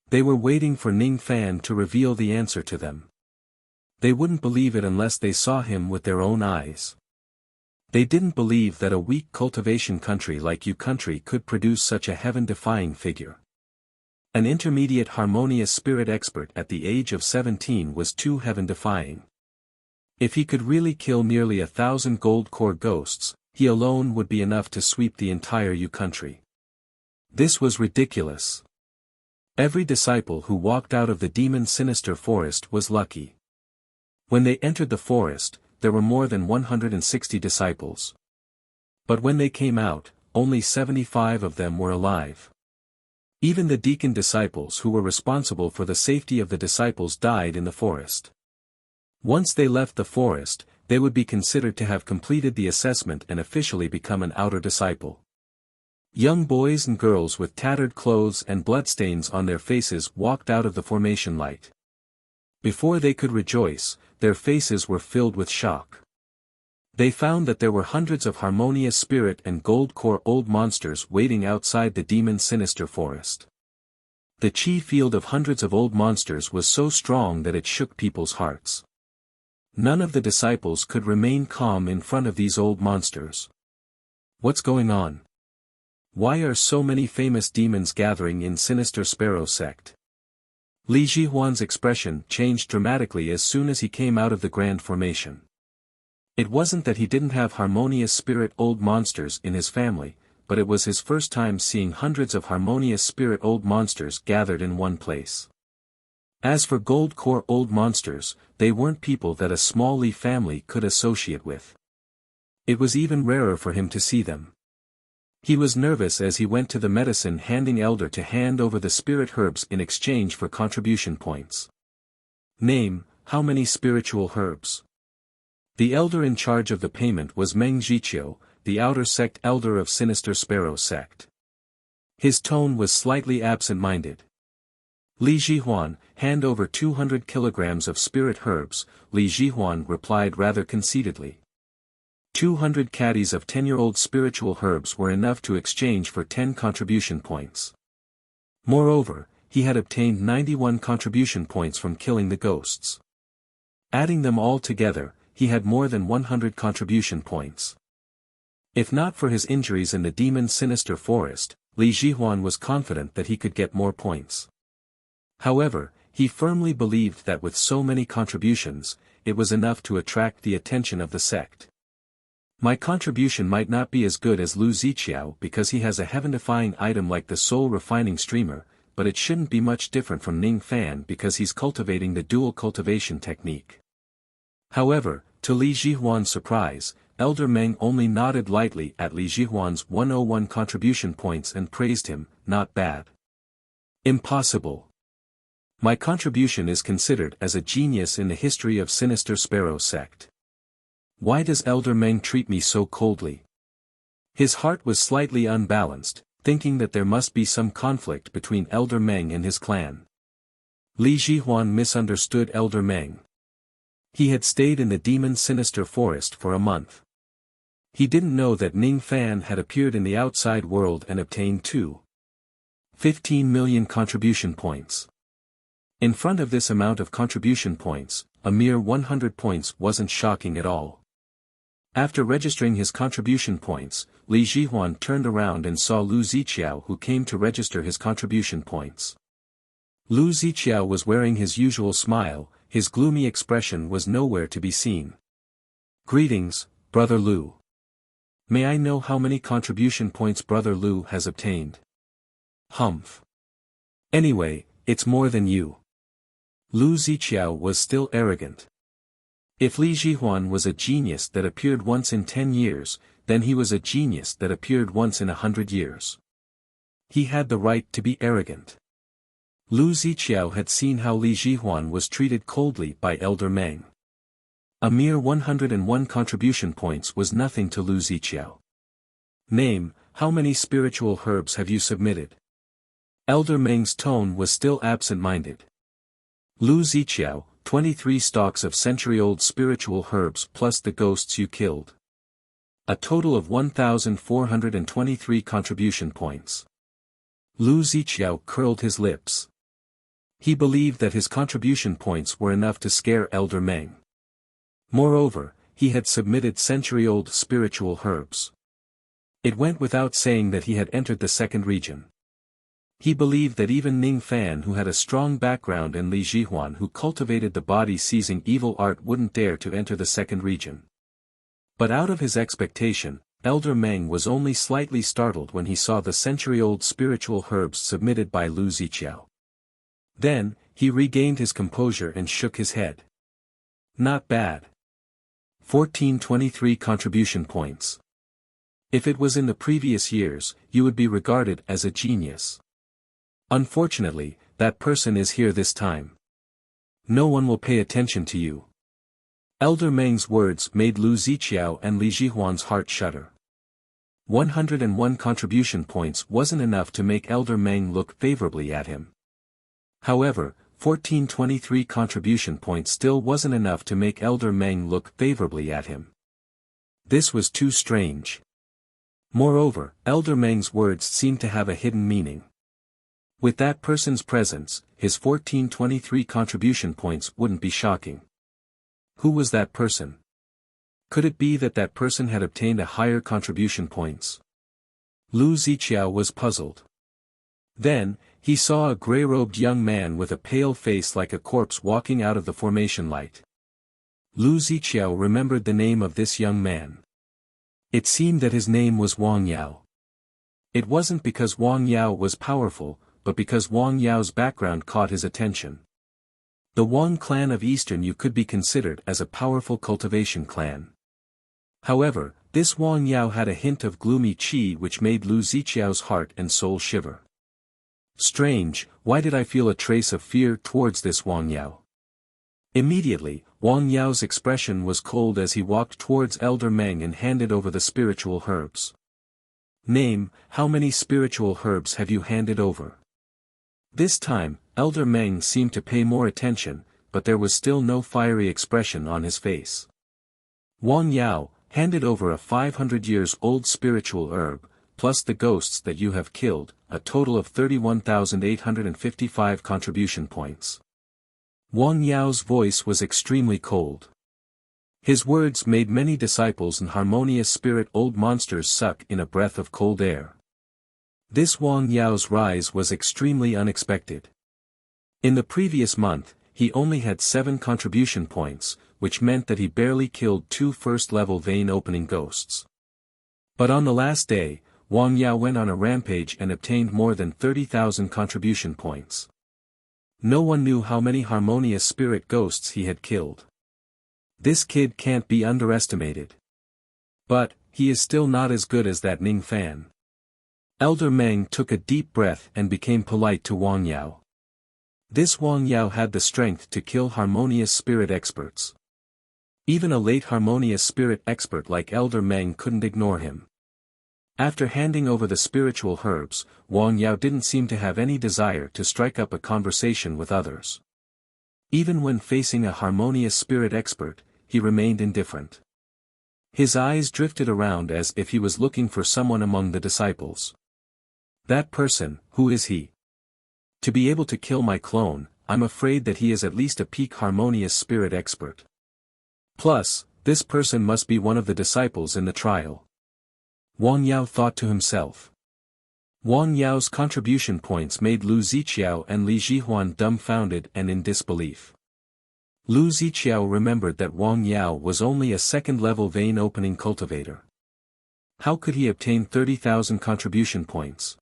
They were waiting for Ning Fan to reveal the answer to them. They wouldn't believe it unless they saw him with their own eyes. They didn't believe that a weak cultivation country like Yu country could produce such a heaven-defying figure. An intermediate harmonious spirit expert at the age of 17 was too heaven-defying. If he could really kill nearly 1,000 gold core ghosts, he alone would be enough to sweep the entire Yu country. This was ridiculous. Every disciple who walked out of the demon sinister forest was lucky. When they entered the forest, there were more than 160 disciples. But when they came out, only 75 of them were alive. Even the deacon disciples who were responsible for the safety of the disciples died in the forest. Once they left the forest, they would be considered to have completed the assessment and officially become an outer disciple. Young boys and girls with tattered clothes and bloodstains on their faces walked out of the formation light. Before they could rejoice, their faces were filled with shock. They found that there were hundreds of harmonious spirit and gold core old monsters waiting outside the demon sinister forest. The chi field of hundreds of old monsters was so strong that it shook people's hearts. None of the disciples could remain calm in front of these old monsters. What's going on? Why are so many famous demons gathering in Sinister Sparrow Sect? Li Jihuan's expression changed dramatically as soon as he came out of the grand formation. It wasn't that he didn't have harmonious spirit old monsters in his family, but it was his first time seeing hundreds of harmonious spirit old monsters gathered in one place. As for gold core old monsters, they weren't people that a small Li family could associate with. It was even rarer for him to see them. He was nervous as he went to the medicine handing elder to hand over the spirit herbs in exchange for contribution points. Name, how many spiritual herbs? The elder in charge of the payment was Meng Jiqiu, the outer sect elder of Sinister Sparrow Sect. His tone was slightly absent-minded. Li Jihuan, hand over 200 kilograms of spirit herbs, Li Jihuan replied rather conceitedly. 200 caddies of 10-year-old spiritual herbs were enough to exchange for 10 contribution points. Moreover, he had obtained 91 contribution points from killing the ghosts. Adding them all together, he had more than 100 contribution points. If not for his injuries in the demon sinister forest, Li Jihuan was confident that he could get more points. However, he firmly believed that with so many contributions, it was enough to attract the attention of the sect. My contribution might not be as good as Lu Ziqiao because he has a heaven-defying item like the soul refining streamer, but it shouldn't be much different from Ning Fan because he's cultivating the dual cultivation technique. However, to Li Jihuan's surprise, Elder Meng only nodded lightly at Li Jihuan's 101 contribution points and praised him, not bad. Impossible. My contribution is considered as a genius in the history of Sinister Sparrow Sect. Why does Elder Meng treat me so coldly? His heart was slightly unbalanced, thinking that there must be some conflict between Elder Meng and his clan. Li Jihuan misunderstood Elder Meng. He had stayed in the demon sinister forest for a month. He didn't know that Ning Fan had appeared in the outside world and obtained 15 million contribution points. In front of this amount of contribution points, a mere 100 points wasn't shocking at all. After registering his contribution points, Li Jihuan turned around and saw Lu Ziqiao who came to register his contribution points. Lu Ziqiao was wearing his usual smile, his gloomy expression was nowhere to be seen. "Greetings, Brother Lu. May I know how many contribution points Brother Lu has obtained?" "Humph. Anyway, it's more than you." Lu Ziqiao was still arrogant. If Li Jihuan was a genius that appeared once in 10 years, then he was a genius that appeared once in 100 years. He had the right to be arrogant. Lu Ziqiao had seen how Li Jihuan was treated coldly by Elder Meng. A mere 101 contribution points was nothing to Lu Ziqiao. "Name, how many spiritual herbs have you submitted?" Elder Meng's tone was still absent-minded. "Lu Ziqiao, 23 stalks of century-old spiritual herbs plus the ghosts you killed. A total of 1,423 contribution points." Lu Ziqiao curled his lips. He believed that his contribution points were enough to scare Elder Meng. Moreover, he had submitted century-old spiritual herbs. It went without saying that he had entered the second region. He believed that even Ning Fan, who had a strong background, and Li Jihuan, who cultivated the body-seizing evil art, wouldn't dare to enter the second region. But out of his expectation, Elder Meng was only slightly startled when he saw the century-old spiritual herbs submitted by Lu Ziqiao. Then, he regained his composure and shook his head. "Not bad. 1423 contribution points. If it was in the previous years, you would be regarded as a genius. Unfortunately, that person is here this time. No one will pay attention to you." Elder Meng's words made Lu Ziqiao and Li Jihuan's heart shudder. 101 contribution points wasn't enough to make Elder Meng look favorably at him. However, 1423 contribution points still wasn't enough to make Elder Meng look favorably at him. This was too strange. Moreover, Elder Meng's words seemed to have a hidden meaning. With that person's presence, his 1423 contribution points wouldn't be shocking. Who was that person? Could it be that that person had obtained a higher contribution points? Lu Ziqiao was puzzled. Then, he saw a gray-robed young man with a pale face like a corpse walking out of the formation light. Lu Ziqiao remembered the name of this young man. It seemed that his name was Wang Yao. It wasn't because Wang Yao was powerful, but because Wang Yao's background caught his attention. The Wang clan of Eastern Yu could be considered as a powerful cultivation clan. However, this Wang Yao had a hint of gloomy qi which made Lu Ziqiao's heart and soul shiver. Strange, why did I feel a trace of fear towards this Wang Yao? Immediately, Wang Yao's expression was cold as he walked towards Elder Meng and handed over the spiritual herbs. "Name, how many spiritual herbs have you handed over?" This time, Elder Meng seemed to pay more attention, but there was still no fiery expression on his face. "Wang Yao, handed over a 500 years old spiritual herb, plus the ghosts that you have killed, a total of 31,855 contribution points." Wang Yao's voice was extremely cold. His words made many disciples and harmonious spirit old monsters suck in a breath of cold air. This Wang Yao's rise was extremely unexpected. In the previous month, he only had 7 contribution points, which meant that he barely killed 2 first-level vein-opening ghosts. But on the last day, Wang Yao went on a rampage and obtained more than 30,000 contribution points. No one knew how many harmonious spirit ghosts he had killed. This kid can't be underestimated. But, he is still not as good as that Ning Fan. Elder Meng took a deep breath and became polite to Wang Yao. This Wang Yao had the strength to kill harmonious spirit experts. Even a late harmonious spirit expert like Elder Meng couldn't ignore him. After handing over the spiritual herbs, Wang Yao didn't seem to have any desire to strike up a conversation with others. Even when facing a harmonious spirit expert, he remained indifferent. His eyes drifted around as if he was looking for someone among the disciples. That person, who is he? To be able to kill my clone, I'm afraid that he is at least a peak harmonious spirit expert. Plus, this person must be one of the disciples in the trial. Wang Yao thought to himself. Wang Yao's contribution points made Lu Ziqiao and Li Jihuan dumbfounded and in disbelief. Lu Ziqiao remembered that Wang Yao was only a second-level vein opening cultivator. How could he obtain 30,000 contribution points?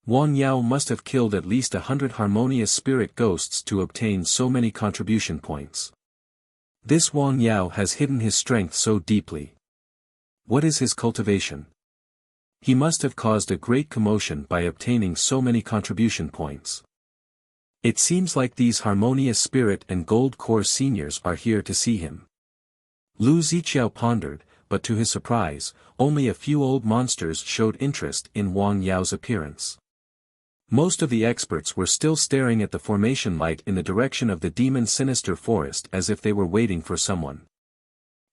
Wang Yao must have killed at least 100 harmonious spirit ghosts to obtain so many contribution points. This Wang Yao has hidden his strength so deeply. What is his cultivation? He must have caused a great commotion by obtaining so many contribution points. It seems like these harmonious spirit and gold core seniors are here to see him. Lu Ziqiao pondered, but to his surprise, only a few old monsters showed interest in Wang Yao's appearance. Most of the experts were still staring at the formation light in the direction of the demon sinister forest as if they were waiting for someone.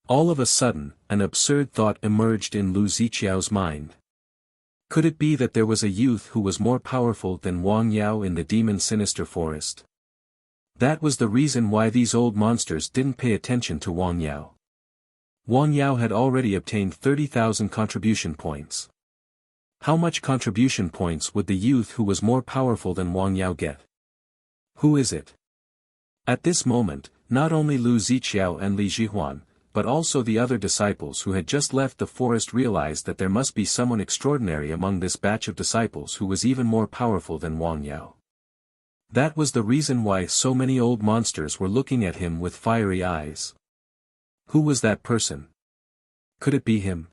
All of a sudden, an absurd thought emerged in Lu Ziqiao's mind. Could it be that there was a youth who was more powerful than Wang Yao in the demon sinister forest? That was the reason why these old monsters didn't pay attention to Wang Yao. Wang Yao had already obtained 30,000 contribution points. How much contribution points would the youth who was more powerful than Wang Yao get? Who is it? At this moment, not only Lu Ziqiao and Li Jihuan, but also the other disciples who had just left the forest realized that there must be someone extraordinary among this batch of disciples who was even more powerful than Wang Yao. That was the reason why so many old monsters were looking at him with fiery eyes. Who was that person? Could it be him?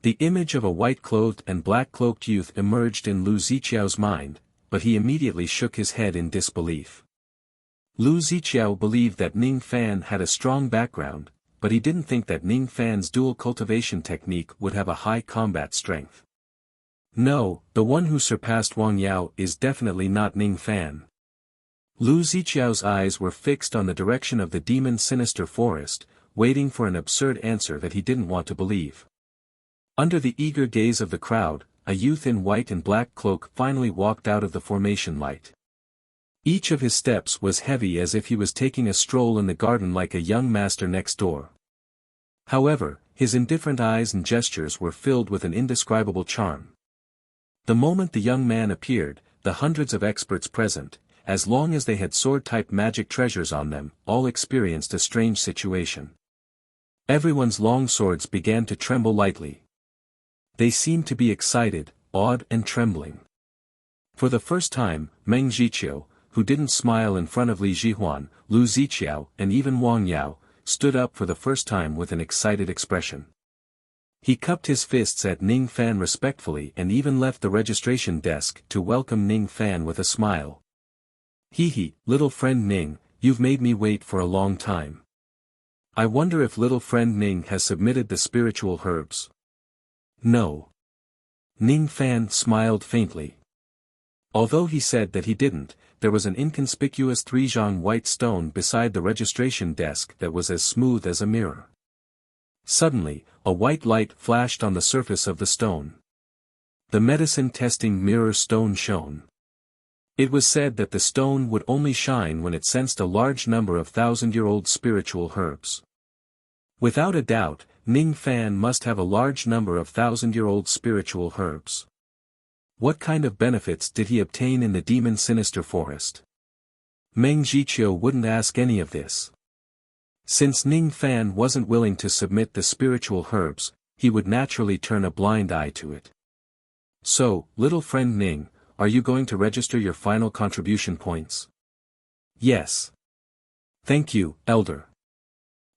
The image of a white-clothed and black-cloaked youth emerged in Lu Ziqiao's mind, but he immediately shook his head in disbelief. Lu Ziqiao believed that Ning Fan had a strong background, but he didn't think that Ning Fan's dual cultivation technique would have a high combat strength. No, the one who surpassed Wang Yao is definitely not Ning Fan. Lu Ziqiao's eyes were fixed on the direction of the demon sinister forest, waiting for an absurd answer that he didn't want to believe. Under the eager gaze of the crowd, a youth in white and black cloak finally walked out of the formation light. Each of his steps was heavy as if he was taking a stroll in the garden like a young master next door. However, his indifferent eyes and gestures were filled with an indescribable charm. The moment the young man appeared, the hundreds of experts present, as long as they had sword-type magic treasures on them, all experienced a strange situation. Everyone's long swords began to tremble lightly. They seemed to be excited, awed and trembling. For the first time, Meng Jiqiao, who didn't smile in front of Li Jihuan, Lu Ziqiao and even Wang Yao, stood up for the first time with an excited expression. He cupped his fists at Ning Fan respectfully and even left the registration desk to welcome Ning Fan with a smile. Hee, little friend Ning, you've made me wait for a long time. I wonder if little friend Ning has submitted the spiritual herbs. No. Ning Fan smiled faintly. Although he said that he didn't, there was an inconspicuous 3-zhang white stone beside the registration desk that was as smooth as a mirror. Suddenly, a white light flashed on the surface of the stone. The medicine-testing mirror stone shone. It was said that the stone would only shine when it sensed a large number of 1,000-year-old spiritual herbs. Without a doubt, Ning Fan must have a large number of 1,000-year-old spiritual herbs. What kind of benefits did he obtain in the demon sinister forest? Meng Jiqiao wouldn't ask any of this. Since Ning Fan wasn't willing to submit the spiritual herbs, he would naturally turn a blind eye to it. So, little friend Ning, are you going to register your final contribution points? Yes. Thank you, Elder.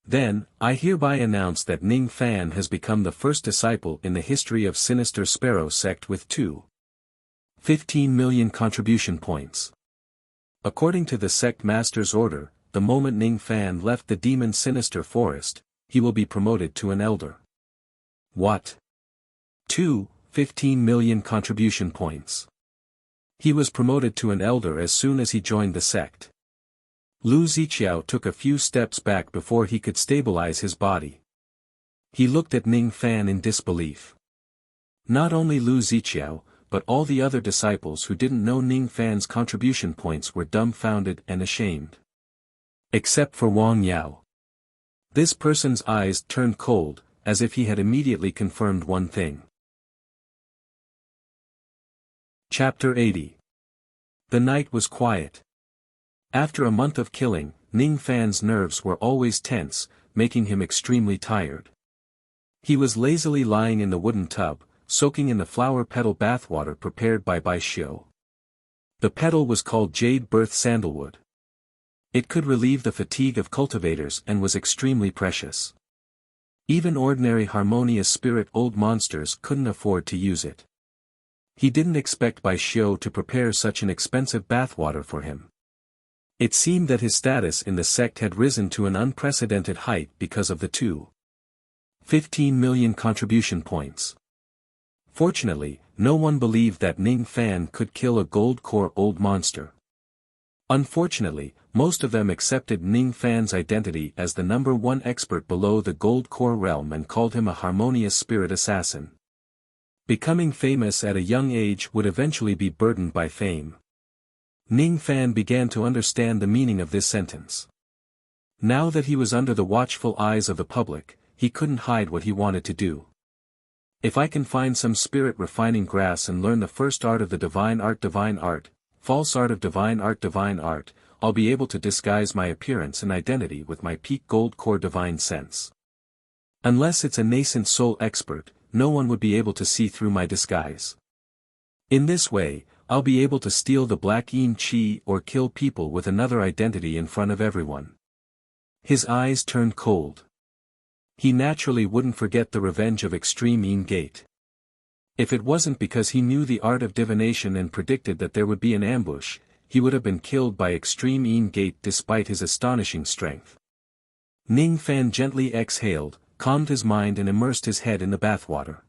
Then, I hereby announce that Ning Fan has become the first disciple in the history of Sinister Sparrow sect with 15 million contribution points. According to the sect master's order, the moment Ning Fan left the demon sinister forest, he will be promoted to an elder. What? 15 million contribution points. He was promoted to an elder as soon as he joined the sect. Lu Ziqiao took a few steps back before he could stabilize his body. He looked at Ning Fan in disbelief. Not only Lu Ziqiao, but all the other disciples who didn't know Ning Fan's contribution points were dumbfounded and ashamed. Except for Wang Yao. This person's eyes turned cold, as if he had immediately confirmed one thing. Chapter 80. The night was quiet. After a month of killing, Ning Fan's nerves were always tense, making him extremely tired. He was lazily lying in the wooden tub, soaking in the flower petal bathwater prepared by Bai Xiu. The petal was called Jade Birth Sandalwood. It could relieve the fatigue of cultivators and was extremely precious. Even ordinary harmonious spirit old monsters couldn't afford to use it. He didn't expect Bai Xiu to prepare such an expensive bathwater for him. It seemed that his status in the sect had risen to an unprecedented height because of the 15 million contribution points. Fortunately, no one believed that Ning Fan could kill a gold core old monster. Unfortunately, most of them accepted Ning Fan's identity as the #1 expert below the gold core realm and called him a harmonious spirit assassin. Becoming famous at a young age would eventually be burdened by fame. Ning Fan began to understand the meaning of this sentence. Now that he was under the watchful eyes of the public, he couldn't hide what he wanted to do. If I can find some spirit refining grass and learn the first art of the divine art, false art of divine art, I'll be able to disguise my appearance and identity with my peak gold core divine sense. Unless it's a nascent soul expert, no one would be able to see through my disguise. In this way, I'll be able to steal the black yin chi or kill people with another identity in front of everyone. His eyes turned cold. He naturally wouldn't forget the revenge of Extreme Yin Gate. If it wasn't because he knew the art of divination and predicted that there would be an ambush, he would have been killed by Extreme Yin Gate despite his astonishing strength. Ning Fan gently exhaled, calmed his mind and immersed his head in the bathwater.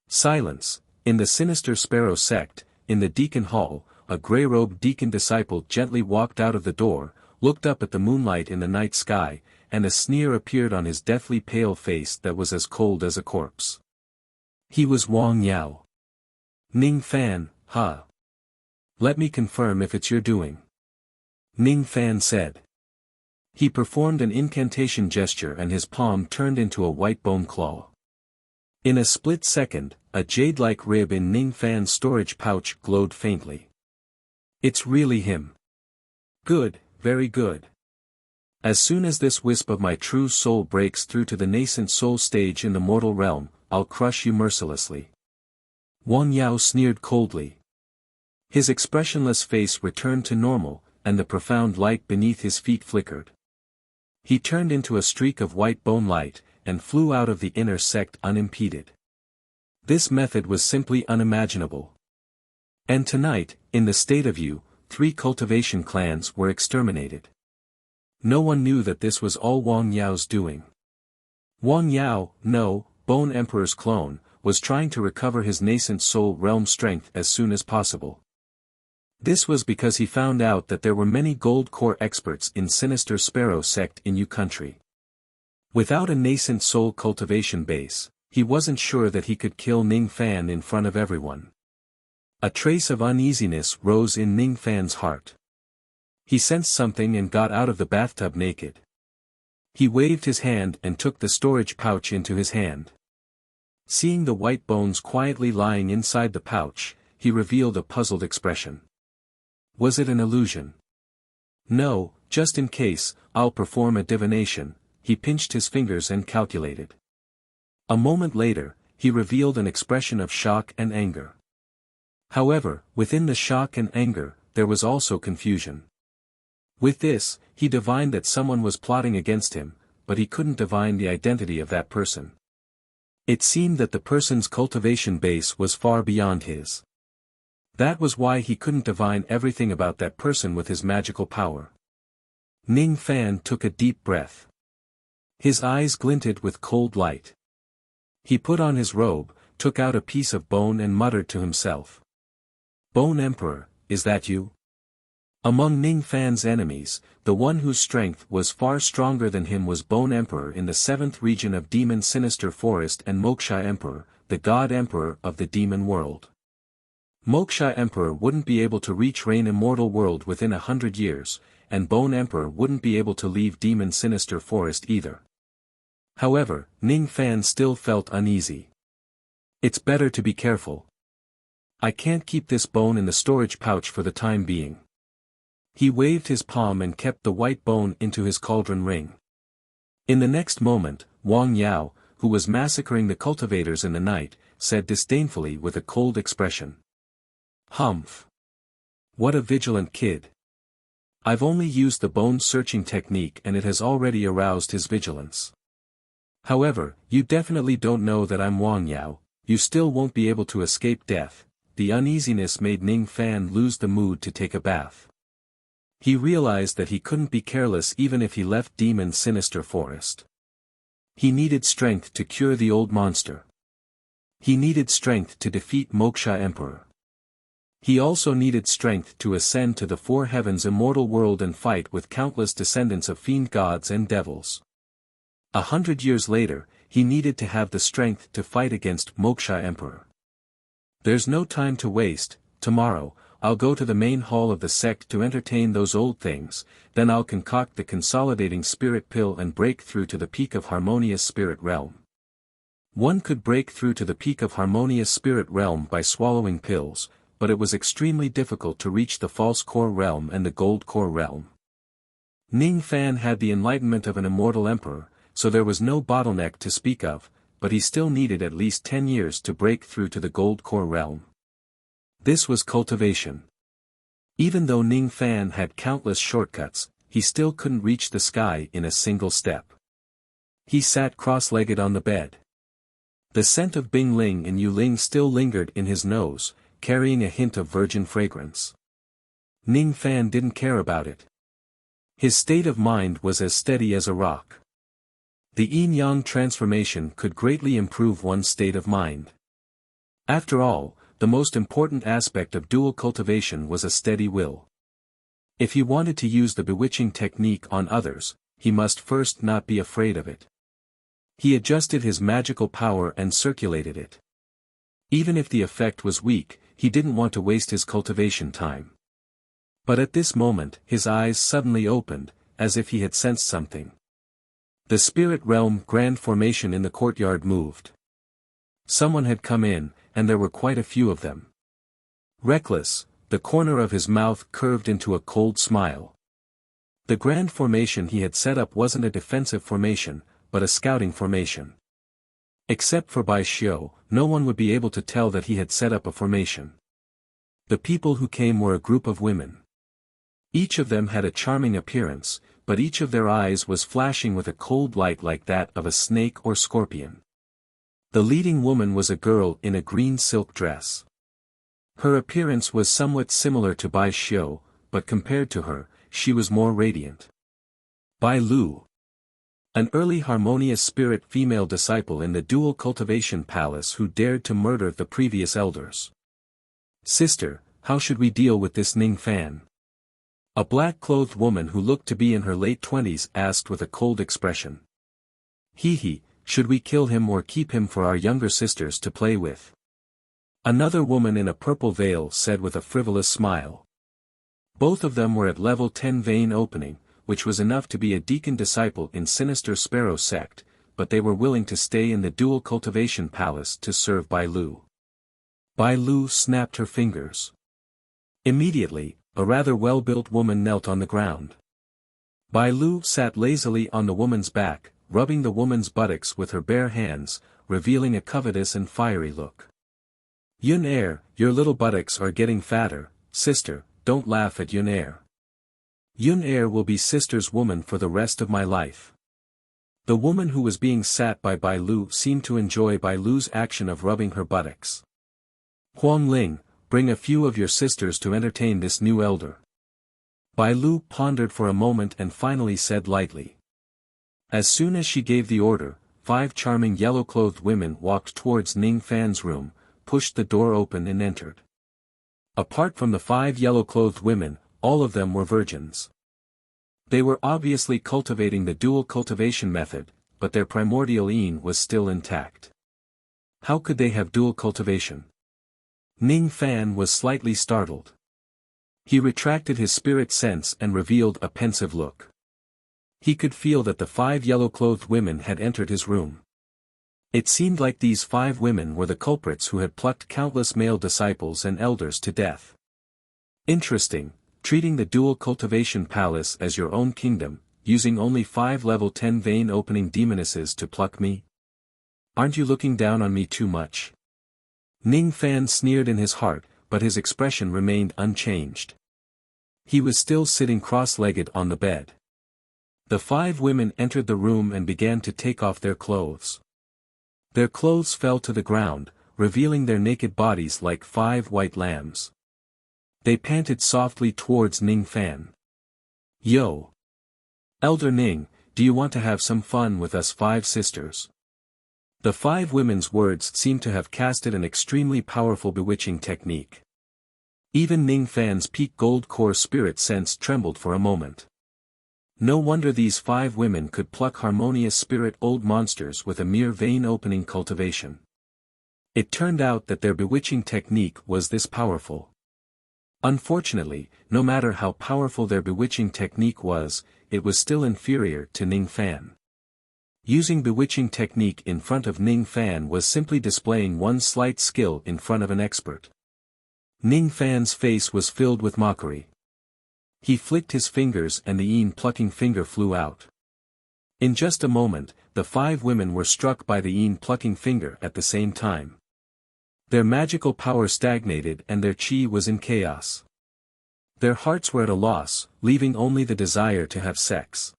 Silence. In the sinister Sparrow sect, in the deacon hall, a grey-robed deacon disciple gently walked out of the door, looked up at the moonlight in the night sky, and a sneer appeared on his deathly pale face that was as cold as a corpse. He was Wang Yao. Ning Fan, huh? Let me confirm if it's your doing. Ning Fan said. He performed an incantation gesture and his palm turned into a white bone claw. In a split second, a jade-like rib in Ning Fan's storage pouch glowed faintly. It's really him. Good, very good. As soon as this wisp of my true soul breaks through to the nascent soul stage in the mortal realm, I'll crush you mercilessly. Wang Yao sneered coldly. His expressionless face returned to normal, and the profound light beneath his feet flickered. He turned into a streak of white bone light, and flew out of the inner sect unimpeded. This method was simply unimaginable. And tonight, in the state of Yu, 3 cultivation clans were exterminated. No one knew that this was all Wang Yao's doing. Wang Yao, no, Bone Emperor's clone, was trying to recover his nascent soul realm strength as soon as possible. This was because he found out that there were many gold core experts in Sinister Sparrow sect in Yu country. Without a nascent soul cultivation base, he wasn't sure that he could kill Ning Fan in front of everyone. A trace of uneasiness rose in Ning Fan's heart. He sensed something and got out of the bathtub naked. He waved his hand and took the storage pouch into his hand. Seeing the white bones quietly lying inside the pouch, he revealed a puzzled expression. Was it an illusion? No, just in case, I'll perform a divination. He pinched his fingers and calculated. A moment later, he revealed an expression of shock and anger. However, within the shock and anger, there was also confusion. With this, he divined that someone was plotting against him, but he couldn't divine the identity of that person. It seemed that the person's cultivation base was far beyond his. That was why he couldn't divine everything about that person with his magical power. Ning Fan took a deep breath. His eyes glinted with cold light. He put on his robe, took out a piece of bone and muttered to himself. Bone Emperor, is that you? Among Ning Fan's enemies, the one whose strength was far stronger than him was Bone Emperor in the 7th region of Demon Sinister Forest and Moksha Emperor, the God Emperor of the Demon World. Moksha Emperor wouldn't be able to reach Rain Immortal World within 100 years, and Bone Emperor wouldn't be able to leave Demon Sinister Forest either. However, Ning Fan still felt uneasy. It's better to be careful. I can't keep this bone in the storage pouch for the time being. He waved his palm and kept the white bone into his cauldron ring. In the next moment, Wang Yao, who was massacring the cultivators in the night, said disdainfully with a cold expression. Humph! What a vigilant kid! I've only used the bone-searching technique and it has already aroused his vigilance. However, you definitely don't know that I'm Wang Yao, you still won't be able to escape death. The uneasiness made Ning Fan lose the mood to take a bath. He realized that he couldn't be careless even if he left Demon Sinister Forest. He needed strength to cure the old monster. He needed strength to defeat Moksha Emperor. He also needed strength to ascend to the four heavens immortal world and fight with countless descendants of fiend gods and devils. 100 years later, he needed to have the strength to fight against Moksha Emperor. There's no time to waste. Tomorrow, I'll go to the main hall of the sect to entertain those old things, then I'll concoct the consolidating spirit pill and break through to the peak of harmonious spirit realm. One could break through to the peak of harmonious spirit realm by swallowing pills, but it was extremely difficult to reach the false core realm and the gold core realm. Ning Fan had the enlightenment of an immortal emperor, so there was no bottleneck to speak of, but he still needed at least 10 years to break through to the gold core realm. This was cultivation. Even though Ning Fan had countless shortcuts, he still couldn't reach the sky in a single step. He sat cross-legged on the bed. The scent of Bing Ling and Yu Ling still lingered in his nose, carrying a hint of virgin fragrance. Ning Fan didn't care about it. His state of mind was as steady as a rock. The yin-yang transformation could greatly improve one's state of mind. After all, the most important aspect of dual cultivation was a steady will. If he wanted to use the bewitching technique on others, he must first not be afraid of it. He adjusted his magical power and circulated it. Even if the effect was weak, he didn't want to waste his cultivation time. But at this moment, his eyes suddenly opened, as if he had sensed something. The spirit realm grand formation in the courtyard moved. Someone had come in, and there were quite a few of them. Reckless, the corner of his mouth curved into a cold smile. The grand formation he had set up wasn't a defensive formation, but a scouting formation. Except for Bai Xiu, no one would be able to tell that he had set up a formation. The people who came were a group of women. Each of them had a charming appearance, but each of their eyes was flashing with a cold light like that of a snake or scorpion. The leading woman was a girl in a green silk dress. Her appearance was somewhat similar to Bai Xiu, but compared to her, she was more radiant. Bai Lu. An early harmonious spirit female disciple in the dual cultivation palace who dared to murder the previous elders. Sister, how should we deal with this Ning Fan? A black-clothed woman who looked to be in her late 20s asked with a cold expression. He, should we kill him or keep him for our younger sisters to play with? Another woman in a purple veil said with a frivolous smile. Both of them were at level 10 vein opening, which was enough to be a deacon disciple in Sinister Sparrow sect, but they were willing to stay in the dual cultivation palace to serve Bai Lu. Bai Lu snapped her fingers. Immediately, a rather well-built woman knelt on the ground. Bai Lu sat lazily on the woman's back, rubbing the woman's buttocks with her bare hands, revealing a covetous and fiery look. Yun Er, your little buttocks are getting fatter, sister, don't laugh at Yun Er. Yun Er will be sister's woman for the rest of my life. The woman who was being sat by Bai Lu seemed to enjoy Bai Lu's action of rubbing her buttocks. Huang Ling, bring a few of your sisters to entertain this new elder. Bai Lu pondered for a moment and finally said lightly. As soon as she gave the order, 5 charming yellow-clothed women walked towards Ning Fan's room, pushed the door open and entered. Apart from the 5 yellow-clothed women, all of them were virgins. They were obviously cultivating the dual cultivation method, but their primordial yin was still intact. How could they have dual cultivation? Ning Fan was slightly startled. He retracted his spirit sense and revealed a pensive look. He could feel that the 5 yellow-clothed women had entered his room. It seemed like these 5 women were the culprits who had plucked countless male disciples and elders to death. Interesting, treating the dual cultivation palace as your own kingdom, using only 5 level 10 vein opening demonesses to pluck me? Aren't you looking down on me too much? Ning Fan sneered in his heart, but his expression remained unchanged. He was still sitting cross-legged on the bed. The 5 women entered the room and began to take off their clothes. Their clothes fell to the ground, revealing their naked bodies like 5 white lambs. They panted softly towards Ning Fan. "Yo! Elder Ning, do you want to have some fun with us 5 sisters?" The 5 women's words seemed to have casted an extremely powerful bewitching technique. Even Ning Fan's peak gold core spirit sense trembled for a moment. No wonder these 5 women could pluck harmonious spirit old monsters with a mere vein-opening cultivation. It turned out that their bewitching technique was this powerful. Unfortunately, no matter how powerful their bewitching technique was, it was still inferior to Ning Fan. Using bewitching technique in front of Ning Fan was simply displaying one slight skill in front of an expert. Ning Fan's face was filled with mockery. He flicked his fingers and the plucking finger flew out. In just a moment, the 5 women were struck by the plucking finger at the same time. Their magical power stagnated and their chi was in chaos. Their hearts were at a loss, leaving only the desire to have sex.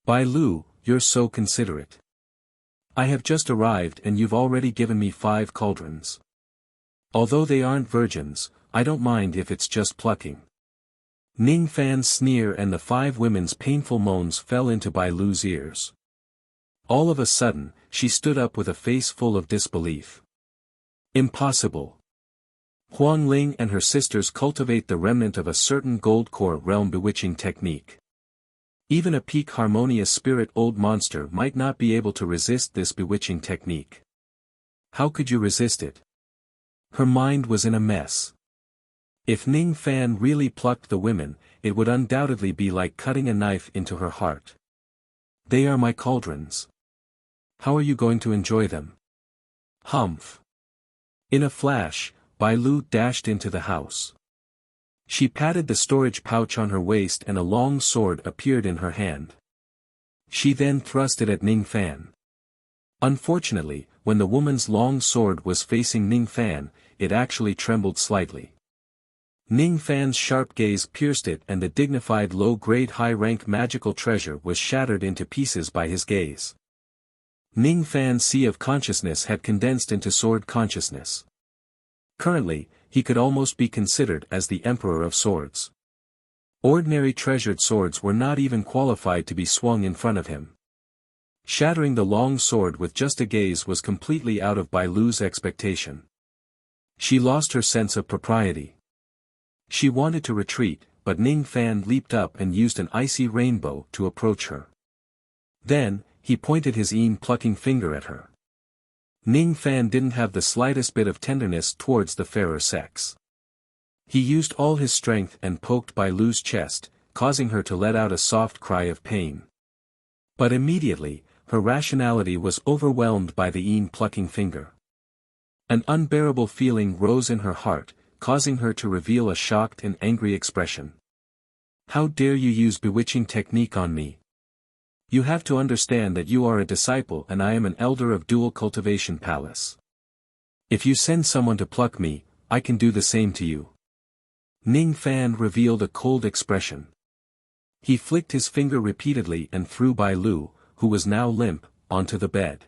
"Bai Lu, you're so considerate. I have just arrived and you've already given me 5 cauldrons. Although they aren't virgins, I don't mind if it's just plucking." Ning Fan's sneer and the 5 women's painful moans fell into Bai Lu's ears. All of a sudden, she stood up with a face full of disbelief. "Impossible. Huang Ling and her sisters cultivate the remnant of a certain gold core realm bewitching technique. Even a peak harmonious spirit old monster might not be able to resist this bewitching technique. How could you resist it?" Her mind was in a mess. If Ning Fan really plucked the women, it would undoubtedly be like cutting a knife into her heart. "They are my cauldrons. How are you going to enjoy them?" "Humph." In a flash, Bai Lu dashed into the house. She patted the storage pouch on her waist and a long sword appeared in her hand. She then thrust it at Ning Fan. Unfortunately, when the woman's long sword was facing Ning Fan, it actually trembled slightly. Ning Fan's sharp gaze pierced it and the dignified low-grade high-rank magical treasure was shattered into pieces by his gaze. Ning Fan's sea of consciousness had condensed into sword consciousness. Currently, he could almost be considered as the Emperor of Swords. Ordinary treasured swords were not even qualified to be swung in front of him. Shattering the long sword with just a gaze was completely out of Bai Lu's expectation. She lost her sense of propriety. She wanted to retreat, but Ning Fan leaped up and used an icy rainbow to approach her. Then, he pointed his plucking finger at her. Ning Fan didn't have the slightest bit of tenderness towards the fairer sex. He used all his strength and poked Bai Lu's chest, causing her to let out a soft cry of pain. But immediately, her rationality was overwhelmed by the plucking finger. An unbearable feeling rose in her heart, causing her to reveal a shocked and angry expression. "How dare you use bewitching technique on me? You have to understand that you are a disciple and I am an elder of Dual Cultivation Palace. If you send someone to pluck me, I can do the same to you." Ning Fan revealed a cold expression. He flicked his finger repeatedly and threw Bai Lu, who was now limp, onto the bed.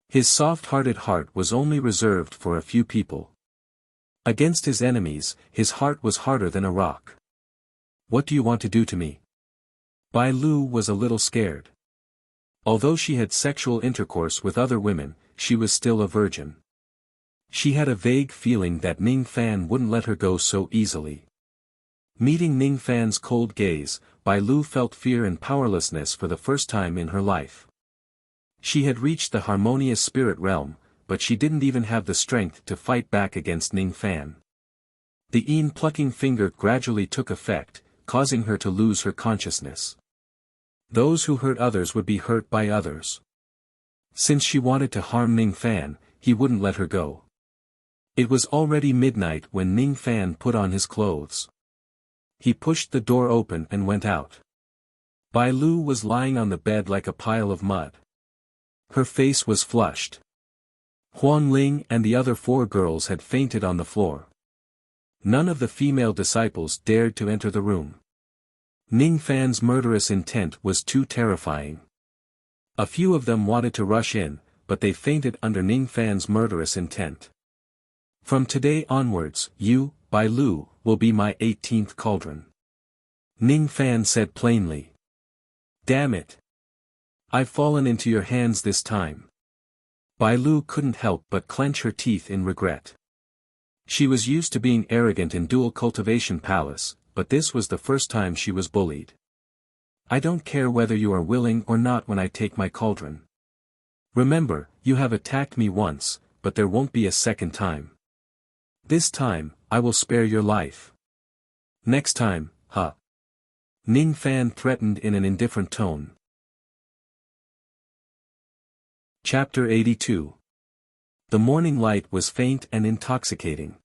His soft-hearted heart was only reserved for a few people. Against his enemies, his heart was harder than a rock. "What do you want to do to me?" Bai Lu was a little scared. Although she had sexual intercourse with other women, she was still a virgin. She had a vague feeling that Ning Fan wouldn't let her go so easily. Meeting Ning Fan's cold gaze, Bai Lu felt fear and powerlessness for the first time in her life. She had reached the harmonious spirit realm, but she didn't even have the strength to fight back against Ning Fan. The plucking finger gradually took effect, causing her to lose her consciousness. Those who hurt others would be hurt by others. Since she wanted to harm Ning Fan, he wouldn't let her go. It was already midnight when Ning Fan put on his clothes. He pushed the door open and went out. Bai Lu was lying on the bed like a pile of mud. Her face was flushed. Huang Ling and the other 4 girls had fainted on the floor. None of the female disciples dared to enter the room. Ning Fan's murderous intent was too terrifying. A few of them wanted to rush in, but they fainted under Ning Fan's murderous intent. From today onwards, you, Bai Lu, will be my 18th cauldron. Ning Fan said plainly. Damn it. I've fallen into your hands this time. Bai Lu couldn't help but clench her teeth in regret. She was used to being arrogant in Dual Cultivation Palace, but this was the first time she was bullied. I don't care whether you are willing or not when I take my cauldron. Remember, you have attacked me once, but there won't be a second time. This time, I will spare your life. Next time, huh? Ning Fan threatened in an indifferent tone. Chapter 82. The morning light was faint and intoxicating.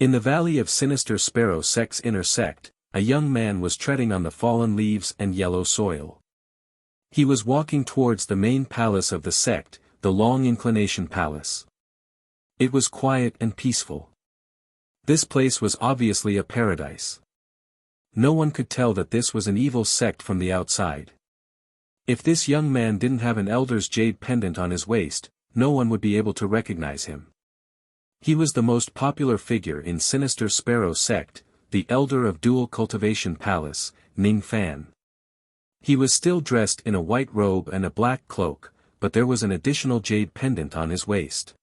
In the valley of Sinister Sparrow Sect's inner sect, a young man was treading on the fallen leaves and yellow soil. He was walking towards the main palace of the sect, the Long Inclination Palace. It was quiet and peaceful. This place was obviously a paradise. No one could tell that this was an evil sect from the outside. If this young man didn't have an elder's jade pendant on his waist, no one would be able to recognize him. He was the most popular figure in Sinister Sparrow Sect, the elder of Dual Cultivation Palace, Ning Fan. He was still dressed in a white robe and a black cloak, but there was an additional jade pendant on his waist.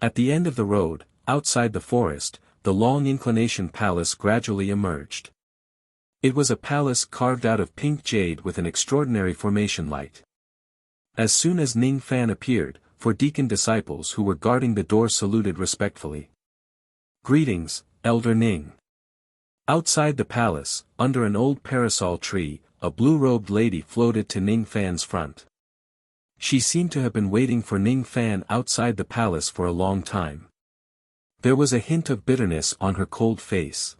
At the end of the road, outside the forest, the Long Inclination Palace gradually emerged. It was a palace carved out of pink jade with an extraordinary formation light. As soon as Ning Fan appeared, 4 deacon disciples who were guarding the door saluted respectfully. Greetings, Elder Ning. Outside the palace, under an old parasol tree, a blue-robed lady floated to Ning Fan's front. She seemed to have been waiting for Ning Fan outside the palace for a long time. There was a hint of bitterness on her cold face.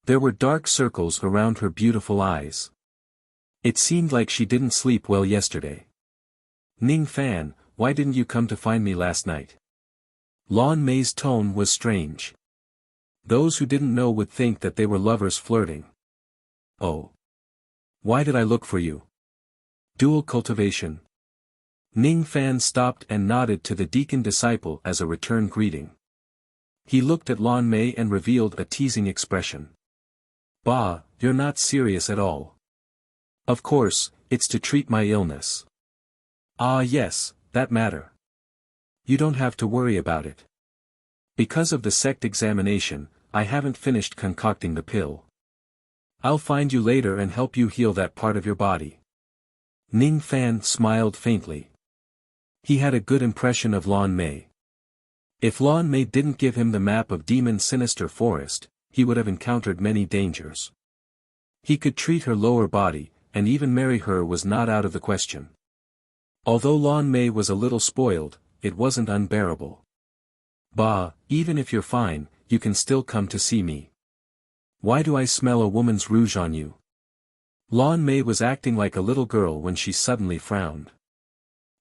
There were dark circles around her beautiful eyes. It seemed like she didn't sleep well yesterday. Ning Fan, why didn't you come to find me last night? Lan Mei's tone was strange. Those who didn't know would think that they were lovers flirting. Oh. Why did I look for you? Dual cultivation. Ning Fan stopped and nodded to the deacon disciple as a return greeting. He looked at Lan Mei and revealed a teasing expression. Bah, you're not serious at all. Of course, it's to treat my illness. Ah yes, that matter. You don't have to worry about it. Because of the sect examination, I haven't finished concocting the pill. I'll find you later and help you heal that part of your body. Ning Fan smiled faintly. He had a good impression of Lan Mei. If Lan Mei didn't give him the map of Demon Sinister Forest, he would have encountered many dangers. He could treat her lower body, and even marry her was not out of the question. Although Lan Mei was a little spoiled, it wasn't unbearable. Bah, even if you're fine, you can still come to see me. Why do I smell a woman's rouge on you? Lan Mei was acting like a little girl when she suddenly frowned.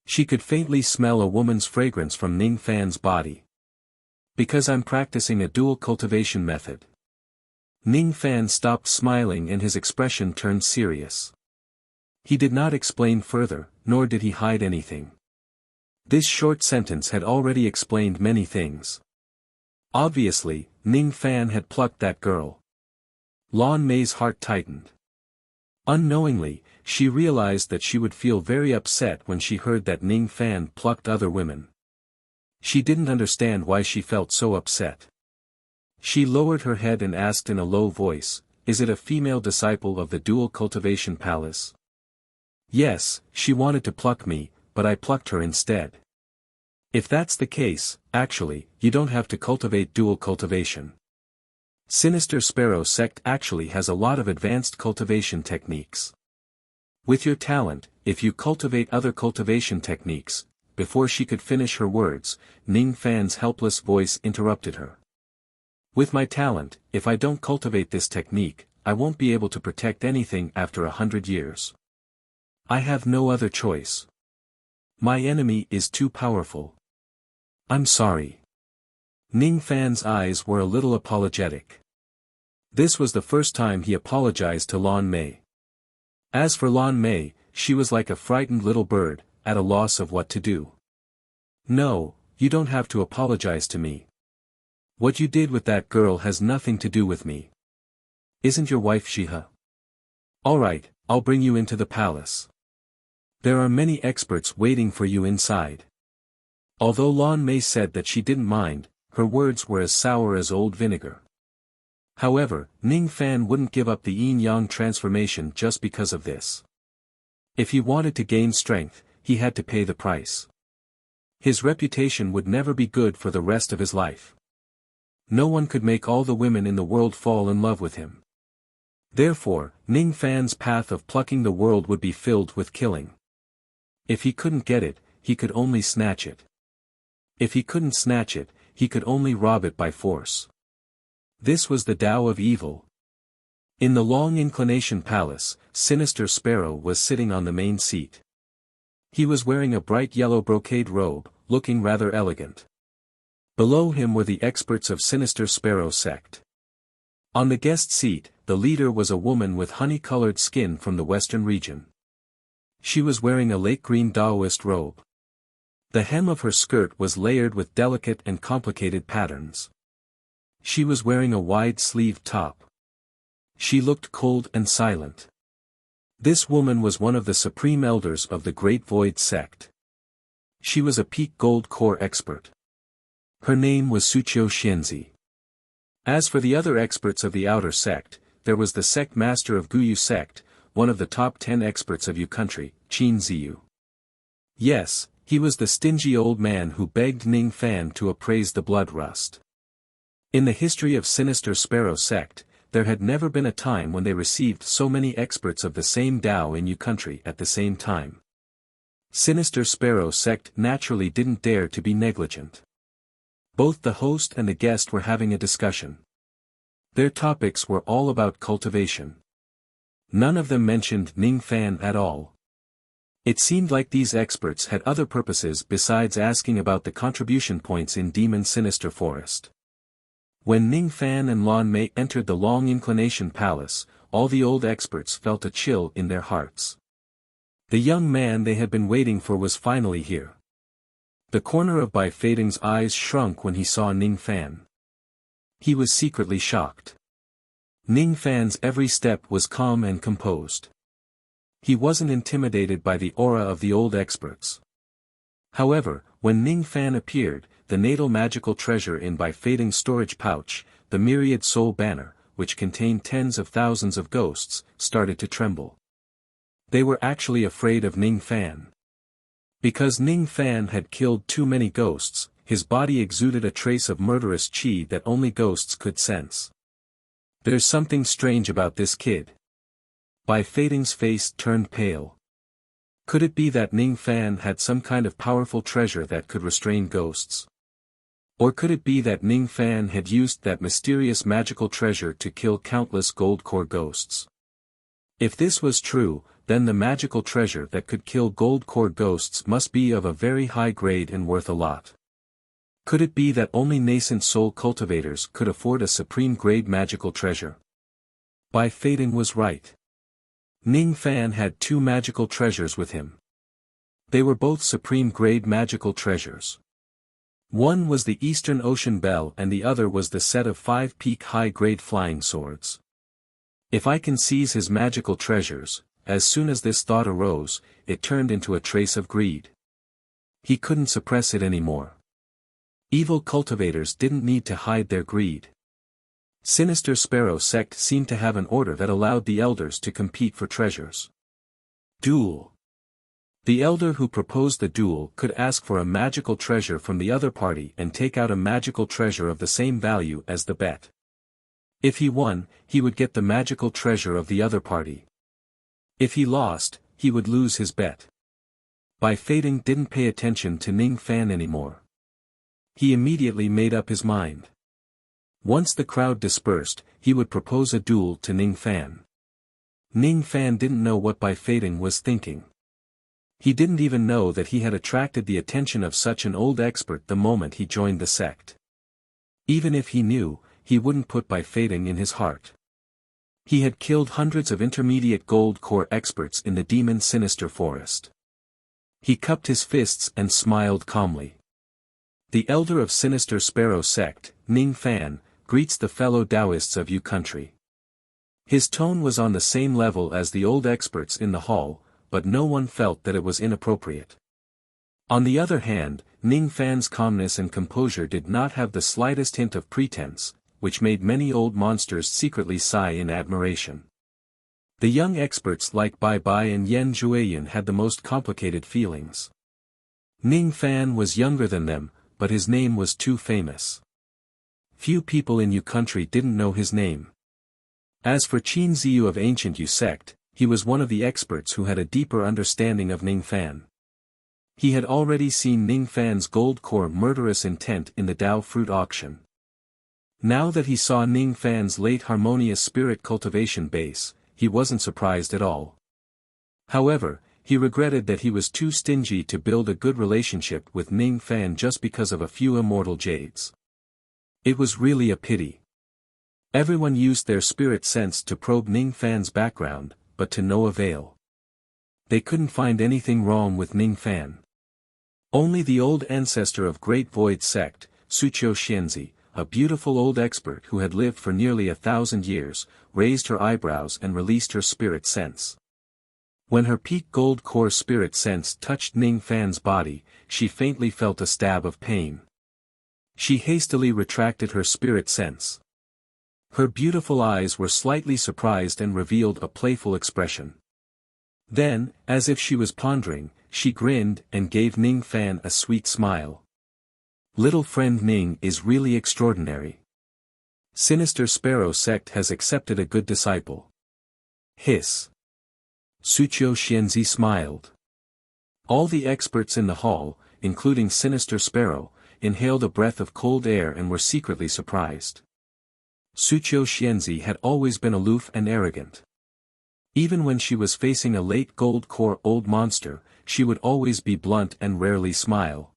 She could faintly smell a woman's fragrance from Ning Fan's body. Because I'm practicing a dual cultivation method. Ning Fan stopped smiling and his expression turned serious. He did not explain further, nor did he hide anything. This short sentence had already explained many things. Obviously, Ning Fan had plucked that girl. Lan Mei's heart tightened. Unknowingly, she realized that she would feel very upset when she heard that Ning Fan plucked other women. She didn't understand why she felt so upset. She lowered her head and asked in a low voice, "Is it a female disciple of the Dual Cultivation Palace?" Yes, she wanted to pluck me, but I plucked her instead. If that's the case, actually, you don't have to cultivate dual cultivation. Sinister Sparrow Sect actually has a lot of advanced cultivation techniques. With your talent, if you cultivate other cultivation techniques, before she could finish her words, Ning Fan's helpless voice interrupted her. With my talent, if I don't cultivate this technique, I won't be able to protect anything after 100 years. I have no other choice. My enemy is too powerful. I'm sorry. Ning Fan's eyes were a little apologetic. This was the first time he apologized to Lan Mei. As for Lan Mei, she was like a frightened little bird, at a loss of what to do. No, you don't have to apologize to me. What you did with that girl has nothing to do with me. Isn't your wife Shiha? Alright, I'll bring you into the palace. There are many experts waiting for you inside. Although Lan Mei said that she didn't mind, her words were as sour as old vinegar. However, Ning Fan wouldn't give up the yin-yang transformation just because of this. If he wanted to gain strength, he had to pay the price. His reputation would never be good for the rest of his life. No one could make all the women in the world fall in love with him. Therefore, Ning Fan's path of plucking the world would be filled with killing. If he couldn't get it, he could only snatch it. If he couldn't snatch it, he could only rob it by force. This was the Tao of evil. In the long inclination palace, Sinister Sparrow was sitting on the main seat. He was wearing a bright yellow brocade robe, looking rather elegant. Below him were the experts of Sinister Sparrow sect. On the guest seat, the leader was a woman with honey-colored skin from the western region. She was wearing a lake green Taoist robe. The hem of her skirt was layered with delicate and complicated patterns. She was wearing a wide-sleeved top. She looked cold and silent. This woman was one of the supreme elders of the Great Void sect. She was a peak gold core expert. Her name was Suqiu Xianzi. As for the other experts of the outer sect, there was the sect master of Guyu sect, one of the top 10 experts of Yu country, Qin Ziyu. Yes, he was the stingy old man who begged Ning Fan to appraise the blood rust. In the history of Sinister Sparrow sect, there had never been a time when they received so many experts of the same Tao in Yu country at the same time. Sinister Sparrow sect naturally didn't dare to be negligent. Both the host and the guest were having a discussion. Their topics were all about cultivation. None of them mentioned Ning Fan at all. It seemed like these experts had other purposes besides asking about the contribution points in Demon Sinister Forest. When Ning Fan and Lan Mei entered the Long Inclination Palace, all the old experts felt a chill in their hearts. The young man they had been waiting for was finally here. The corner of Bai Fading's eyes shrunk when he saw Ning Fan. He was secretly shocked. Ning Fan's every step was calm and composed. He wasn't intimidated by the aura of the old experts. However, when Ning Fan appeared, the natal magical treasure in Bai Fading's storage pouch, the myriad soul banner, which contained tens of thousands of ghosts, started to tremble. They were actually afraid of Ning Fan. Because Ning Fan had killed too many ghosts, his body exuded a trace of murderous qi that only ghosts could sense. There's something strange about this kid. Bai Fading's face turned pale. Could it be that Ning Fan had some kind of powerful treasure that could restrain ghosts? Or could it be that Ning Fan had used that mysterious magical treasure to kill countless gold core ghosts? If this was true, then the magical treasure that could kill gold core ghosts must be of a very high grade and worth a lot. Could it be that only nascent soul cultivators could afford a supreme grade magical treasure? Bai Fading was right. Ning Fan had two magical treasures with him. They were both supreme grade magical treasures. One was the Eastern Ocean Bell and the other was the set of 5 peak high grade flying swords. If I can seize his magical treasures, as soon as this thought arose, it turned into a trace of greed. He couldn't suppress it anymore. Evil cultivators didn't need to hide their greed. Sinister Sparrow sect seemed to have an order that allowed the elders to compete for treasures. Duel. The elder who proposed the duel could ask for a magical treasure from the other party and take out a magical treasure of the same value as the bet. If he won, he would get the magical treasure of the other party. If he lost, he would lose his bet. Bai Fading didn't pay attention to Ning Fan anymore. He immediately made up his mind. Once the crowd dispersed, he would propose a duel to Ning Fan. Ning Fan didn't know what Bai Fading was thinking. He didn't even know that he had attracted the attention of such an old expert the moment he joined the sect. Even if he knew, he wouldn't put Bai Fading in his heart. He had killed hundreds of intermediate gold core experts in the demon sinister forest. He cupped his fists and smiled calmly. The elder of Sinister Sparrow sect, Ning Fan, greets the fellow Taoists of Yu country. His tone was on the same level as the old experts in the hall, but no one felt that it was inappropriate. On the other hand, Ning Fan's calmness and composure did not have the slightest hint of pretense, which made many old monsters secretly sigh in admiration. The young experts like Bai Bai and Yan Zhuoyun had the most complicated feelings. Ning Fan was younger than them, but his name was too famous. Few people in Yu country didn't know his name. As for Qin Ziyu of ancient Yu sect, he was one of the experts who had a deeper understanding of Ning Fan. He had already seen Ning Fan's gold core murderous intent in the Dao fruit auction. Now that he saw Ning Fan's late harmonious spirit cultivation base, he wasn't surprised at all. However, he regretted that he was too stingy to build a good relationship with Ning Fan just because of a few immortal jades. It was really a pity. Everyone used their spirit sense to probe Ning Fan's background, but to no avail. They couldn't find anything wrong with Ning Fan. Only the old ancestor of Great Void sect, Suqiu Xianzi, a beautiful old expert who had lived for nearly 1,000 years, raised her eyebrows and released her spirit sense. When her peak gold core spirit sense touched Ning Fan's body, she faintly felt a stab of pain. She hastily retracted her spirit sense. Her beautiful eyes were slightly surprised and revealed a playful expression. Then, as if she was pondering, she grinned and gave Ning Fan a sweet smile. Little friend Ning is really extraordinary. Sinister Sparrow sect has accepted a good disciple. Hiss. Suqiu Xianzi smiled. All the experts in the hall, including Sinister Sparrow, inhaled a breath of cold air and were secretly surprised. Suqiu Xianzi had always been aloof and arrogant. Even when she was facing a late gold core old monster, she would always be blunt and rarely smile.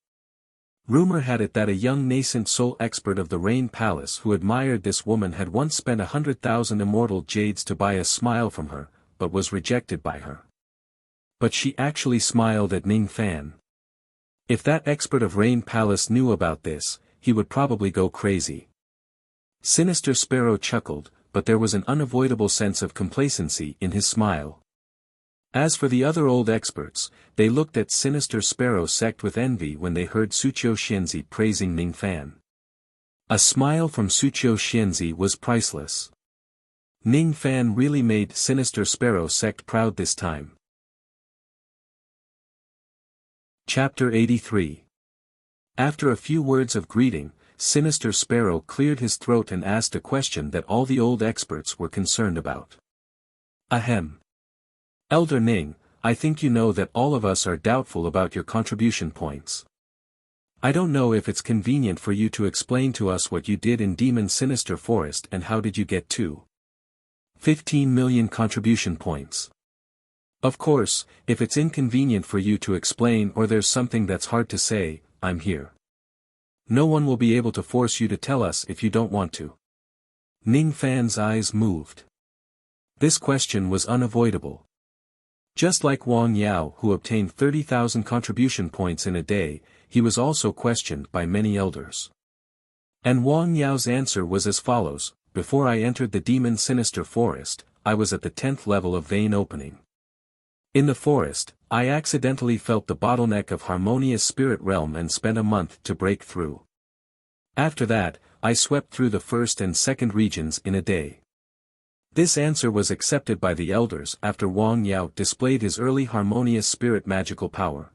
Rumor had it that a young nascent soul expert of the Rain Palace who admired this woman had once spent 100,000 immortal jades to buy a smile from her, but was rejected by her. But she actually smiled at Ning Fan. If that expert of Rain Palace knew about this, he would probably go crazy. Sinister Sparrow chuckled, but there was an unavoidable sense of complacency in his smile. As for the other old experts, they looked at Sinister Sparrow sect with envy when they heard Suqiu Xianzi praising Ning Fan. A smile from Suqiu Xianzi was priceless. Ning Fan really made Sinister Sparrow sect proud this time. Chapter 83. After a few words of greeting, Sinister Sparrow cleared his throat and asked a question that all the old experts were concerned about. Ahem. Elder Ning, I think you know that all of us are doubtful about your contribution points. I don't know if it's convenient for you to explain to us what you did in Demon Sinister Forest and how did you get to 15 million contribution points. Of course, if it's inconvenient for you to explain or there's something that's hard to say, I'm here. No one will be able to force you to tell us if you don't want to. Ning Fan's eyes moved. This question was unavoidable. Just like Wang Yao who obtained 30,000 contribution points in a day, he was also questioned by many elders. And Wang Yao's answer was as follows: before I entered the Demon Sinister Forest, I was at the 10th level of vein opening. In the forest, I accidentally felt the bottleneck of Harmonious Spirit Realm and spent a month to break through. After that, I swept through the first and second regions in a day. This answer was accepted by the elders after Wang Yao displayed his early Harmonious Spirit magical power.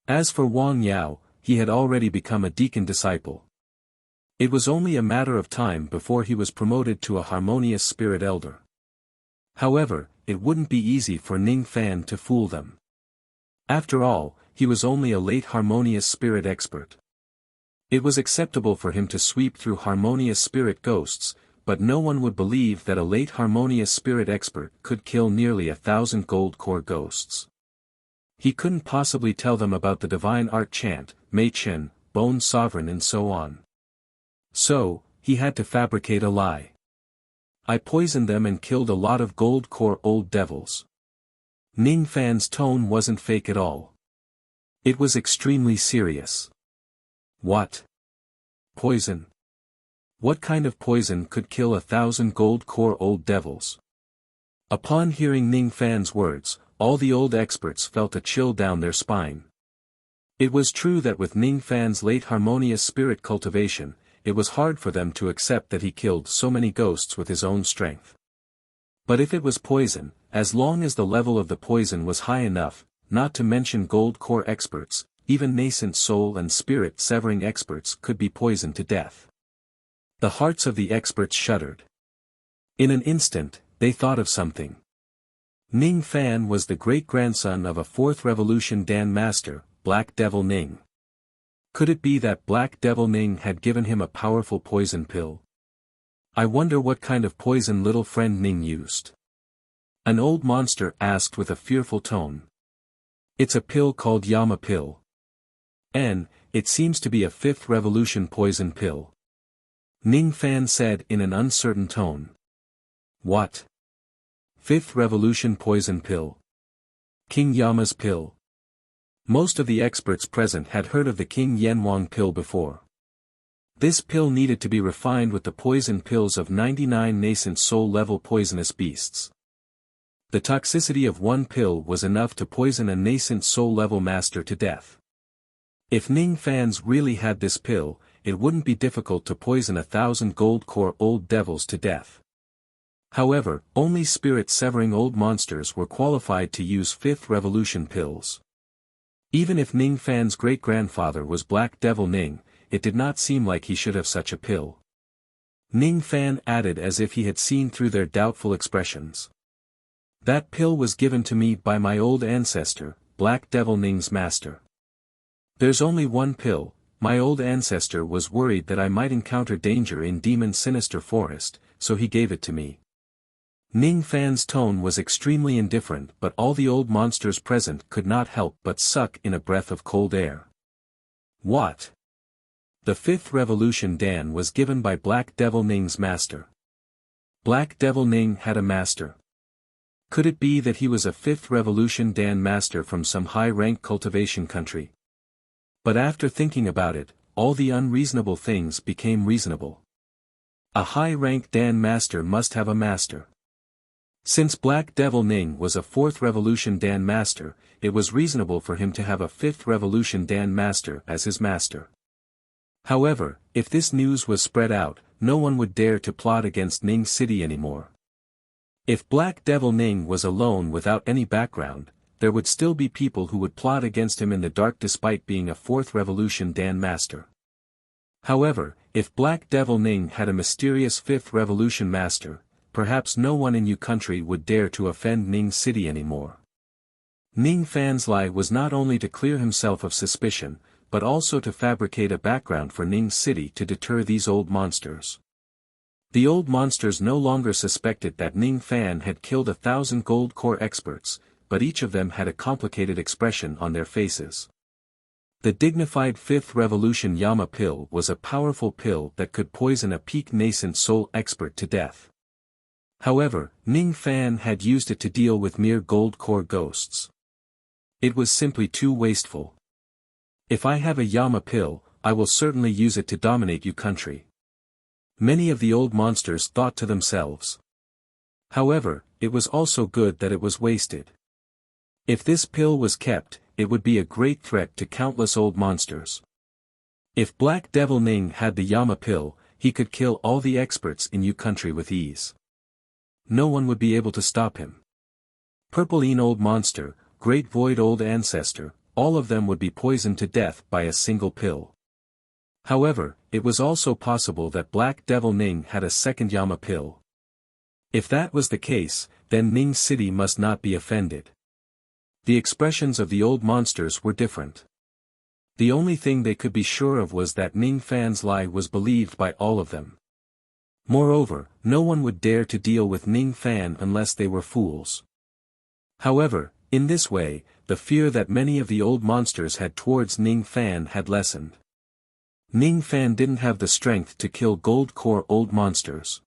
As for Wang Yao, he had already become a deacon disciple. It was only a matter of time before he was promoted to a Harmonious Spirit Elder. However, it wouldn't be easy for Ning Fan to fool them. After all, he was only a late Harmonious Spirit expert. It was acceptable for him to sweep through harmonious spirit ghosts, but no one would believe that a late harmonious spirit expert could kill nearly 1,000 gold core ghosts. He couldn't possibly tell them about the divine art chant, Mei Chen, Bone Sovereign and so on. So, he had to fabricate a lie. I poisoned them and killed a lot of gold core old devils. Ning Fan's tone wasn't fake at all. It was extremely serious. What? Poison? What kind of poison could kill 1,000 gold core old devils? Upon hearing Ning Fan's words, all the old experts felt a chill down their spine. It was true that with Ning Fan's late harmonious spirit cultivation, it was hard for them to accept that he killed so many ghosts with his own strength. But if it was poison, as long as the level of the poison was high enough, not to mention gold core experts, even nascent soul and spirit severing experts could be poisoned to death. The hearts of the experts shuddered. In an instant, they thought of something. Ning Fan was the great-grandson of a 4th Revolution Dan Master, Black Devil Ning. Could it be that Black Devil Ning had given him a powerful poison pill? I wonder what kind of poison little friend Ning used. An old monster asked with a fearful tone. It's a pill called Yama pill. It seems to be a 5th Revolution poison pill. Ning Fan said in an uncertain tone. What? 5th Revolution poison pill? King Yama's pill? Most of the experts present had heard of the King Yenwang pill before. This pill needed to be refined with the poison pills of 99 nascent soul-level poisonous beasts. The toxicity of one pill was enough to poison a nascent soul-level master to death. If Ning Fans really had this pill, it wouldn't be difficult to poison 1,000 gold core old devils to death. However, only spirit-severing old monsters were qualified to use 5th Revolution pills. Even if Ning Fan's great-grandfather was Black Devil Ning, it did not seem like he should have such a pill. Ning Fan added as if he had seen through their doubtful expressions. That pill was given to me by my old ancestor, Black Devil Ning's master. There's only one pill. My old ancestor was worried that I might encounter danger in Demon Sinister Forest, so he gave it to me. Ning Fan's tone was extremely indifferent, but all the old monsters present could not help but suck in a breath of cold air. What? The 5th Revolution Dan was given by Black Devil Ning's master. Black Devil Ning had a master. Could it be that he was a 5th Revolution Dan master from some high-rank cultivation country? But after thinking about it, all the unreasonable things became reasonable. A high-rank Dan master must have a master. Since Black Devil Ning was a 4th Revolution Dan master, it was reasonable for him to have a 5th Revolution Dan master as his master. However, if this news was spread out, no one would dare to plot against Ning City anymore. If Black Devil Ning was alone without any background, there would still be people who would plot against him in the dark despite being a 4th Revolution Dan master. However, if Black Devil Ning had a mysterious 5th Revolution master, perhaps no one in Yu Country would dare to offend Ning City anymore. Ning Fan's lie was not only to clear himself of suspicion, but also to fabricate a background for Ning City to deter these old monsters. The old monsters no longer suspected that Ning Fan had killed 1,000 gold core experts, but each of them had a complicated expression on their faces. The dignified 5th Revolution Yama pill was a powerful pill that could poison a peak nascent soul expert to death. However, Ning Fan had used it to deal with mere gold core ghosts. It was simply too wasteful. If I have a Yama pill, I will certainly use it to dominate Yu Country. Many of the old monsters thought to themselves. However, it was also good that it was wasted. If this pill was kept, it would be a great threat to countless old monsters. If Black Devil Ning had the Yama pill, he could kill all the experts in Yu Country with ease. No one would be able to stop him. Purple-Een Old Monster, Great Void Old Ancestor, all of them would be poisoned to death by a single pill. However, it was also possible that Black Devil Ning had a second Yama pill. If that was the case, then Ning City must not be offended. The expressions of the old monsters were different. The only thing they could be sure of was that Ning Fan's lie was believed by all of them. Moreover, no one would dare to deal with Ning Fan unless they were fools. However, in this way, the fear that many of the old monsters had towards Ning Fan had lessened. Ning Fan didn't have the strength to kill gold core old monsters.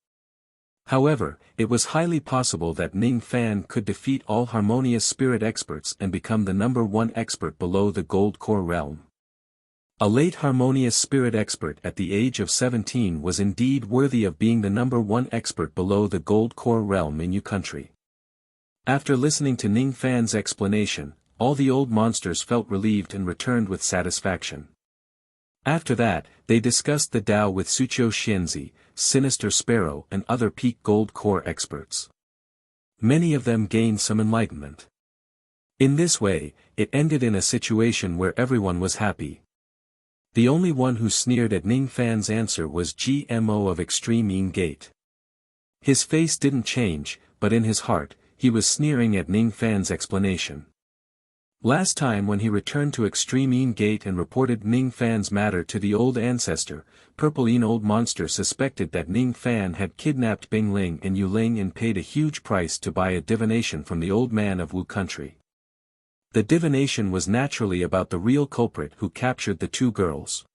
However, it was highly possible that Ning Fan could defeat all harmonious spirit experts and become the #1 expert below the gold core realm. A late harmonious spirit expert at the age of 17 was indeed worthy of being the #1 expert below the gold core realm in Yu country. After listening to Ning Fan's explanation, all the old monsters felt relieved and returned with satisfaction. After that, they discussed the Tao with Suqiu Xianzi, Sinister Sparrow and other peak gold core experts. Many of them gained some enlightenment. In this way, it ended in a situation where everyone was happy. The only one who sneered at Ning Fan's answer was GMO of Extreme Yin Gate. His face didn't change, but in his heart, he was sneering at Ning Fan's explanation. Last time when he returned to Extreme Yin Gate and reported Ning Fan's matter to the old ancestor, Purple Yin Old Monster suspected that Ning Fan had kidnapped Bing Ling and Yu Ling and paid a huge price to buy a divination from the old man of Wu country. The divination was naturally about the real culprit who captured the two girls.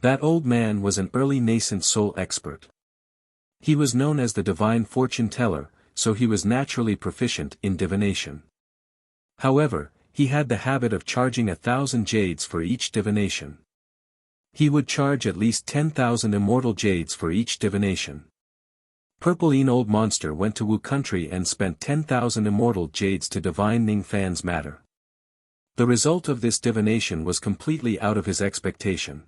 That old man was an early nascent soul expert. He was known as the divine fortune teller, so he was naturally proficient in divination. However, he had the habit of charging 1,000 jades for each divination. He would charge at least 10,000 immortal jades for each divination. Purple Yin Old Monster went to Wu country and spent 10,000 immortal jades to divine Ning Fan's matter. The result of this divination was completely out of his expectation.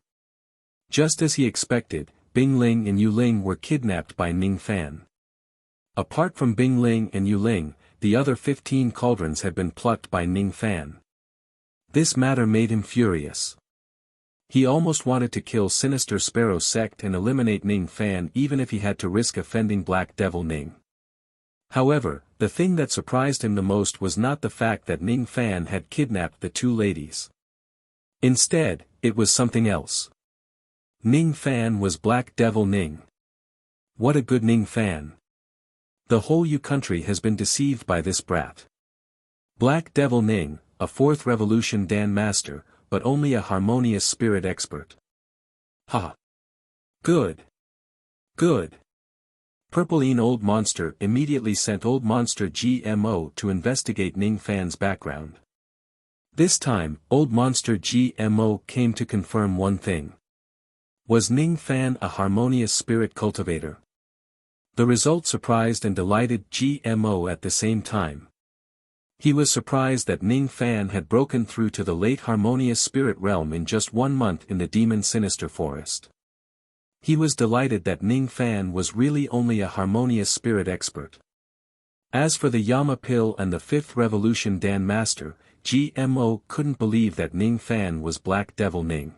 Just as he expected, Bing Ling and Yu Ling were kidnapped by Ning Fan. Apart from Bing Ling and Yu Ling, the other 15 cauldrons had been plucked by Ning Fan. This matter made him furious. He almost wanted to kill Sinister Sparrow sect and eliminate Ning Fan even if he had to risk offending Black Devil Ning. However, the thing that surprised him the most was not the fact that Ning Fan had kidnapped the two ladies. Instead, it was something else. Ning Fan was Black Devil Ning. What a good Ning Fan. The whole Yu country has been deceived by this brat. Black Devil Ning, a 4th Revolution Dan Master, but only a harmonious spirit expert. Ha! Good! Good! Purple Yin Old Monster immediately sent Old Monster GMO to investigate Ning Fan's background. This time, Old Monster GMO came to confirm one thing. Was Ning Fan a harmonious spirit cultivator? The result surprised and delighted GMO at the same time. He was surprised that Ning Fan had broken through to the late harmonious spirit realm in just 1 month in the Demon Sinister Forest. He was delighted that Ning Fan was really only a harmonious spirit expert. As for the Yama Pill and the 5th Revolution Dan Master, GMO couldn't believe that Ning Fan was Black Devil Ning.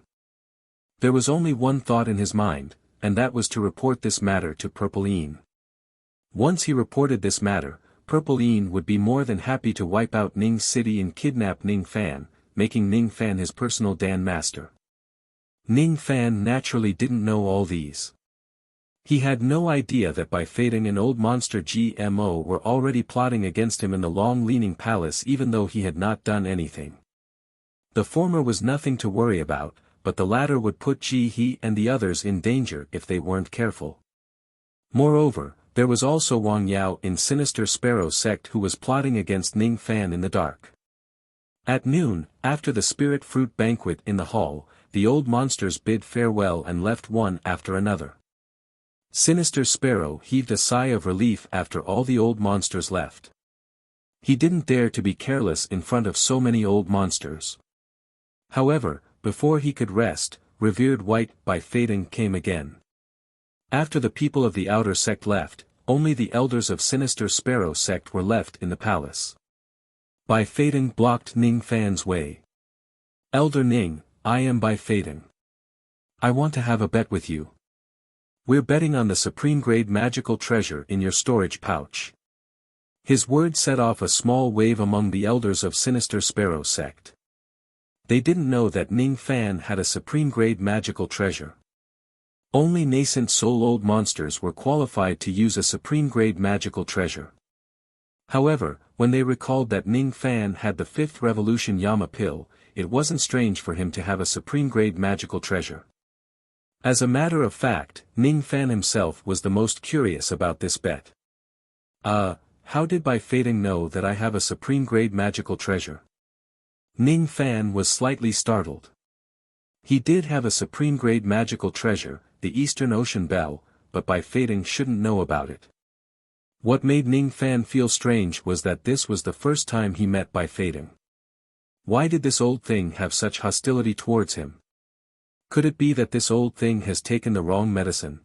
There was only one thought in his mind, and that was to report this matter to Purple Yin. Once he reported this matter, Purple Yin would be more than happy to wipe out Ning City and kidnap Ning Fan, making Ning Fan his personal Dan Master. Ning Fan naturally didn't know all these. He had no idea that by Fading and Old Monster GMO were already plotting against him in the long-leaning palace even though he had not done anything. The former was nothing to worry about, but the latter would put He and the others in danger if they weren't careful. Moreover, there was also Wang Yao in Sinister Sparrow sect who was plotting against Ning Fan in the dark. At noon, after the spirit fruit banquet in the hall, the old monsters bid farewell and left one after another. Sinister Sparrow heaved a sigh of relief after all the old monsters left. He didn't dare to be careless in front of so many old monsters. However, before he could rest, Revered White by Fading came again. After the people of the outer sect left, only the elders of Sinister Sparrow sect were left in the palace. By Fading blocked Ning Fan's way. Elder Ning, I am By Fading. I want to have a bet with you. We're betting on the supreme grade magical treasure in your storage pouch. His words set off a small wave among the elders of Sinister Sparrow sect. They didn't know that Ning Fan had a supreme-grade magical treasure. Only nascent soul-old monsters were qualified to use a supreme-grade magical treasure. However, when they recalled that Ning Fan had the 5th Revolution Yama pill, it wasn't strange for him to have a supreme-grade magical treasure. As a matter of fact, Ning Fan himself was the most curious about this bet. How did Bai Fading know that I have a supreme-grade magical treasure? Ning Fan was slightly startled. He did have a supreme-grade magical treasure, the Eastern Ocean Bell, but Bai Fading shouldn't know about it. What made Ning Fan feel strange was that this was the first time he met Bai Fading. Why did this old thing have such hostility towards him? Could it be that this old thing has taken the wrong medicine?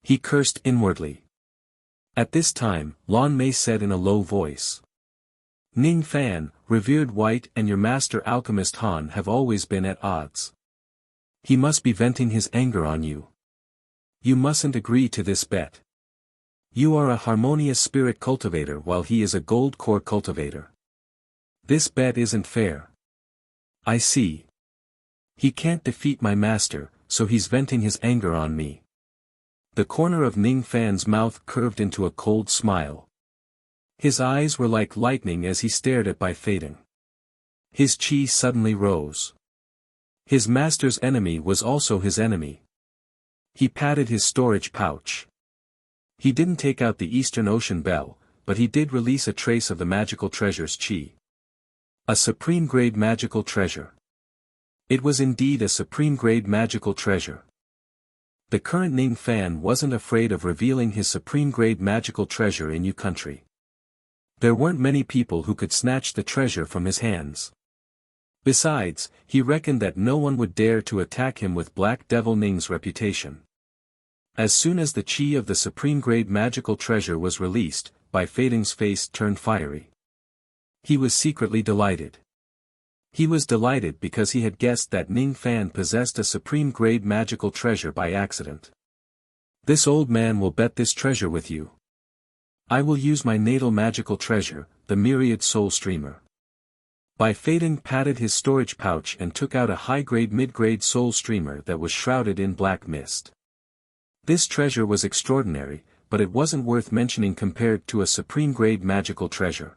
He cursed inwardly. At this time, Lan Mei said in a low voice. Ning Fan, revered White and your master alchemist Han have always been at odds. He must be venting his anger on you. You mustn't agree to this bet. You are a harmonious spirit cultivator while he is a gold core cultivator. This bet isn't fair. I see. He can't defeat my master, so he's venting his anger on me. The corner of Ning Fan's mouth curved into a cold smile. His eyes were like lightning as he stared at Bai Fading. His chi suddenly rose. His master's enemy was also his enemy. He patted his storage pouch. He didn't take out the Eastern Ocean Bell, but he did release a trace of the magical treasure's chi. A supreme-grade magical treasure. It was indeed a supreme-grade magical treasure. The current Ning Fan wasn't afraid of revealing his supreme-grade magical treasure in Yu country. There weren't many people who could snatch the treasure from his hands. Besides, he reckoned that no one would dare to attack him with Black Devil Ning's reputation. As soon as the chi of the supreme-grade magical treasure was released, Bai Fading's face turned fiery. He was secretly delighted. He was delighted because he had guessed that Ning Fan possessed a supreme-grade magical treasure by accident. This old man will bet this treasure with you. I will use my natal magical treasure, the Myriad Soul Streamer. Bai Fading patted his storage pouch and took out a high-grade mid-grade soul streamer that was shrouded in black mist. This treasure was extraordinary, but it wasn't worth mentioning compared to a supreme-grade magical treasure.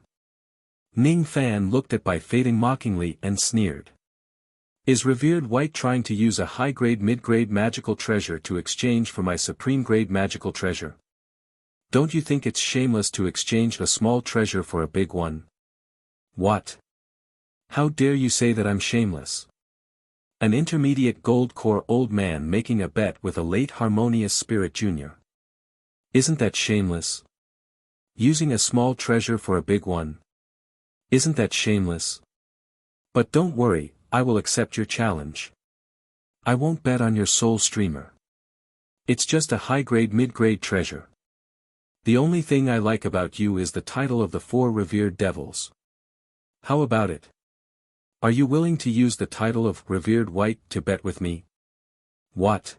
Ning Fan looked at Bai Fading mockingly and sneered. Is revered White trying to use a high-grade mid-grade magical treasure to exchange for my supreme-grade magical treasure? Don't you think it's shameless to exchange a small treasure for a big one? What? How dare you say that I'm shameless? An intermediate gold core old man making a bet with a late harmonious spirit junior. Isn't that shameless? Using a small treasure for a big one. Isn't that shameless? But don't worry, I will accept your challenge. I won't bet on your soul streamer. It's just a high-grade mid-grade treasure. The only thing I like about you is the title of the 4 revered devils. How about it? Are you willing to use the title of Revered White to bet with me? What?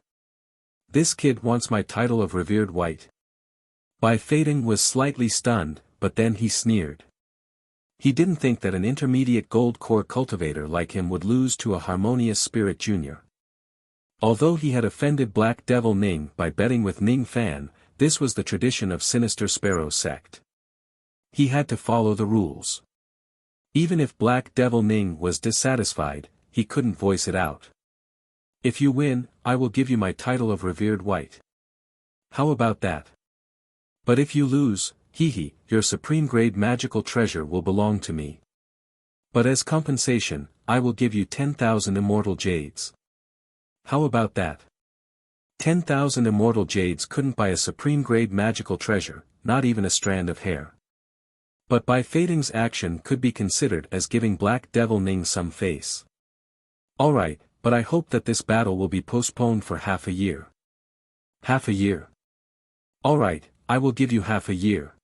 This kid wants my title of Revered White. Bai Fading was slightly stunned, but then he sneered. He didn't think that an intermediate gold core cultivator like him would lose to a harmonious spirit junior. Although he had offended Black Devil Ning by betting with Ning Fan, this was the tradition of Sinister Sparrow sect. He had to follow the rules. Even if Black Devil Ning was dissatisfied, he couldn't voice it out. If you win, I will give you my title of Revered White. How about that? But if you lose, your supreme-grade magical treasure will belong to me. But as compensation, I will give you 10,000 immortal jades. How about that? 10,000 immortal jades couldn't buy a supreme-grade magical treasure, not even a strand of hair. But Bai Fading's action could be considered as giving Black Devil Ning some face. Alright, but I hope that this battle will be postponed for half a year. Half a year. Alright, I will give you half a year.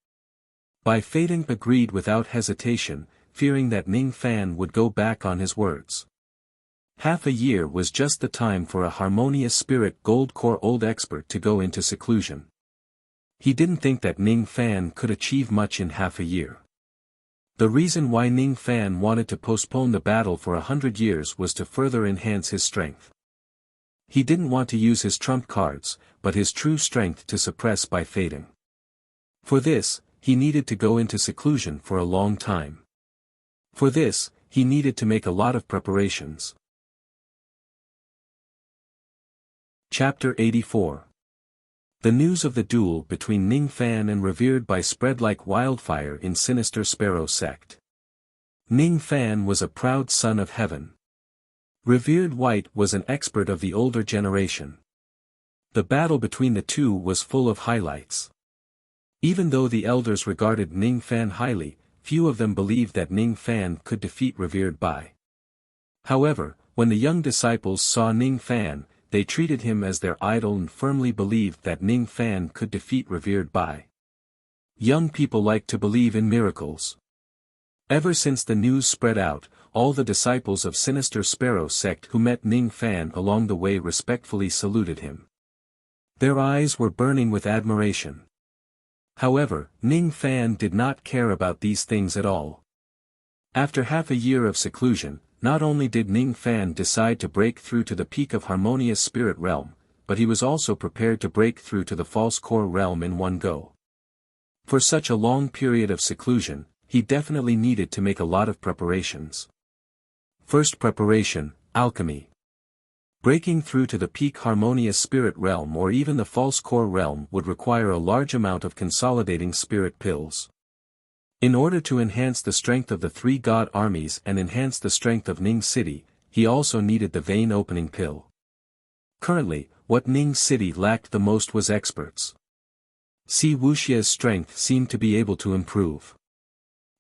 Bai Fading agreed without hesitation, fearing that Ning Fan would go back on his words. Half a year was just the time for a harmonious spirit gold core old expert to go into seclusion. He didn't think that Ning Fan could achieve much in half a year. The reason why Ning Fan wanted to postpone the battle for 100 years was to further enhance his strength. He didn't want to use his trump cards, but his true strength to suppress by fading. For this, he needed to go into seclusion for a long time. For this, he needed to make a lot of preparations. Chapter 84. The news of the duel between Ning Fan and Revered By spread like wildfire in Sinister Sparrow sect. Ning Fan was a proud son of heaven. Revered White was an expert of the older generation. The battle between the two was full of highlights. Even though the elders regarded Ning Fan highly, few of them believed that Ning Fan could defeat Revered By. However, when the young disciples saw Ning Fan, they treated him as their idol and firmly believed that Ning Fan could defeat Revered By. Young people like to believe in miracles. Ever since the news spread out, all the disciples of Sinister Sparrow sect who met Ning Fan along the way respectfully saluted him. Their eyes were burning with admiration. However, Ning Fan did not care about these things at all. After half a year of seclusion, not only did Ning Fan decide to break through to the peak of Harmonious Spirit Realm, but he was also prepared to break through to the False Core Realm in one go. For such a long period of seclusion, he definitely needed to make a lot of preparations. First preparation, alchemy. Breaking through to the peak Harmonious Spirit Realm or even the False Core Realm would require a large amount of consolidating spirit pills. In order to enhance the strength of the three god armies and enhance the strength of Ning City, he also needed the vein opening pill. Currently, what Ning City lacked the most was experts. Si Wuxia's strength seemed to be able to improve.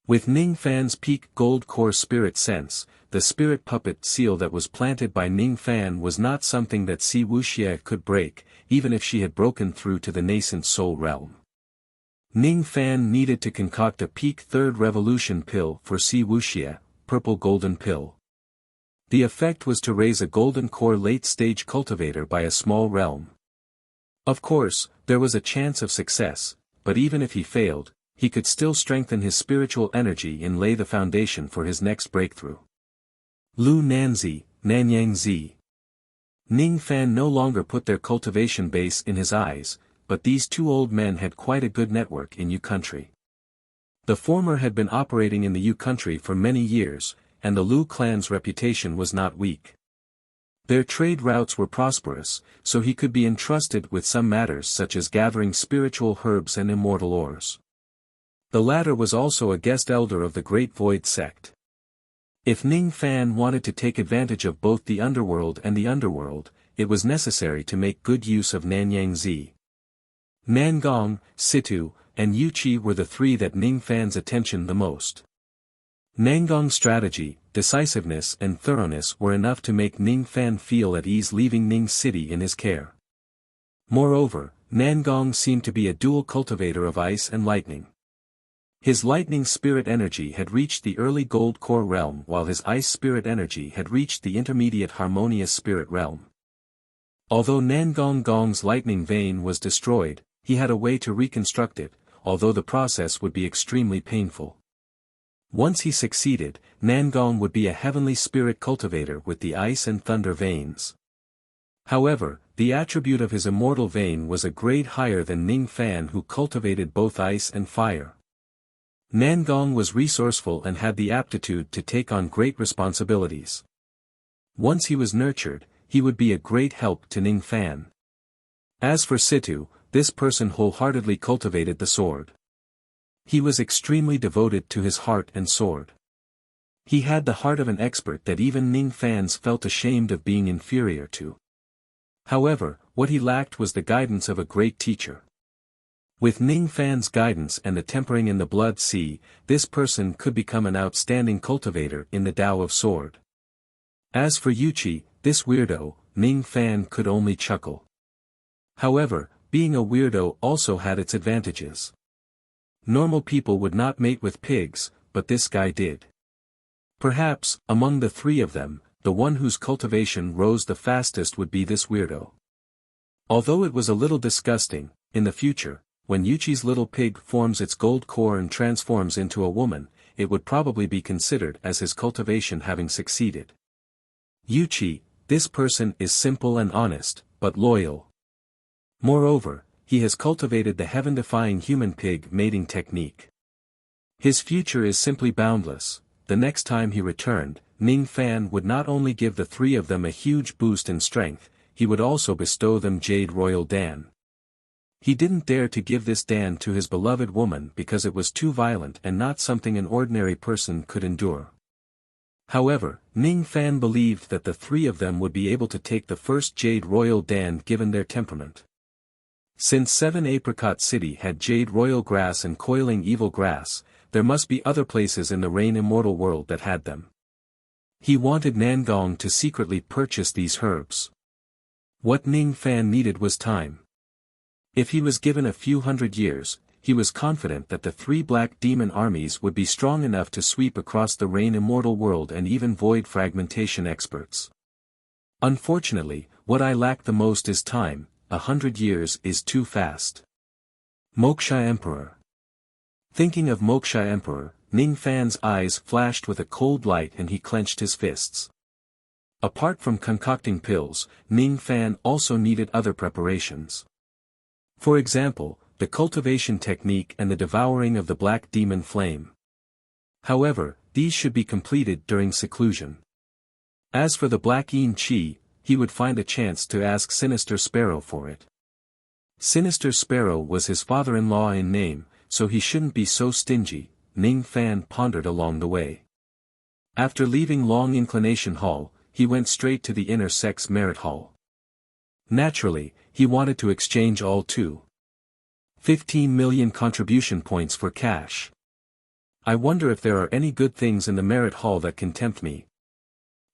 With Ning Fan's peak gold core spirit sense, the spirit puppet seal that was planted by Ning Fan was not something that Si Wuxia could break, even if she had broken through to the nascent soul realm. Ning Fan needed to concoct a peak third revolution pill for Si Wuxia, purple golden pill. The effect was to raise a golden core late-stage cultivator by a small realm. Of course, there was a chance of success, but even if he failed, he could still strengthen his spiritual energy and lay the foundation for his next breakthrough. Lu Nanzi, Nanyangzi. Ning Fan no longer put their cultivation base in his eyes, but these two old men had quite a good network in Yu country. The former had been operating in the Yu country for many years, and the Lu clan's reputation was not weak. Their trade routes were prosperous, so he could be entrusted with some matters such as gathering spiritual herbs and immortal ores. The latter was also a guest elder of the Great Void sect. If Ning Fan wanted to take advantage of both the underworld and the underworld, it was necessary to make good use of Nanyangzi. Nangong, Situ, and Yuchi were the three that Ning Fan's attention the most. Nangong's strategy, decisiveness and thoroughness were enough to make Ning Fan feel at ease leaving Ning City in his care. Moreover, Nangong seemed to be a dual cultivator of ice and lightning. His lightning spirit energy had reached the early gold core realm while his ice spirit energy had reached the intermediate harmonious spirit realm. Although Nangong Gong's lightning vein was destroyed, he had a way to reconstruct it, although the process would be extremely painful. Once he succeeded, Nangong would be a heavenly spirit cultivator with the ice and thunder veins. However, the attribute of his immortal vein was a grade higher than Ning Fan who cultivated both ice and fire. Nangong was resourceful and had the aptitude to take on great responsibilities. Once he was nurtured, he would be a great help to Ning Fan. As for Situ, this person wholeheartedly cultivated the sword. He was extremely devoted to his heart and sword. He had the heart of an expert that even Ning Fans felt ashamed of being inferior to. However, what he lacked was the guidance of a great teacher. With Ning Fan's guidance and the tempering in the blood sea, this person could become an outstanding cultivator in the Tao of Sword. As for Yuchi, this weirdo, Ning Fan could only chuckle. However, being a weirdo also had its advantages. Normal people would not mate with pigs, but this guy did. Perhaps, among the three of them, the one whose cultivation rose the fastest would be this weirdo. Although it was a little disgusting, in the future, when Yuchi's little pig forms its gold core and transforms into a woman, it would probably be considered as his cultivation having succeeded. Yuchi, this person is simple and honest, but loyal. Moreover, he has cultivated the heaven-defying human pig mating technique. His future is simply boundless. The next time he returned, Ning Fan would not only give the three of them a huge boost in strength, he would also bestow them Jade Royal Dan. He didn't dare to give this Dan to his beloved woman because it was too violent and not something an ordinary person could endure. However, Ning Fan believed that the three of them would be able to take the first Jade Royal Dan given their temperament. Since 7 Apricot City had Jade Royal Grass and Coiling Evil Grass, there must be other places in the Rain Immortal world that had them. He wanted Nangong to secretly purchase these herbs. What Ning Fan needed was time. If he was given a few hundred years, he was confident that the three black demon armies would be strong enough to sweep across the Rain Immortal world and even void fragmentation experts. Unfortunately, what I lack the most is time. 100 years is too fast. Moksha Emperor. Thinking of Moksha Emperor, Ning Fan's eyes flashed with a cold light and he clenched his fists. Apart from concocting pills, Ning Fan also needed other preparations. For example, the cultivation technique and the devouring of the black demon flame. However, these should be completed during seclusion. As for the black Yin Qi, he would find a chance to ask Sinister Sparrow for it. Sinister Sparrow was his father-in-law in name, so he shouldn't be so stingy, Ning Fan pondered along the way. After leaving Long Inclination Hall, he went straight to the Inner Sex Merit Hall. Naturally, he wanted to exchange all 15 million contribution points for cash. I wonder if there are any good things in the Merit Hall that can tempt me.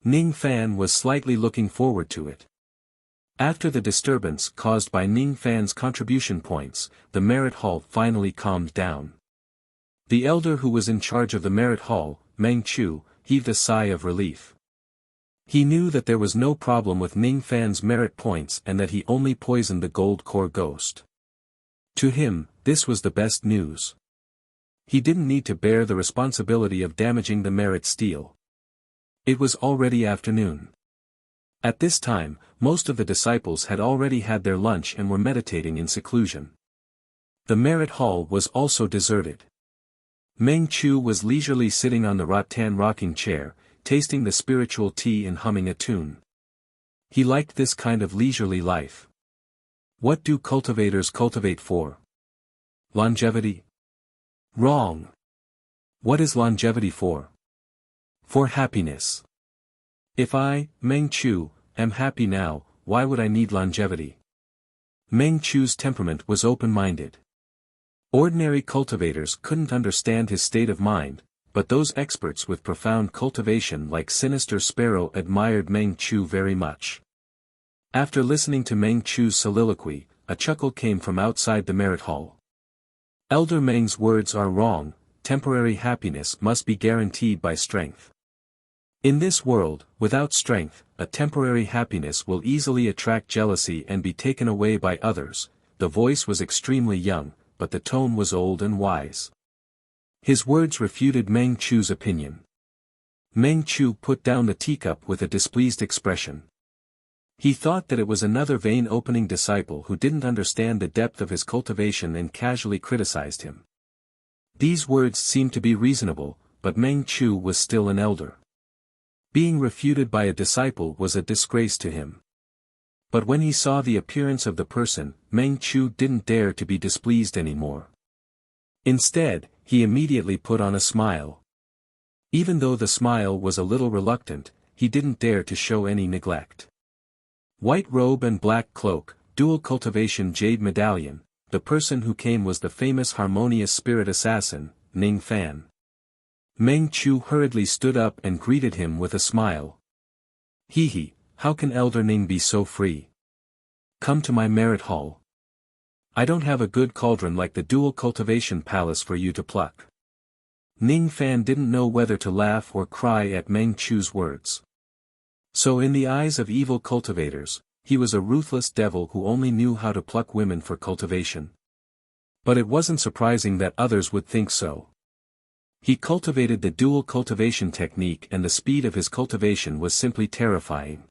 Ning Fan was slightly looking forward to it. After the disturbance caused by Ning Fan's contribution points, the Merit Hall finally calmed down. The elder who was in charge of the Merit Hall, Meng Chu, heaved a sigh of relief. He knew that there was no problem with Ning Fan's merit points and that he only poisoned the gold core ghost. To him, this was the best news. He didn't need to bear the responsibility of damaging the merit steel. It was already afternoon. At this time, most of the disciples had already had their lunch and were meditating in seclusion. The Merit Hall was also deserted. Meng Chu was leisurely sitting on the rattan rocking chair, tasting the spiritual tea and humming a tune. He liked this kind of leisurely life. What do cultivators cultivate for? Longevity? Wrong. What is longevity for? For happiness. If I, Meng Chu, am happy now, why would I need longevity? Meng Chu's temperament was open-minded. Ordinary cultivators couldn't understand his state of mind, but those experts with profound cultivation like Sinister Sparrow admired Meng Chu very much. After listening to Meng Chu's soliloquy, a chuckle came from outside the Merit Hall. Elder Meng's words are wrong, temporary happiness must be guaranteed by strength. In this world, without strength, a temporary happiness will easily attract jealousy and be taken away by others. The voice was extremely young, but the tone was old and wise. His words refuted Meng Chu's opinion. Meng Chu put down the teacup with a displeased expression. He thought that it was another vein-opening disciple who didn't understand the depth of his cultivation and casually criticized him. These words seemed to be reasonable, but Meng Chu was still an elder. Being refuted by a disciple was a disgrace to him. But when he saw the appearance of the person, Meng Chu didn't dare to be displeased anymore. Instead, he immediately put on a smile. Even though the smile was a little reluctant, he didn't dare to show any neglect. White robe and black cloak, dual cultivation jade medallion, the person who came was the famous harmonious spirit assassin, Ning Fan. Meng Chu hurriedly stood up and greeted him with a smile. Hee, how can Elder Ning be so free? Come to my Merit Hall. I don't have a good cauldron like the dual cultivation palace for you to pluck. Ning Fan didn't know whether to laugh or cry at Meng Chu's words. So in the eyes of evil cultivators, he was a ruthless devil who only knew how to pluck women for cultivation. But it wasn't surprising that others would think so. He cultivated the dual cultivation technique, and the speed of his cultivation was simply terrifying.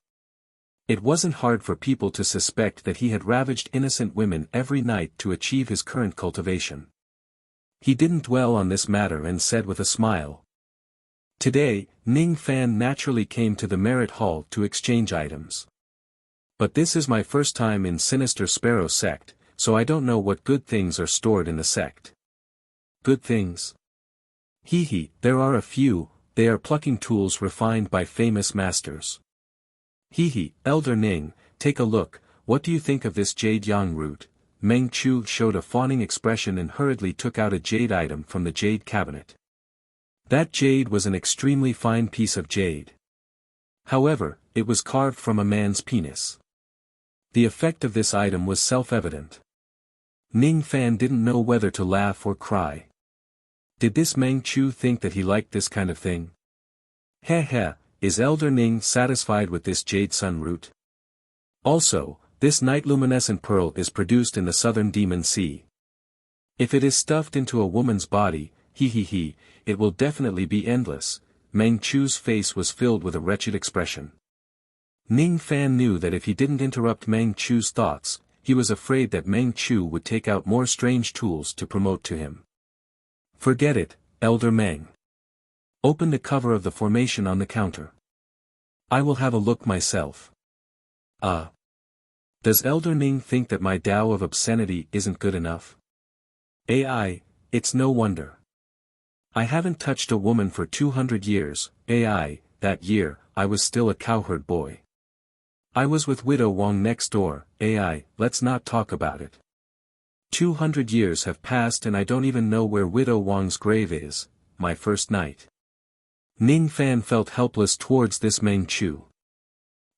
It wasn't hard for people to suspect that he had ravaged innocent women every night to achieve his current cultivation. He didn't dwell on this matter and said with a smile. Today, Ning Fan naturally came to the Merit Hall to exchange items. But this is my first time in Sinister Sparrow sect, so I don't know what good things are stored in the sect. Good things? Hee, there are a few. They are plucking tools refined by famous masters. Hee, Elder Ning, take a look. What do you think of this jade yang root? Meng Chu showed a fawning expression and hurriedly took out a jade item from the jade cabinet. That jade was an extremely fine piece of jade. However, it was carved from a man's penis. The effect of this item was self-evident. Ning Fan didn't know whether to laugh or cry. Did this Meng Chu think that he liked this kind of thing? Heh, is Elder Ning satisfied with this jade sun root? Also, this night-luminescent pearl is produced in the southern Demon Sea. If it is stuffed into a woman's body, it will definitely be endless. Meng Chu's face was filled with a wretched expression. Ning Fan knew that if he didn't interrupt Meng Chu's thoughts, he was afraid that Meng Chu would take out more strange tools to promote to him. Forget it, Elder Meng. Open the cover of the formation on the counter. I will have a look myself. Does Elder Ning think that my Tao of obscenity isn't good enough? It's no wonder. I haven't touched a woman for 200 years, that year, I was still a cowherd boy. I was with Widow Wang next door, let's not talk about it. 200 years have passed and I don't even know where Widow Wang's grave is, my first night. Ning Fan felt helpless towards this Meng Chu.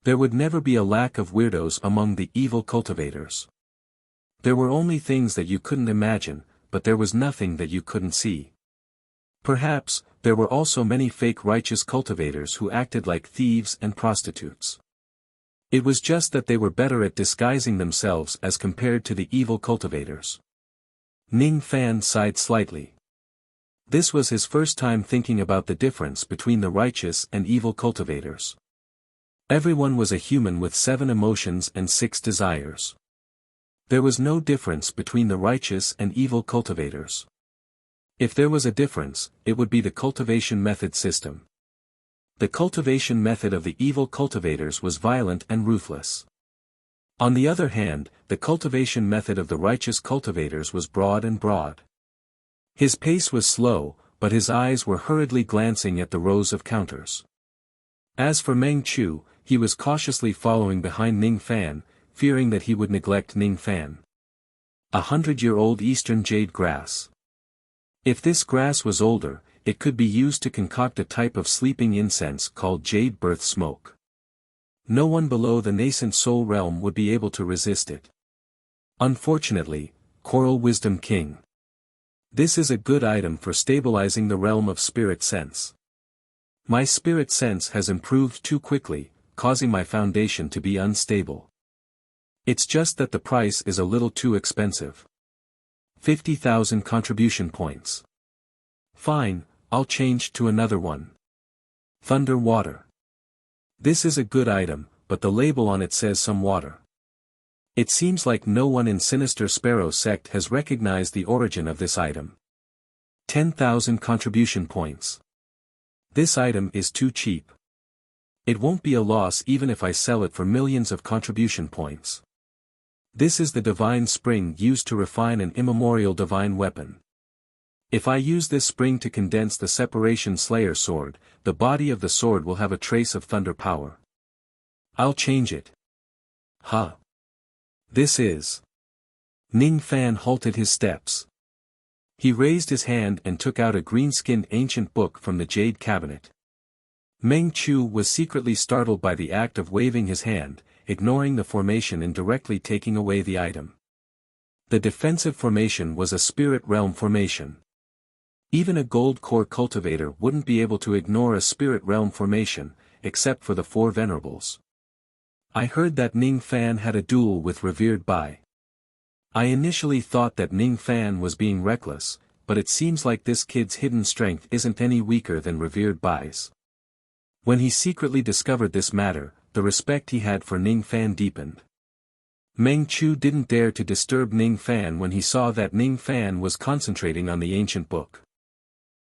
There would never be a lack of weirdos among the evil cultivators. There were only things that you couldn't imagine, but there was nothing that you couldn't see. Perhaps, there were also many fake righteous cultivators who acted like thieves and prostitutes. It was just that they were better at disguising themselves as compared to the evil cultivators. Ning Fan sighed slightly. This was his first time thinking about the difference between the righteous and evil cultivators. Everyone was a human with 7 emotions and 6 desires. There was no difference between the righteous and evil cultivators. If there was a difference, it would be the cultivation method system. The cultivation method of the evil cultivators was violent and ruthless. On the other hand, the cultivation method of the righteous cultivators was broad and broad. His pace was slow, but his eyes were hurriedly glancing at the rows of counters. As for Meng Chu, he was cautiously following behind Ning Fan, fearing that he would neglect Ning Fan. 100-year-old Eastern jade grass. If this grass was older, it could be used to concoct a type of sleeping incense called jade birth smoke. No one below the nascent soul realm would be able to resist it. Unfortunately, Coral Wisdom King. This is a good item for stabilizing the realm of spirit sense. My spirit sense has improved too quickly, causing my foundation to be unstable. It's just that the price is a little too expensive. 50,000 contribution points. Fine, I'll change to another one. Thunder water. This is a good item, but the label on it says some water. It seems like no one in Sinister Sparrow sect has recognized the origin of this item. 10,000 contribution points. This item is too cheap. It won't be a loss even if I sell it for millions of contribution points. This is the divine spring used to refine an immemorial divine weapon. If I use this spring to condense the Separation Slayer sword, the body of the sword will have a trace of thunder power. I'll change it. This is... Ning Fan halted his steps. He raised his hand and took out a green-skinned ancient book from the jade cabinet. Meng Chu was secretly startled by the act of waving his hand, ignoring the formation and directly taking away the item. The defensive formation was a spirit realm formation. Even a gold core cultivator wouldn't be able to ignore a spirit realm formation, except for the 4 venerables. I heard that Ning Fan had a duel with revered Bai. I initially thought that Ning Fan was being reckless, but it seems like this kid's hidden strength isn't any weaker than revered Bai's. When he secretly discovered this matter, the respect he had for Ning Fan deepened. Meng Chu didn't dare to disturb Ning Fan when he saw that Ning Fan was concentrating on the ancient book.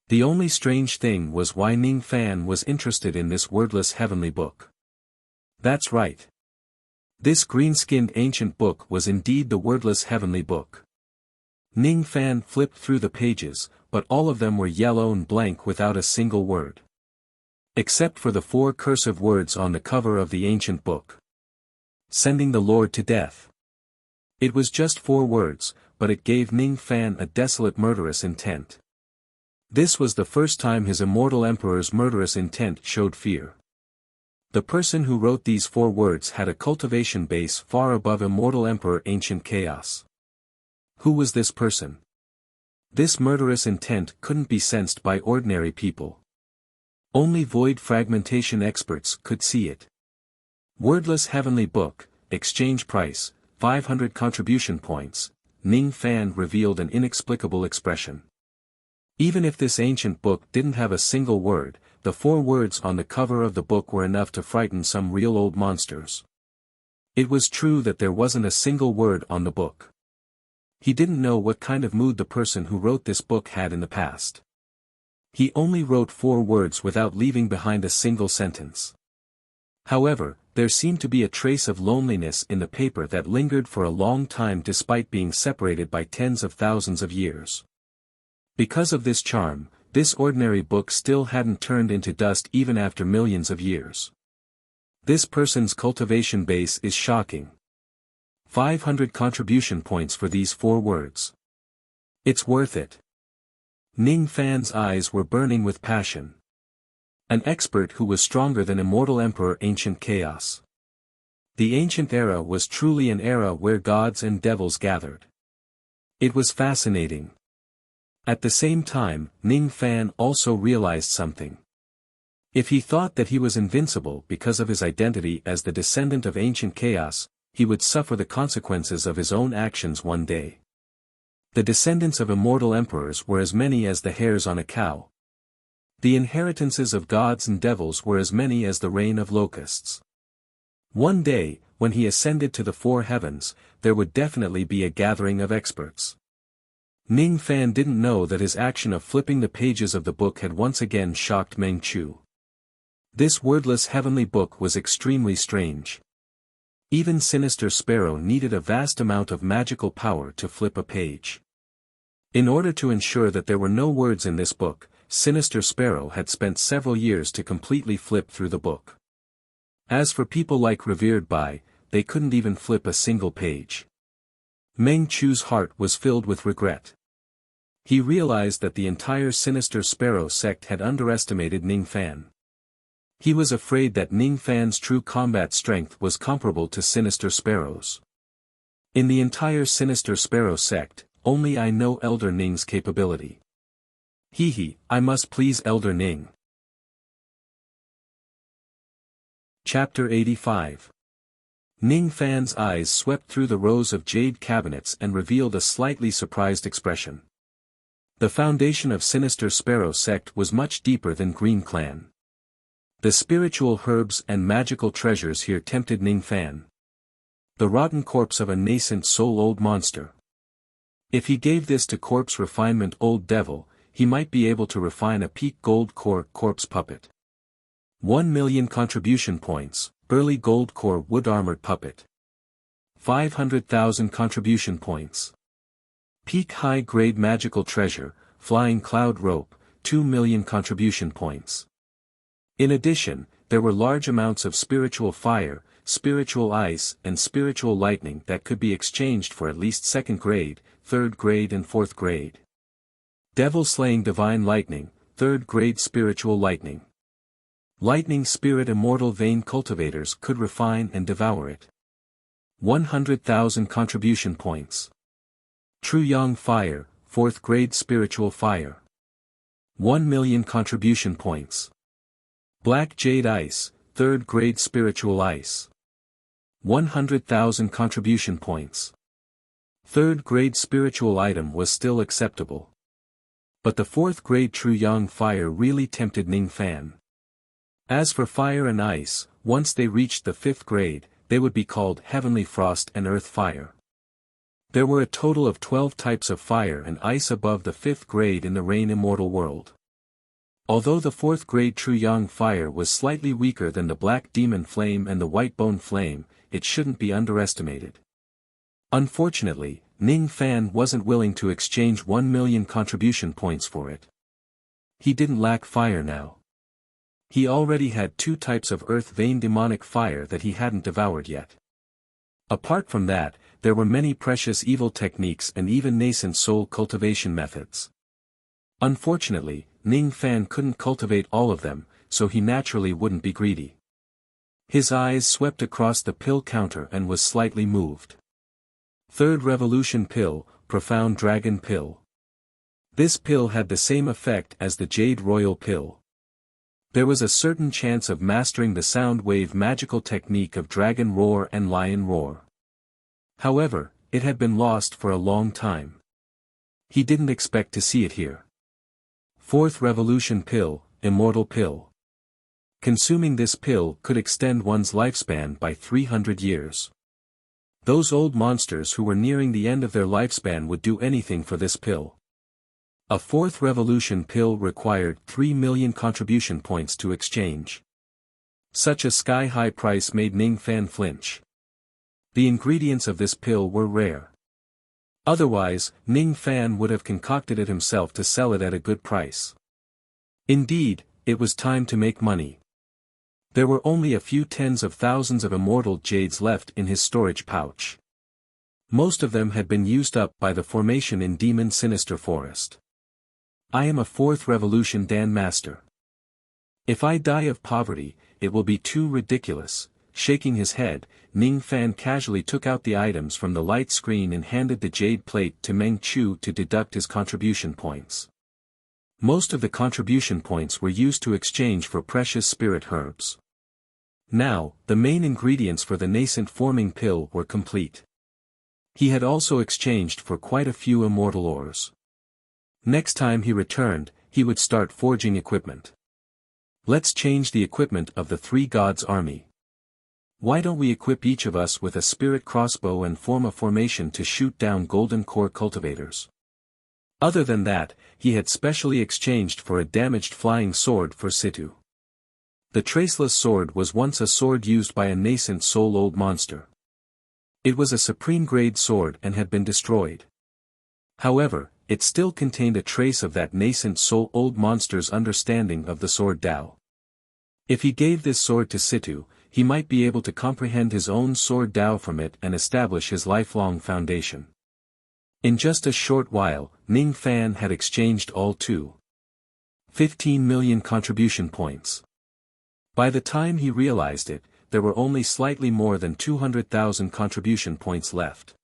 The only strange thing was why Ning Fan was interested in this wordless heavenly book. That's right. This green-skinned ancient book was indeed the wordless heavenly book. Ning Fan flipped through the pages, but all of them were yellow and blank without a single word. Except for the 4 cursive words on the cover of the ancient book. Sending the Lord to death. It was just 4 words, but it gave Ning Fan a desolate murderous intent. This was the first time his immortal emperor's murderous intent showed fear. The person who wrote these 4 words had a cultivation base far above immortal emperor ancient chaos. Who was this person? This murderous intent couldn't be sensed by ordinary people. Only void fragmentation experts could see it. Wordless heavenly book, exchange price, 500 contribution points. Ning Fan revealed an inexplicable expression. Even if this ancient book didn't have a single word, the 4 words on the cover of the book were enough to frighten some real old monsters. It was true that there wasn't a single word on the book. He didn't know what kind of mood the person who wrote this book had in the past. He only wrote 4 words without leaving behind a single sentence. However, there seemed to be a trace of loneliness in the paper that lingered for a long time despite being separated by tens of thousands of years. Because of this charm, this ordinary book still hadn't turned into dust even after millions of years. This person's cultivation base is shocking. 500 contribution points for these 4 words. It's worth it. Ning Fan's eyes were burning with passion. An expert who was stronger than immortal emperor ancient chaos. The ancient era was truly an era where gods and devils gathered. It was fascinating. At the same time, Ning Fan also realized something. If he thought that he was invincible because of his identity as the descendant of ancient chaos, he would suffer the consequences of his own actions one day. The descendants of immortal emperors were as many as the hairs on a cow. The inheritances of gods and devils were as many as the rain of locusts. One day, when he ascended to the 4 heavens, there would definitely be a gathering of experts. Ning Fan didn't know that his action of flipping the pages of the book had once again shocked Meng Chu. This wordless heavenly book was extremely strange. Even Sinister Sparrow needed a vast amount of magical power to flip a page. In order to ensure that there were no words in this book, Sinister Sparrow had spent several years to completely flip through the book. As for people like Revered Bai, they couldn't even flip a single page. Meng Chu's heart was filled with regret. He realized that the entire Sinister Sparrow sect had underestimated Ning Fan. He was afraid that Ning Fan's true combat strength was comparable to Sinister Sparrow's. In the entire Sinister Sparrow sect, only I know Elder Ning's capability. I must please Elder Ning. Chapter 85. Ning Fan's eyes swept through the rows of jade cabinets and revealed a slightly surprised expression. The foundation of Sinister Sparrow sect was much deeper than Green Clan. The spiritual herbs and magical treasures here tempted Ning Fan. The rotten corpse of a nascent soul-old monster. If he gave this to corpse refinement old devil, he might be able to refine a peak gold core corpse puppet. 1 million contribution points, burly gold core wood armored puppet. 500,000 contribution points. Peak high-grade magical treasure, flying cloud rope, 2 million contribution points. In addition, there were large amounts of spiritual fire, spiritual ice and spiritual lightning that could be exchanged for at least 2nd grade, 3rd grade and 4th grade. Devil-slaying divine lightning, 3rd grade spiritual lightning. Lightning spirit immortal vein cultivators could refine and devour it. 100,000 contribution points. True Yang fire, 4th grade spiritual fire. 1 million contribution points. Black jade ice, 3rd grade spiritual ice. 100,000 contribution points. 3rd grade spiritual item was still acceptable. But the fourth grade Truyang fire really tempted Ning Fan. As for fire and ice, once they reached the fifth grade, they would be called Heavenly Frost and Earth Fire. There were a total of 12 types of fire and ice above the fifth grade in the Rain Immortal world. Although the fourth grade Truyang fire was slightly weaker than the Black Demon Flame and the White Bone Flame, it shouldn't be underestimated. Unfortunately, Ning Fan wasn't willing to exchange 1 million contribution points for it. He didn't lack fire now. He already had 2 types of Earth Vein Demonic Fire that he hadn't devoured yet. Apart from that, there were many precious evil techniques and even nascent soul cultivation methods. Unfortunately, Ning Fan couldn't cultivate all of them, so he naturally wouldn't be greedy. His eyes swept across the pill counter and was slightly moved. Third Revolution Pill, Profound Dragon Pill. This pill had the same effect as the Jade Royal Pill. There was a certain chance of mastering the sound wave magical technique of Dragon Roar and Lion Roar. However, it had been lost for a long time. He didn't expect to see it here. Fourth Revolution Pill, Immortal Pill. Consuming this pill could extend one's lifespan by 300 years. Those old monsters who were nearing the end of their lifespan would do anything for this pill. A fourth Revolution Pill required 3 million contribution points to exchange. Such a sky-high price made Ning Fan flinch. The ingredients of this pill were rare. Otherwise, Ning Fan would have concocted it himself to sell it at a good price. Indeed, it was time to make money. There were only a few tens of thousands of immortal jades left in his storage pouch. Most of them had been used up by the formation in Demon Sinister Forest. I am a fourth Revolution Dan Master. If I die of poverty, it will be too ridiculous. Shaking his head, Ning Fan casually took out the items from the light screen and handed the jade plate to Meng Chu to deduct his contribution points. Most of the contribution points were used to exchange for precious spirit herbs. Now, the main ingredients for the nascent forming pill were complete. He had also exchanged for quite a few immortal ores. Next time he returned, he would start forging equipment. Let's change the equipment of the 3 gods' army. Why don't we equip each of us with a spirit crossbow and form a formation to shoot down golden core cultivators? Other than that, he had specially exchanged for a damaged flying sword for Situ. The Traceless Sword was once a sword used by a nascent soul old monster. It was a supreme grade sword and had been destroyed. However, it still contained a trace of that nascent soul old monster's understanding of the sword Tao. If he gave this sword to Situ, he might be able to comprehend his own sword Tao from it and establish his lifelong foundation. In just a short while, Ning Fan had exchanged all 15 million contribution points. By the time he realized it, there were only slightly more than 200,000 contribution points left.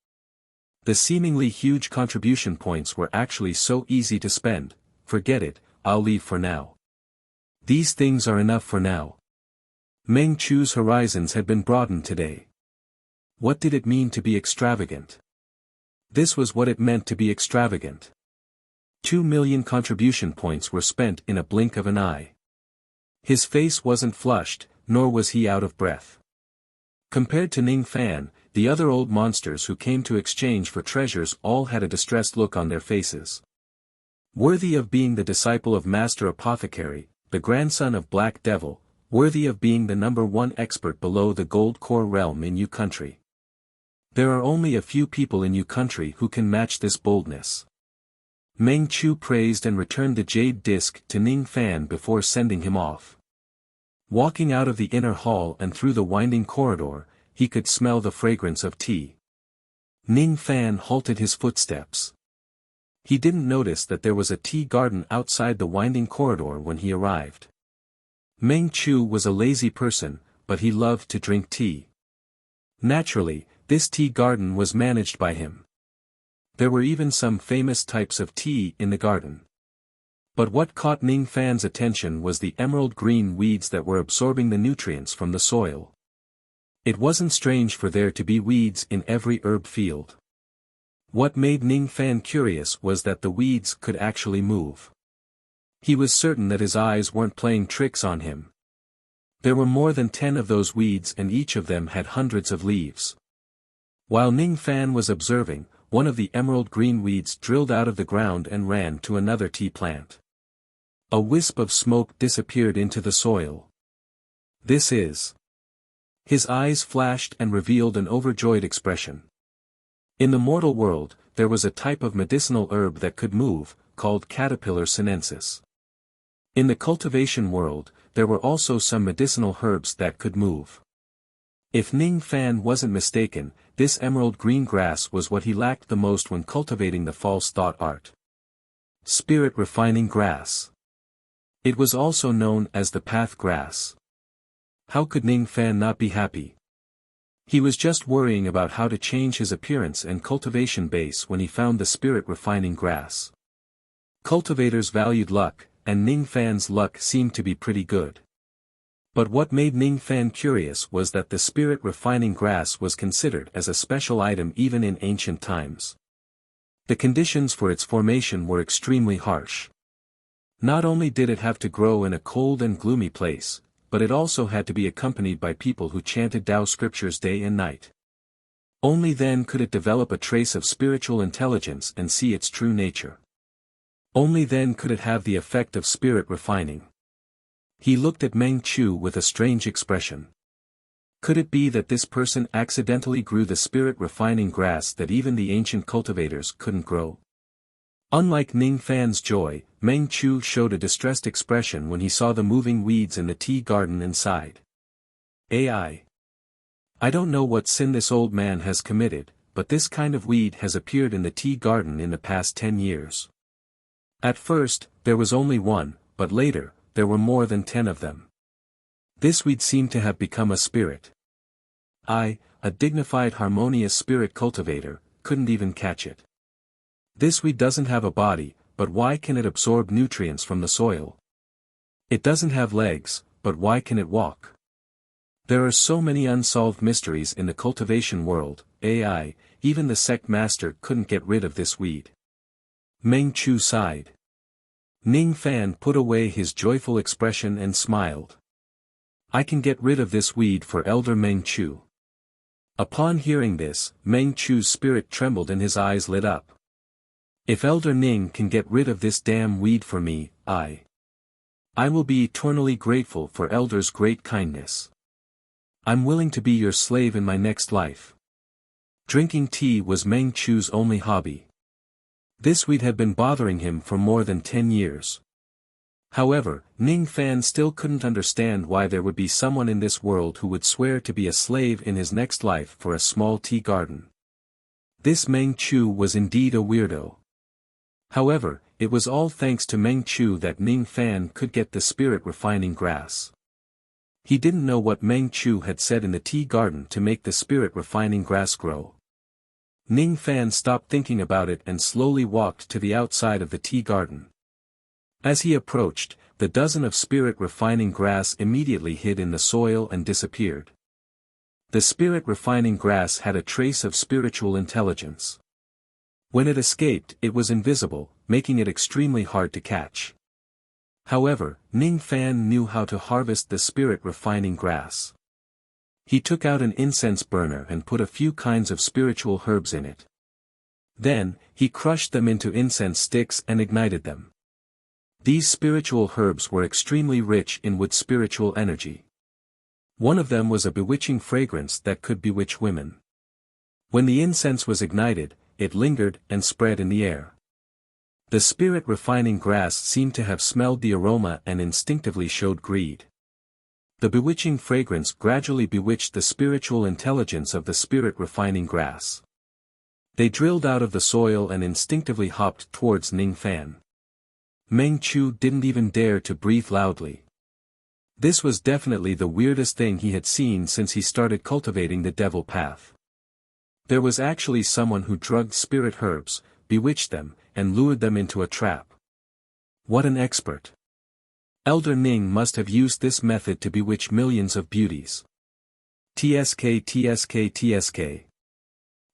The seemingly huge contribution points were actually so easy to spend. Forget it, I'll leave for now. These things are enough for now. Meng Chu's horizons had been broadened today. What did it mean to be extravagant? This was what it meant to be extravagant. 2 million contribution points were spent in a blink of an eye. His face wasn't flushed, nor was he out of breath. Compared to Ning Fan, the other old monsters who came to exchange for treasures all had a distressed look on their faces. Worthy of being the disciple of Master Apothecary, the grandson of Black Devil, worthy of being the #1 expert below the Gold Core realm in Yu Country. There are only a few people in Yu Country who can match this boldness. Meng Chu praised and returned the jade disc to Ning Fan before sending him off. Walking out of the inner hall and through the winding corridor, he could smell the fragrance of tea. Ning Fan halted his footsteps. He didn't notice that there was a tea garden outside the winding corridor when he arrived. Meng Chu was a lazy person, but he loved to drink tea. Naturally, this tea garden was managed by him. There were even some famous types of tea in the garden. But what caught Ning Fan's attention was the emerald green weeds that were absorbing the nutrients from the soil. It wasn't strange for there to be weeds in every herb field. What made Ning Fan curious was that the weeds could actually move. He was certain that his eyes weren't playing tricks on him. There were more than 10 of those weeds and each of them had hundreds of leaves. While Ning Fan was observing, one of the emerald green weeds drilled out of the ground and ran to another tea plant. A wisp of smoke disappeared into the soil. This is. His eyes flashed and revealed an overjoyed expression. In the mortal world, there was a type of medicinal herb that could move, called Caterpillar sinensis. In the cultivation world, there were also some medicinal herbs that could move. If Ning Fan wasn't mistaken, this emerald green grass was what he lacked the most when cultivating the false thought art. Spirit refining grass. It was also known as the path grass. How could Ning Fan not be happy? He was just worrying about how to change his appearance and cultivation base when he found the spirit refining grass. Cultivators valued luck, and Ning Fan's luck seemed to be pretty good. But what made Ning Fan curious was that the spirit refining grass was considered as a special item even in ancient times. The conditions for its formation were extremely harsh. Not only did it have to grow in a cold and gloomy place, but it also had to be accompanied by people who chanted Tao scriptures day and night. Only then could it develop a trace of spiritual intelligence and see its true nature. Only then could it have the effect of spirit refining. He looked at Meng Chu with a strange expression. Could it be that this person accidentally grew the spirit refining grass that even the ancient cultivators couldn't grow? Unlike Ning Fan's joy, Meng Chu showed a distressed expression when he saw the moving weeds in the tea garden inside. I don't know what sin this old man has committed, but this kind of weed has appeared in the tea garden in the past 10 years. At first, there was only one, but later, there were more than 10 of them. This weed seemed to have become a spirit. A dignified harmonious spirit cultivator, couldn't even catch it. This weed doesn't have a body, but why can it absorb nutrients from the soil? It doesn't have legs, but why can it walk? There are so many unsolved mysteries in the cultivation world, even the sect master couldn't get rid of this weed. Meng Chu sighed. Ning Fan put away his joyful expression and smiled. I can get rid of this weed for Elder Meng Chu. Upon hearing this, Meng Chu's spirit trembled and his eyes lit up. If Elder Ning can get rid of this damn weed for me, I will be eternally grateful for Elder's great kindness. I'm willing to be your slave in my next life. Drinking tea was Meng Chu's only hobby. This weed had been bothering him for more than 10 years. However, Ning Fan still couldn't understand why there would be someone in this world who would swear to be a slave in his next life for a small tea garden. This Meng Chu was indeed a weirdo. However, it was all thanks to Meng Chu that Ning Fan could get the spirit refining grass. He didn't know what Meng Chu had said in the tea garden to make the spirit refining grass grow. Ning Fan stopped thinking about it and slowly walked to the outside of the tea garden. As he approached, the dozen of spirit refining grass immediately hid in the soil and disappeared. The spirit refining grass had a trace of spiritual intelligence. When it escaped, it was invisible, making it extremely hard to catch. However, Ning Fan knew how to harvest the spirit refining grass. He took out an incense burner and put a few kinds of spiritual herbs in it. Then, he crushed them into incense sticks and ignited them. These spiritual herbs were extremely rich in wood spiritual energy. One of them was a bewitching fragrance that could bewitch women. When the incense was ignited, it lingered and spread in the air. The spirit refining grass seemed to have smelled the aroma and instinctively showed greed. The bewitching fragrance gradually bewitched the spiritual intelligence of the spirit refining grass. They drilled out of the soil and instinctively hopped towards Ning Fan. Meng Chu didn't even dare to breathe loudly. This was definitely the weirdest thing he had seen since he started cultivating the devil path. There was actually someone who drugged spirit herbs, bewitched them, and lured them into a trap. What an expert! Elder Ning must have used this method to bewitch millions of beauties. TSK.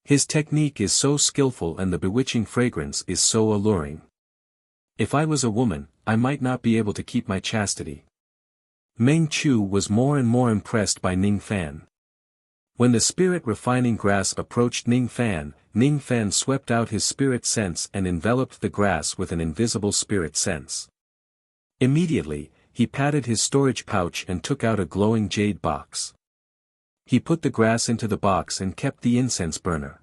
His technique is so skillful and the bewitching fragrance is so alluring. If I was a woman, I might not be able to keep my chastity. Meng Chu was more and more impressed by Ning Fan. When the spirit refining grass approached Ning Fan swept out his spirit sense and enveloped the grass with an invisible spirit sense. Immediately, he patted his storage pouch and took out a glowing jade box. He put the grass into the box and kept the incense burner.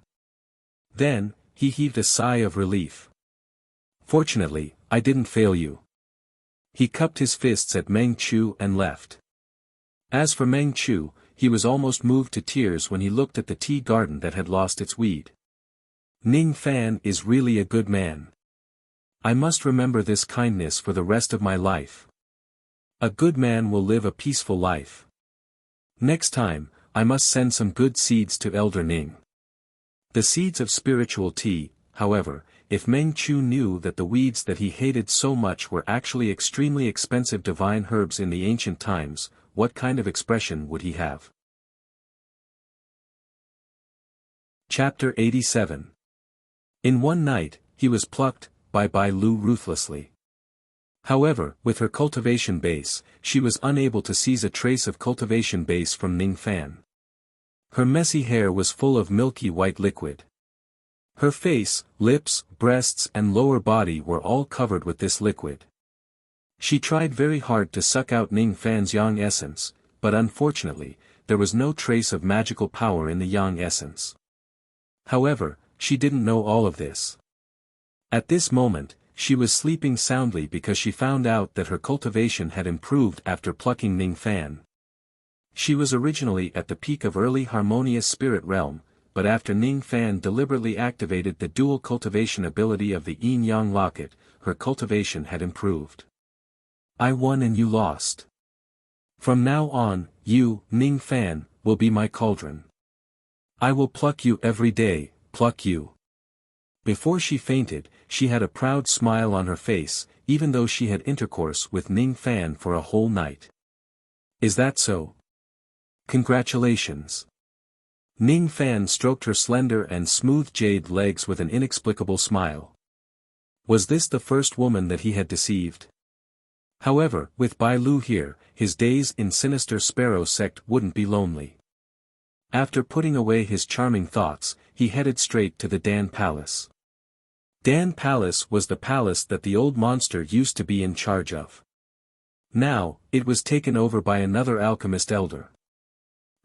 Then, he heaved a sigh of relief. Fortunately, I didn't fail you. He cupped his fists at Meng Chu and left. As for Meng Chu, he was almost moved to tears when he looked at the tea garden that had lost its weed. Ning Fan is really a good man. I must remember this kindness for the rest of my life. A good man will live a peaceful life. Next time, I must send some good seeds to Elder Ning. The seeds of spiritual tea, however, if Meng Chu knew that the weeds that he hated so much were actually extremely expensive divine herbs in the ancient times, what kind of expression would he have? Chapter 87. In one night, he was plucked by Bai Lu ruthlessly. However, with her cultivation base, she was unable to seize a trace of cultivation base from Ning Fan. Her messy hair was full of milky white liquid. Her face, lips, breasts and lower body were all covered with this liquid. She tried very hard to suck out Ning Fan's yang essence, but unfortunately, there was no trace of magical power in the yang essence. However, she didn't know all of this. At this moment, she was sleeping soundly because she found out that her cultivation had improved after plucking Ning Fan. She was originally at the peak of early harmonious spirit realm, but after Ning Fan deliberately activated the dual cultivation ability of the yin-yang locket, her cultivation had improved. I won and you lost. From now on, you, Ning Fan, will be my cauldron. I will pluck you every day, pluck you. Before she fainted, she had a proud smile on her face, even though she had intercourse with Ning Fan for a whole night. Is that so? Congratulations. Ning Fan stroked her slender and smooth jade legs with an inexplicable smile. Was this the first woman that he had deceived? However, with Bai Lu here, his days in Sinister Sparrow sect wouldn't be lonely. After putting away his charming thoughts, he headed straight to the Dan Palace. Dan Palace was the palace that the old monster used to be in charge of. Now, it was taken over by another alchemist elder.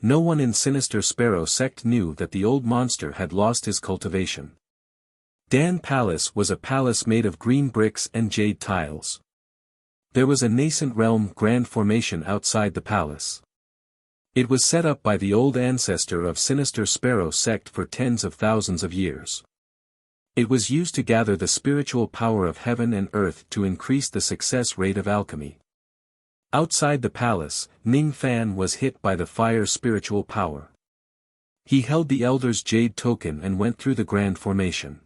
No one in Sinister Sparrow sect knew that the old monster had lost his cultivation. Dan Palace was a palace made of green bricks and jade tiles. There was a nascent realm grand formation outside the palace. It was set up by the old ancestor of Sinister Sparrow sect for tens of thousands of years. It was used to gather the spiritual power of heaven and earth to increase the success rate of alchemy. Outside the palace, Ning Fan was hit by the fire spiritual power. He held the elder's jade token and went through the grand formation.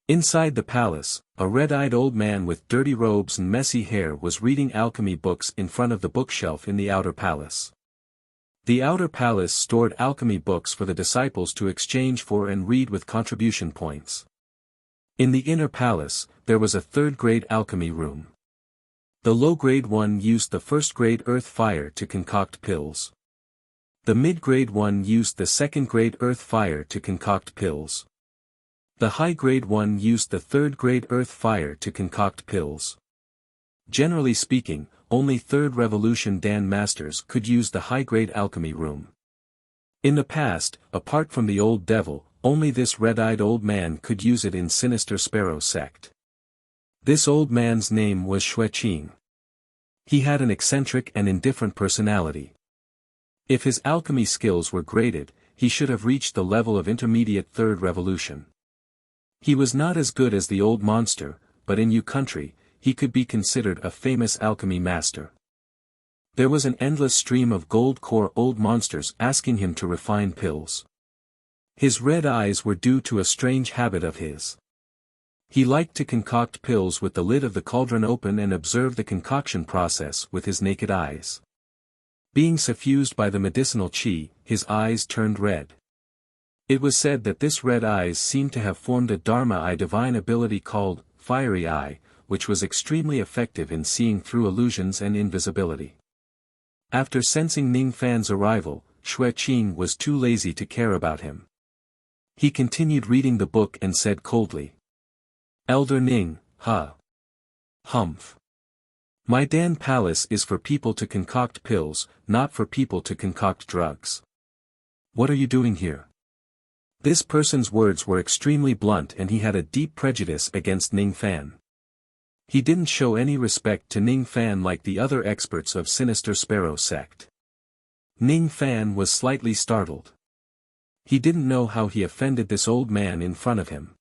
Inside the palace, a red-eyed old man with dirty robes and messy hair was reading alchemy books in front of the bookshelf in the outer palace. The outer palace stored alchemy books for the disciples to exchange for and read with contribution points. In the inner palace, there was a third-grade alchemy room. The low-grade one used the first-grade earth fire to concoct pills. The mid-grade one used the second-grade earth fire to concoct pills. The high-grade one used the third-grade earth fire to concoct pills. Generally speaking, only third revolution Dan masters could use the high-grade alchemy room. In the past, apart from the old devil, only this red-eyed old man could use it in Sinister Sparrow sect. This old man's name was Xueqing. He had an eccentric and indifferent personality. If his alchemy skills were graded, he should have reached the level of intermediate third revolution. He was not as good as the old monster, but in Yu country, he could be considered a famous alchemy master. There was an endless stream of gold core old monsters asking him to refine pills. His red eyes were due to a strange habit of his. He liked to concoct pills with the lid of the cauldron open and observe the concoction process with his naked eyes. Being suffused by the medicinal qi, his eyes turned red. It was said that this red eyes seemed to have formed a Dharma eye divine ability called, fiery eye, which was extremely effective in seeing through illusions and invisibility. After sensing Ning Fan's arrival, Xue Qing was too lazy to care about him. He continued reading the book and said coldly, "Elder Ning, Humph. My Dan Palace is for people to concoct pills, not for people to concoct drugs. What are you doing here?" This person's words were extremely blunt and he had a deep prejudice against Ning Fan. He didn't show any respect to Ning Fan like the other experts of Sinister Sparrow sect. Ning Fan was slightly startled. He didn't know how he offended this old man in front of him.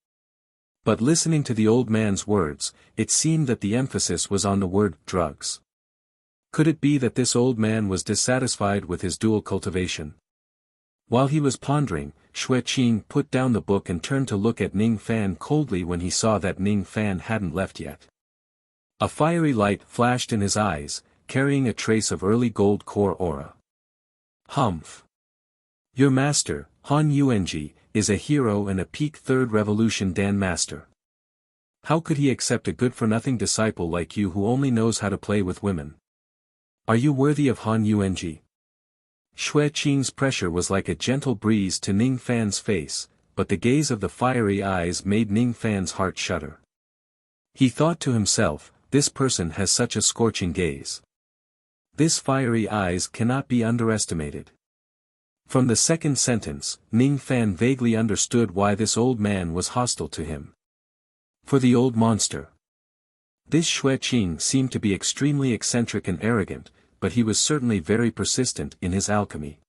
But listening to the old man's words, it seemed that the emphasis was on the word drugs. Could it be that this old man was dissatisfied with his dual cultivation? While he was pondering, Xue Qing put down the book and turned to look at Ning Fan coldly when he saw that Ning Fan hadn't left yet. A fiery light flashed in his eyes, carrying a trace of early gold core aura. "Humph. Your master, Han Yuanji, is a hero and a peak Third Revolution Dan Master. How could he accept a good-for-nothing disciple like you who only knows how to play with women? Are you worthy of Han Yuanji?" Xue Qing's pressure was like a gentle breeze to Ning Fan's face, but the gaze of the fiery eyes made Ning Fan's heart shudder. He thought to himself, this person has such a scorching gaze. This fiery eyes cannot be underestimated. From the second sentence, Ning Fan vaguely understood why this old man was hostile to him. For the old monster. This Xue Qing seemed to be extremely eccentric and arrogant, but he was certainly very persistent in his alchemy.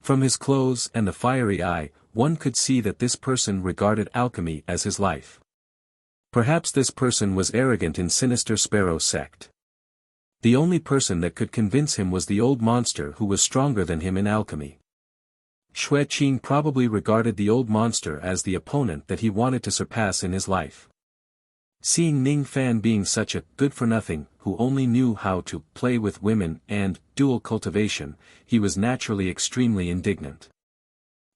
From his clothes and the fiery eye, one could see that this person regarded alchemy as his life. Perhaps this person was arrogant in Sinister Sparrow sect. The only person that could convince him was the old monster who was stronger than him in alchemy. Xue Qing probably regarded the old monster as the opponent that he wanted to surpass in his life. Seeing Ning Fan being such a good-for-nothing who only knew how to play with women and dual cultivation, he was naturally extremely indignant.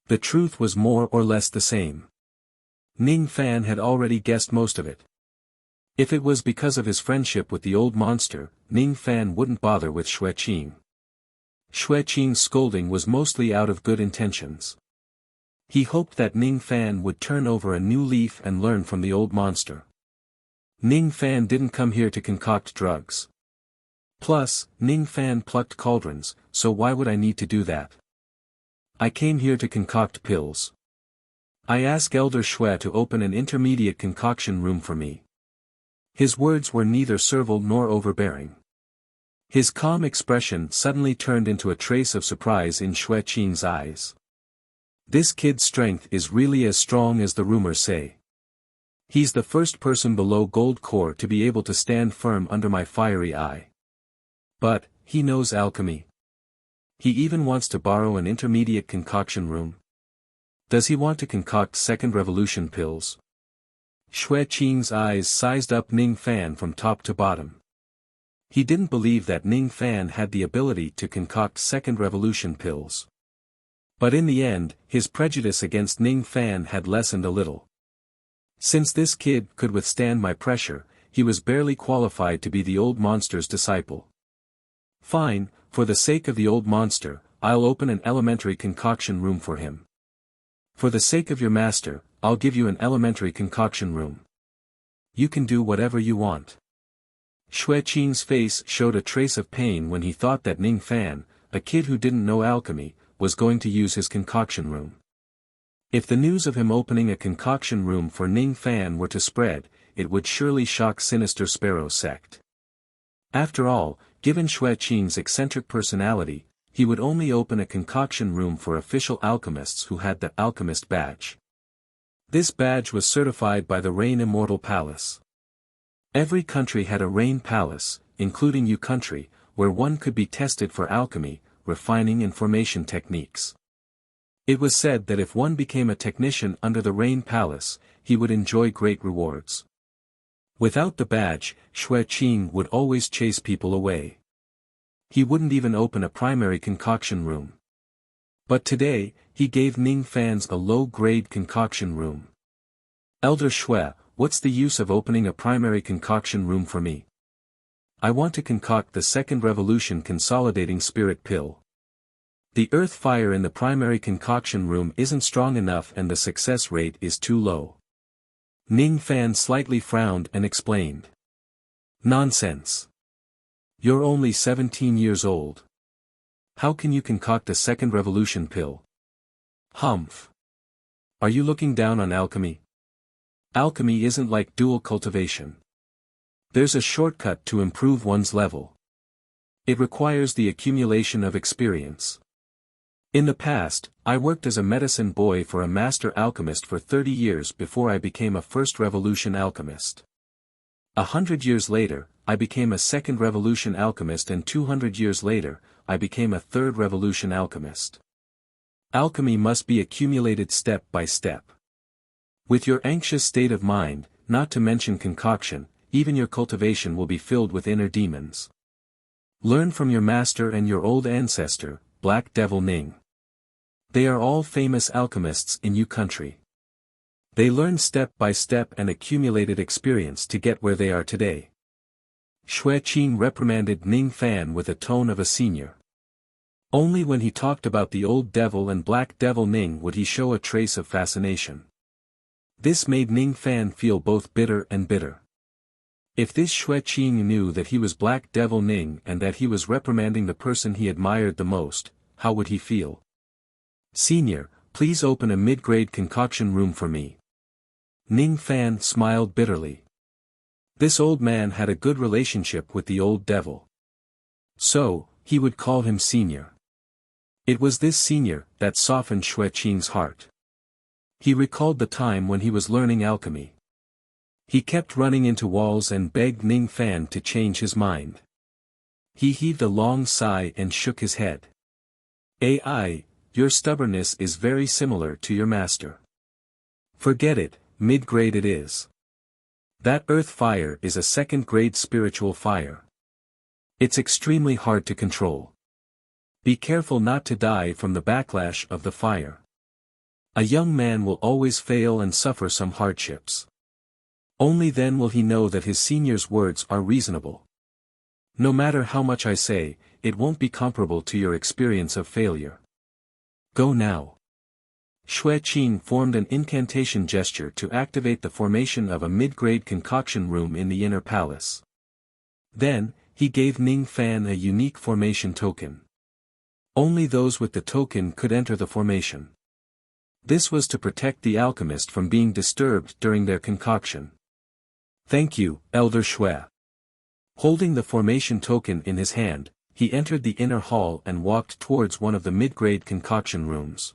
The truth was more or less the same. Ning Fan had already guessed most of it. If it was because of his friendship with the old monster, Ning Fan wouldn't bother with Xue Qing. Xue Qing's scolding was mostly out of good intentions. He hoped that Ning Fan would turn over a new leaf and learn from the old monster. Ning Fan didn't come here to concoct drugs. Plus, Ning Fan plucked cauldrons, so why would I need to do that? I came here to concoct pills. I ask Elder Xue to open an intermediate concoction room for me. His words were neither servile nor overbearing. His calm expression suddenly turned into a trace of surprise in Xue Qing's eyes. This kid's strength is really as strong as the rumors say. He's the first person below gold core to be able to stand firm under my fiery eye. But, he knows alchemy. He even wants to borrow an intermediate concoction room. Does he want to concoct second revolution pills? Xue Qing's eyes sized up Ning Fan from top to bottom. He didn't believe that Ning Fan had the ability to concoct second revolution pills. But in the end, his prejudice against Ning Fan had lessened a little. Since this kid could withstand my pressure, he was barely qualified to be the old monster's disciple. Fine, for the sake of the old monster, I'll open an elementary concoction room for him. For the sake of your master, I'll give you an elementary concoction room. You can do whatever you want. Xue Qing's face showed a trace of pain when he thought that Ning Fan, a kid who didn't know alchemy, was going to use his concoction room. If the news of him opening a concoction room for Ning Fan were to spread, it would surely shock Sinister Sparrow sect. After all, given Xue Qing's eccentric personality, he would only open a concoction room for official alchemists who had the alchemist badge. This badge was certified by the Rain Immortal Palace. Every country had a Rain Palace, including Yu country, where one could be tested for alchemy, refining and formation techniques. It was said that if one became a technician under the Rain Palace, he would enjoy great rewards. Without the badge, Xue Qing would always chase people away. He wouldn't even open a primary concoction room. But today, he gave Ning Fan's a low-grade concoction room. Elder Xue, what's the use of opening a primary concoction room for me? I want to concoct the second revolution consolidating spirit pill. The earth fire in the primary concoction room isn't strong enough and the success rate is too low. Ning Fan slightly frowned and explained. Nonsense. You're only 17 years old. How can you concoct a second revolution pill? Humph. Are you looking down on alchemy? Alchemy isn't like dual cultivation. There's a shortcut to improve one's level. It requires the accumulation of experience. In the past, I worked as a medicine boy for a master alchemist for 30 years before I became a first revolution alchemist. 100 years later, I became a second revolution alchemist, and 200 years later, I became a third revolution alchemist. Alchemy must be accumulated step by step. With your anxious state of mind, not to mention concoction, even your cultivation will be filled with inner demons. Learn from your master and your old ancestor, Black Devil Ning. They are all famous alchemists in your country. They learned step by step and accumulated experience to get where they are today. Xue Qing reprimanded Ning Fan with a tone of a senior. Only when he talked about the old devil and Black Devil Ning would he show a trace of fascination. This made Ning Fan feel both bitter and bitter. If this Xue Qing knew that he was Black Devil Ning and that he was reprimanding the person he admired the most, how would he feel? Senior, please open a mid-grade concoction room for me. Ning Fan smiled bitterly. This old man had a good relationship with the old devil. So, he would call him senior. It was this senior that softened Xue Qing's heart. He recalled the time when he was learning alchemy. He kept running into walls and begged Ning Fan to change his mind. He heaved a long sigh and shook his head. "Ai, your stubbornness is very similar to your master. Forget it, mid-grade it is. That earth fire is a second-grade spiritual fire. It's extremely hard to control. Be careful not to die from the backlash of the fire. A young man will always fail and suffer some hardships. Only then will he know that his senior's words are reasonable. No matter how much I say, it won't be comparable to your experience of failure. Go now." Xue Qing formed an incantation gesture to activate the formation of a mid-grade concoction room in the inner palace. Then, he gave Ning Fan a unique formation token. Only those with the token could enter the formation. This was to protect the alchemist from being disturbed during their concoction. "Thank you, Elder Xue." Holding the formation token in his hand, he entered the inner hall and walked towards one of the mid-grade concoction rooms.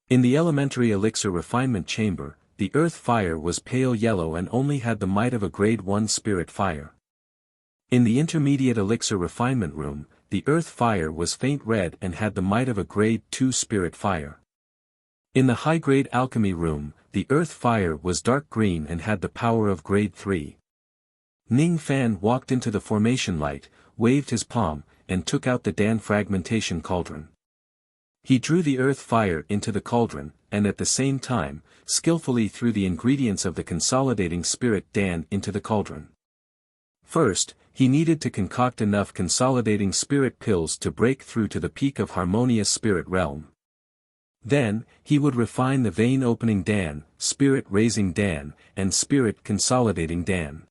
In the elementary elixir refinement chamber, the earth fire was pale yellow and only had the might of a grade 1 spirit fire. In the intermediate elixir refinement room, the earth fire was faint red and had the might of a grade 2 spirit fire. In the high-grade alchemy room, the earth fire was dark green and had the power of grade 3. Ning Fan walked into the formation light, waved his palm, and took out the Dan fragmentation cauldron. He drew the earth fire into the cauldron, and at the same time, skillfully threw the ingredients of the consolidating spirit Dan into the cauldron. First, he needed to concoct enough consolidating spirit pills to break through to the peak of harmonious spirit realm. Then, he would refine the vein opening Dan, spirit raising Dan, and spirit consolidating Dan.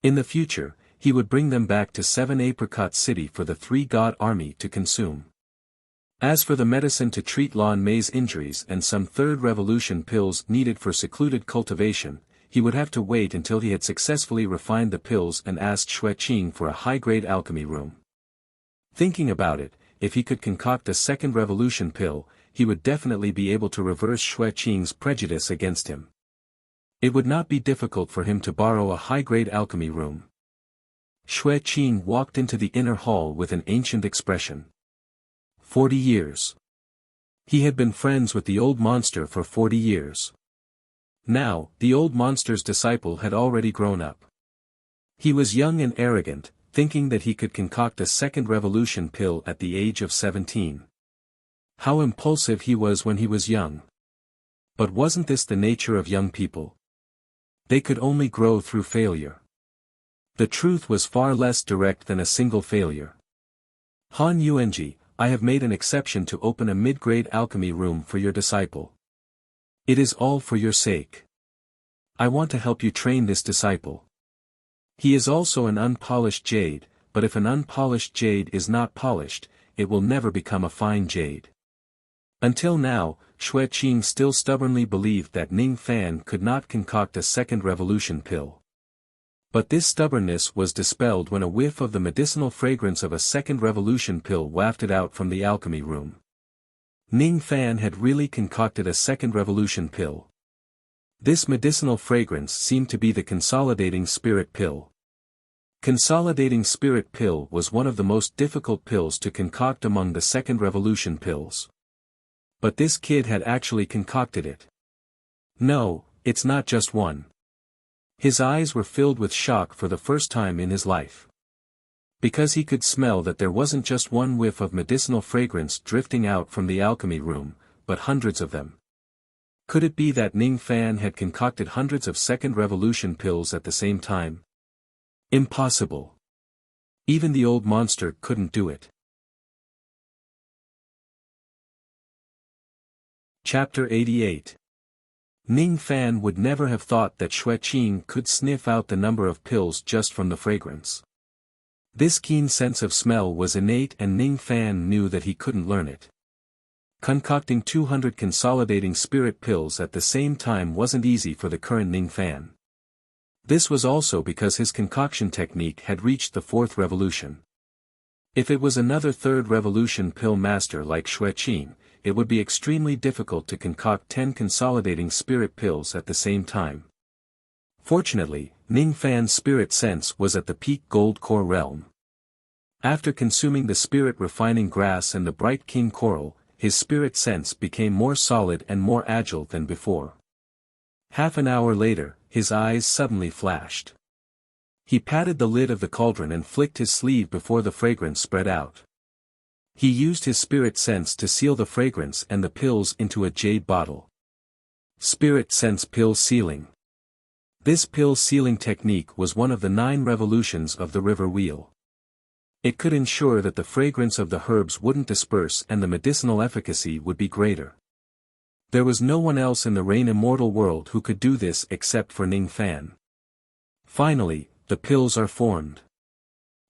In the future, he would bring them back to 7 Apricot City for the 3-god army to consume. As for the medicine to treat Lan Mei's injuries and some third revolution pills needed for secluded cultivation, he would have to wait until he had successfully refined the pills and asked Xue Qing for a high-grade alchemy room. Thinking about it, if he could concoct a second revolution pill, he would definitely be able to reverse Xue Qing's prejudice against him. It would not be difficult for him to borrow a high-grade alchemy room. Xue Qing walked into the inner hall with an ancient expression. 40 years. He had been friends with the old monster for 40 years. Now, the old monster's disciple had already grown up. He was young and arrogant, thinking that he could concoct a second revolution pill at the age of 17. How impulsive he was when he was young. But wasn't this the nature of young people? They could only grow through failure. The truth was far less direct than a single failure. Han Yuanji, I have made an exception to open a mid-grade alchemy room for your disciple. It is all for your sake. I want to help you train this disciple. He is also an unpolished jade, but if an unpolished jade is not polished, it will never become a fine jade. Until now, Xue Qing still stubbornly believed that Ning Fan could not concoct a second revolution pill. But this stubbornness was dispelled when a whiff of the medicinal fragrance of a second revolution pill wafted out from the alchemy room. Ning Fan had really concocted a second revolution pill. This medicinal fragrance seemed to be the consolidating spirit pill. Consolidating spirit pill was one of the most difficult pills to concoct among the second revolution pills. But this kid had actually concocted it. No, it's not just one. His eyes were filled with shock for the first time in his life. Because he could smell that there wasn't just one whiff of medicinal fragrance drifting out from the alchemy room, but hundreds of them. Could it be that Ning Fan had concocted hundreds of second revolution pills at the same time? Impossible. Even the old monster couldn't do it. Chapter 88. Ning Fan would never have thought that Xue Qing could sniff out the number of pills just from the fragrance. This keen sense of smell was innate and Ning Fan knew that he couldn't learn it. Concocting 200 consolidating spirit pills at the same time wasn't easy for the current Ning Fan. This was also because his concoction technique had reached the fourth revolution. If it was another third revolution pill master like Xue Qing, it would be extremely difficult to concoct 10 consolidating spirit pills at the same time. Fortunately, Ning Fan's spirit sense was at the peak gold core realm. After consuming the spirit refining grass and the bright king coral, his spirit sense became more solid and more agile than before. Half an hour later, his eyes suddenly flashed. He patted the lid of the cauldron and flicked his sleeve before the fragrance spread out. He used his spirit sense to seal the fragrance and the pills into a jade bottle. Spirit sense pill sealing. This pill sealing technique was one of the 9 revolutions of the river wheel. It could ensure that the fragrance of the herbs wouldn't disperse and the medicinal efficacy would be greater. There was no one else in the Rain Immortal world who could do this except for Ning Fan. Finally, the pills are formed.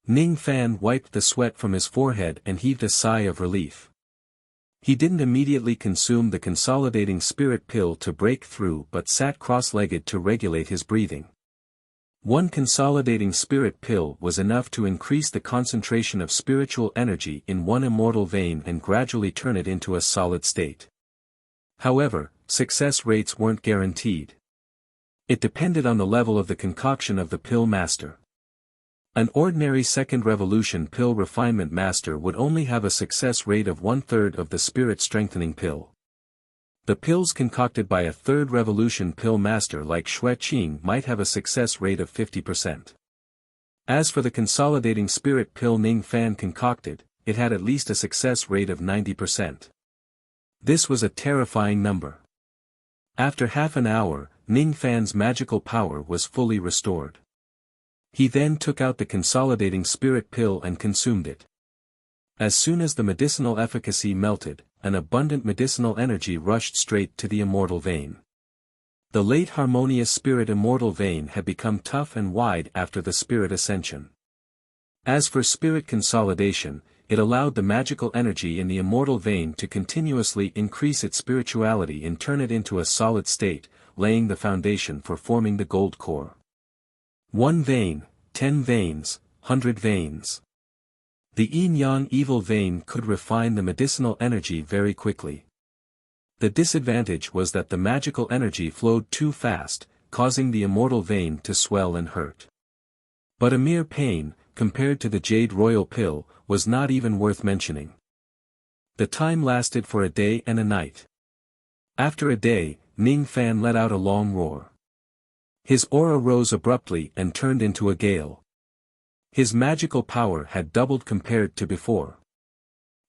Ning Fan wiped the sweat from his forehead and heaved a sigh of relief. He didn't immediately consume the consolidating spirit pill to break through but sat cross-legged to regulate his breathing. One consolidating spirit pill was enough to increase the concentration of spiritual energy in one immortal vein and gradually turn it into a solid state. However, success rates weren't guaranteed. It depended on the level of the concoction of the pill master. An ordinary second revolution pill refinement master would only have a success rate of 1/3 of the spirit strengthening pill. The pills concocted by a third revolution pill master like Xue Qing might have a success rate of 50%. As for the consolidating spirit pill Ning Fan concocted, it had at least a success rate of 90%. This was a terrifying number. After half an hour, Ning Fan's magical power was fully restored. He then took out the consolidating spirit pill and consumed it. As soon as the medicinal efficacy melted, an abundant medicinal energy rushed straight to the immortal vein. The late harmonious spirit immortal vein had become tough and wide after the spirit ascension. As for spirit consolidation, it allowed the magical energy in the immortal vein to continuously increase its spirituality and turn it into a solid state, laying the foundation for forming the gold core. 1 vein, 10 veins, 100 veins. The yin-yang evil vein could refine the medicinal energy very quickly. The disadvantage was that the magical energy flowed too fast, causing the immortal vein to swell and hurt. But a mere pain, compared to the Jade Royal Pill, was not even worth mentioning. The time lasted for a day and a night. After a day, Ning Fan let out a long roar. His aura rose abruptly and turned into a gale. His magical power had doubled compared to before.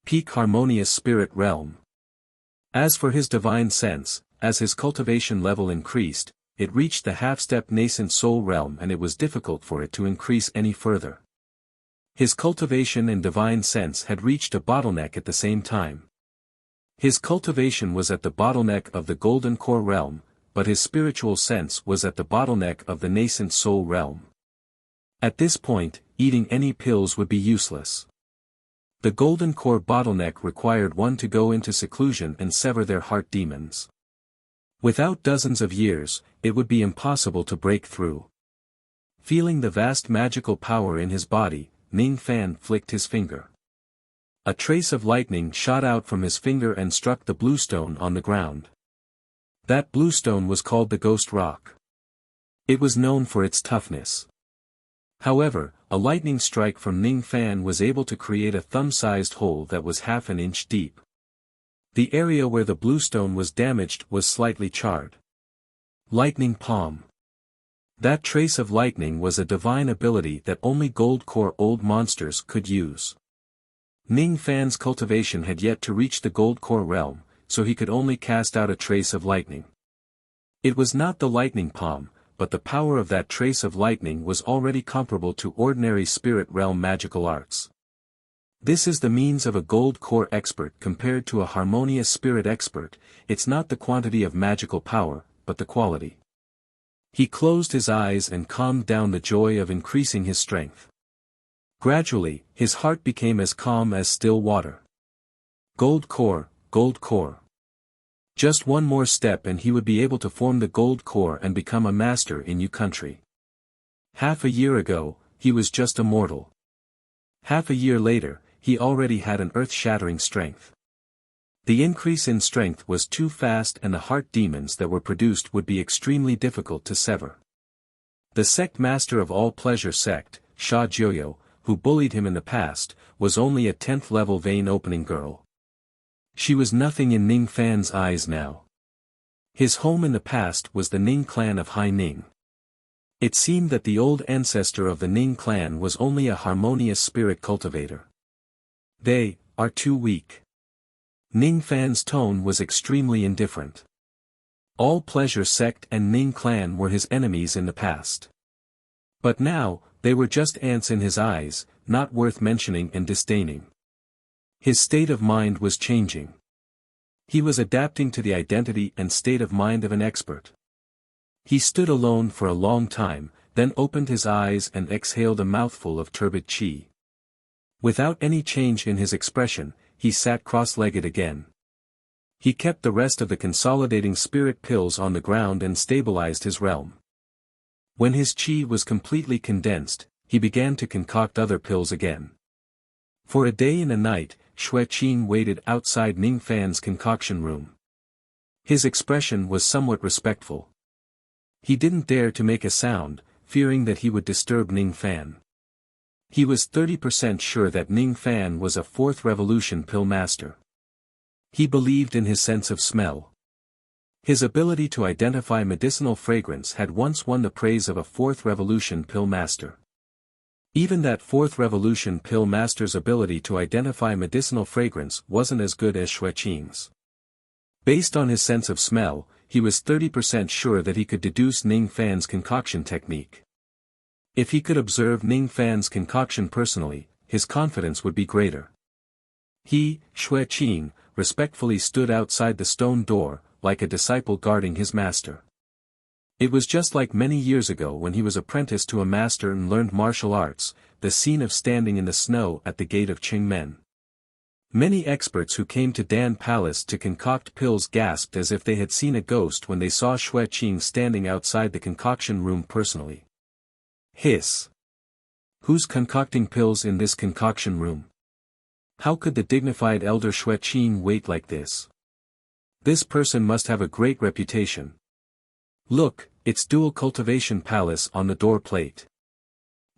Peak harmonious spirit realm. As for his divine sense, as his cultivation level increased, it reached the half-step nascent soul realm and it was difficult for it to increase any further. His cultivation and divine sense had reached a bottleneck at the same time. His cultivation was at the bottleneck of the golden core realm, but his spiritual sense was at the bottleneck of the nascent soul realm. At this point, eating any pills would be useless. The golden core bottleneck required one to go into seclusion and sever their heart demons. Without dozens of years, it would be impossible to break through. Feeling the vast magical power in his body, Ning Fan flicked his finger. A trace of lightning shot out from his finger and struck the bluestone on the ground. That bluestone was called the Ghost Rock. It was known for its toughness. However, a lightning strike from Ning Fan was able to create a thumb-sized hole that was half an inch deep. The area where the bluestone was damaged was slightly charred. Lightning Palm. That trace of lightning was a divine ability that only gold core old monsters could use. Ning Fan's cultivation had yet to reach the gold core realm, so he could only cast out a trace of lightning. It was not the lightning palm, but the power of that trace of lightning was already comparable to ordinary spirit realm magical arts. This is the means of a gold core expert compared to a harmonious spirit expert. It's not the quantity of magical power, but the quality. He closed his eyes and calmed down the joy of increasing his strength. Gradually, his heart became as calm as still water. Gold core, gold core. Just one more step and he would be able to form the gold core and become a master in Yu country. Half a year ago, he was just a mortal. Half a year later, he already had an earth-shattering strength. The increase in strength was too fast and the heart demons that were produced would be extremely difficult to sever. The sect master of all pleasure sect, Sha Jiuyo, who bullied him in the past, was only a 10th level vein opening girl. She was nothing in Ning Fan's eyes now. His home in the past was the Ning clan of Hai Ning. It seemed that the old ancestor of the Ning clan was only a harmonious spirit cultivator. They are too weak. Ning Fan's tone was extremely indifferent. All pleasure sect and Ning clan were his enemies in the past. But now, they were just ants in his eyes, not worth mentioning and disdaining. His state of mind was changing. He was adapting to the identity and state of mind of an expert. He stood alone for a long time, then opened his eyes and exhaled a mouthful of turbid qi. Without any change in his expression, he sat cross-legged again. He kept the rest of the consolidating spirit pills on the ground and stabilized his realm. When his qi was completely condensed, he began to concoct other pills again. For a day and a night, Xue Qing waited outside Ning Fan's concoction room. His expression was somewhat respectful. He didn't dare to make a sound, fearing that he would disturb Ning Fan. He was 30% sure that Ning Fan was a fourth revolution pill master. He believed in his sense of smell. His ability to identify medicinal fragrance had once won the praise of a fourth revolution pill master. Even that fourth revolution pill master's ability to identify medicinal fragrance wasn't as good as Xue Qing's. Based on his sense of smell, he was 30% sure that he could deduce Ning Fan's concoction technique. If he could observe Ning Fan's concoction personally, his confidence would be greater. He, Xue Qing, respectfully stood outside the stone door, like a disciple guarding his master. It was just like many years ago when he was apprenticed to a master and learned martial arts, the scene of standing in the snow at the gate of Qingmen. Many experts who came to Dan Palace to concoct pills gasped as if they had seen a ghost when they saw Xue Qing standing outside the concoction room personally. Hiss. Who's concocting pills in this concoction room? How could the dignified elder Xue Qing wait like this? This person must have a great reputation. Look, it's Dual Cultivation Palace on the door plate.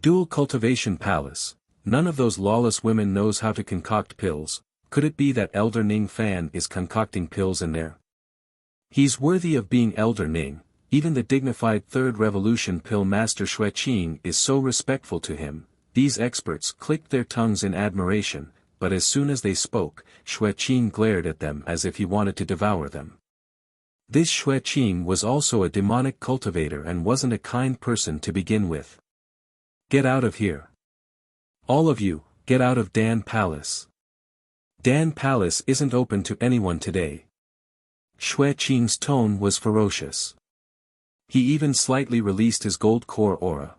Dual Cultivation Palace. None of those lawless women knows how to concoct pills. Could it be that Elder Ning Fan is concocting pills in there? He's worthy of being Elder Ning. Even the dignified Third Revolution Pill Master Xue Qing is so respectful to him. These experts clicked their tongues in admiration, but as soon as they spoke, Xue Qing glared at them as if he wanted to devour them. This Xueqing was also a demonic cultivator and wasn't a kind person to begin with. Get out of here. All of you, get out of Dan Palace. Dan Palace isn't open to anyone today. Xueqing's tone was ferocious. He even slightly released his gold core aura.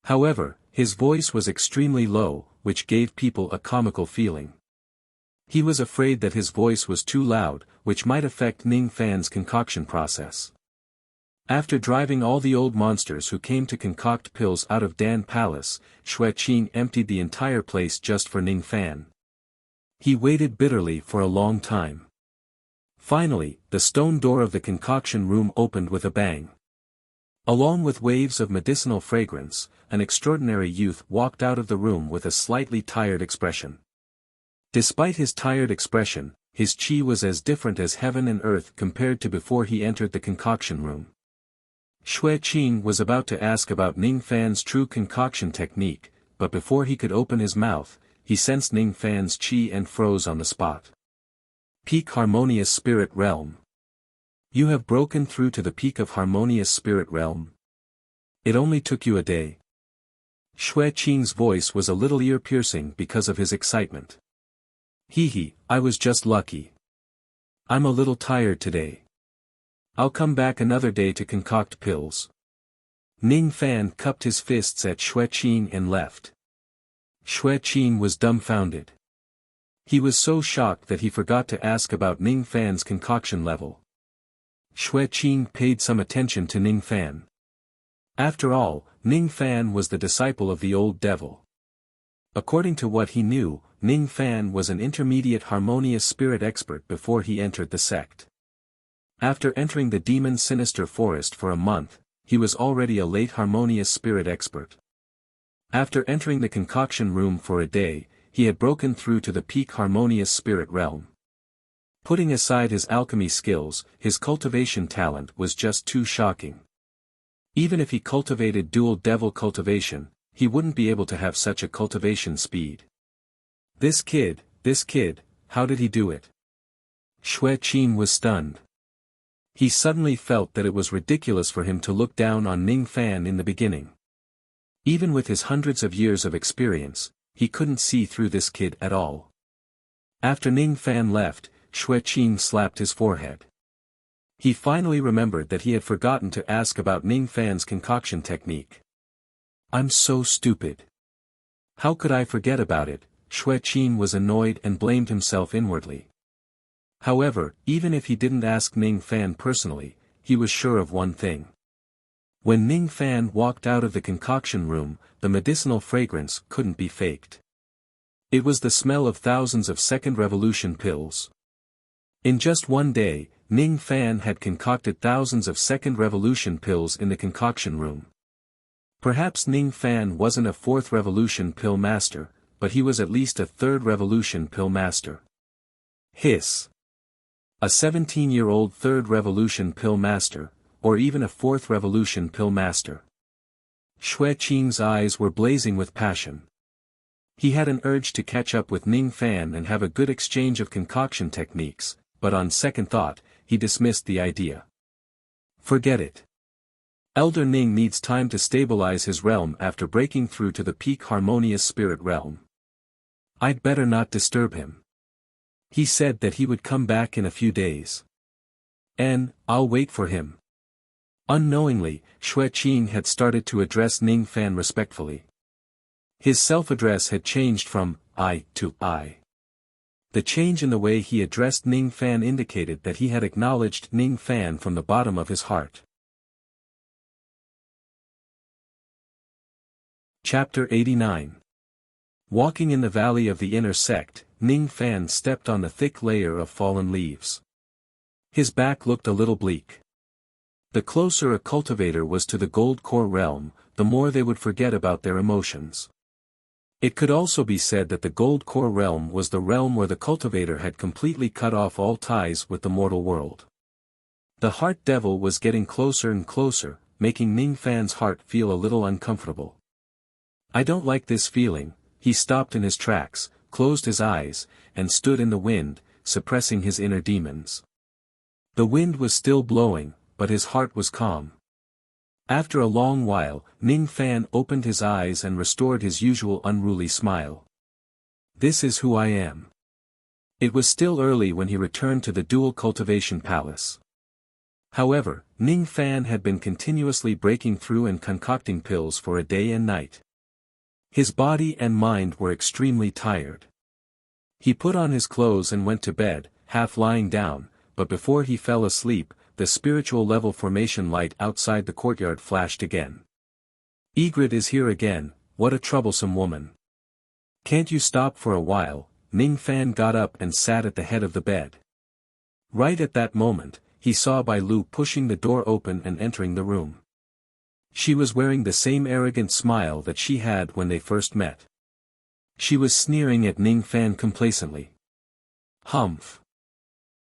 However, his voice was extremely low, which gave people a comical feeling. He was afraid that his voice was too loud, which might affect Ning Fan's concoction process. After driving all the old monsters who came to concoct pills out of Dan Palace, Xueqing emptied the entire place just for Ning Fan. He waited bitterly for a long time. Finally, the stone door of the concoction room opened with a bang. Along with waves of medicinal fragrance, an extraordinary youth walked out of the room with a slightly tired expression. Despite his tired expression, his chi was as different as heaven and earth compared to before he entered the concoction room. Xueqing was about to ask about Ning Fan's true concoction technique, but before he could open his mouth, he sensed Ning Fan's chi and froze on the spot. Peak Harmonious Spirit Realm. You have broken through to the peak of Harmonious Spirit Realm. It only took you a day. Xueqing's voice was a little ear-piercing because of his excitement. Hee, I was just lucky. I'm a little tired today. I'll come back another day to concoct pills. Ning Fan cupped his fists at Xueqing and left. Xueqing was dumbfounded. He was so shocked that he forgot to ask about Ning Fan's concoction level. Xueqing paid some attention to Ning Fan. After all, Ning Fan was the disciple of the old devil. According to what he knew, Ning Fan was an intermediate harmonious spirit expert before he entered the sect. After entering the demon sinister forest for a month, he was already a late harmonious spirit expert. After entering the concoction room for a day, he had broken through to the peak harmonious spirit realm. Putting aside his alchemy skills, his cultivation talent was just too shocking. Even if he cultivated dual devil cultivation, he wouldn't be able to have such a cultivation speed. This kid, how did he do it? Xueqing was stunned. He suddenly felt that it was ridiculous for him to look down on Ning Fan in the beginning. Even with his hundreds of years of experience, he couldn't see through this kid at all. After Ning Fan left, Xueqing slapped his forehead. He finally remembered that he had forgotten to ask about Ning Fan's concoction technique. I'm so stupid. How could I forget about it? Xueqing was annoyed and blamed himself inwardly. However, even if he didn't ask Ning Fan personally, he was sure of one thing. When Ning Fan walked out of the concoction room, the medicinal fragrance couldn't be faked. It was the smell of thousands of second revolution pills. In just one day, Ning Fan had concocted thousands of second revolution pills in the concoction room. Perhaps Ning Fan wasn't a fourth revolution pill master, but he was at least a third revolution pill master. Hiss. A 17-year-old third revolution pill master, or even a fourth revolution pill master. Xueqing's eyes were blazing with passion. He had an urge to catch up with Ning Fan and have a good exchange of concoction techniques, but on second thought, he dismissed the idea. Forget it. Elder Ning needs time to stabilize his realm after breaking through to the peak harmonious spirit realm. I'd better not disturb him. He said that he would come back in a few days. And, I'll wait for him. Unknowingly, Xueqing had started to address Ning Fan respectfully. His self-address had changed from I to I. The change in the way he addressed Ning Fan indicated that he had acknowledged Ning Fan from the bottom of his heart. Chapter 89. Walking in the valley of the inner sect, Ning Fan stepped on the thick layer of fallen leaves. His back looked a little bleak. The closer a cultivator was to the gold core realm, the more they would forget about their emotions. It could also be said that the gold core realm was the realm where the cultivator had completely cut off all ties with the mortal world. The heart devil was getting closer and closer, making Ning Fan's heart feel a little uncomfortable. I don't like this feeling. He stopped in his tracks, closed his eyes, and stood in the wind, suppressing his inner demons. The wind was still blowing, but his heart was calm. After a long while, Ning Fan opened his eyes and restored his usual unruly smile. This is who I am. It was still early when he returned to the dual cultivation palace. However, Ning Fan had been continuously breaking through and concocting pills for a day and night. His body and mind were extremely tired. He put on his clothes and went to bed, half lying down, but before he fell asleep, the spiritual level formation light outside the courtyard flashed again. Egret is here again, what a troublesome woman. Can't you stop for a while? Ning Fan got up and sat at the head of the bed. Right at that moment, he saw Bai Lu pushing the door open and entering the room. She was wearing the same arrogant smile that she had when they first met. She was sneering at Ning Fan complacently. Humph.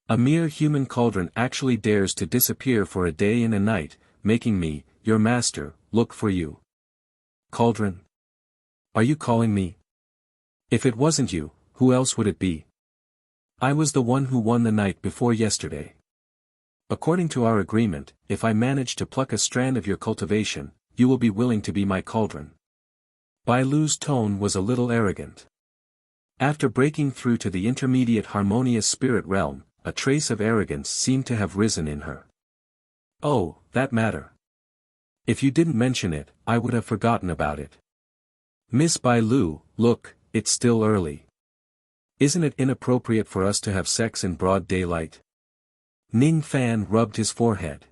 A mere human cauldron actually dares to disappear for a day and a night, making me, your master, look for you. Cauldron? Are you calling me? If it wasn't you, who else would it be? I was the one who won the night before yesterday. According to our agreement, if I manage to pluck a strand of your cultivation, you will be willing to be my cauldron. Bai Lu's tone was a little arrogant. After breaking through to the intermediate harmonious spirit realm, a trace of arrogance seemed to have risen in her. Oh, that matter. If you didn't mention it, I would have forgotten about it. Miss Bai Lu, look, it's still early. Isn't it inappropriate for us to have sex in broad daylight? Ning Fan rubbed his forehead.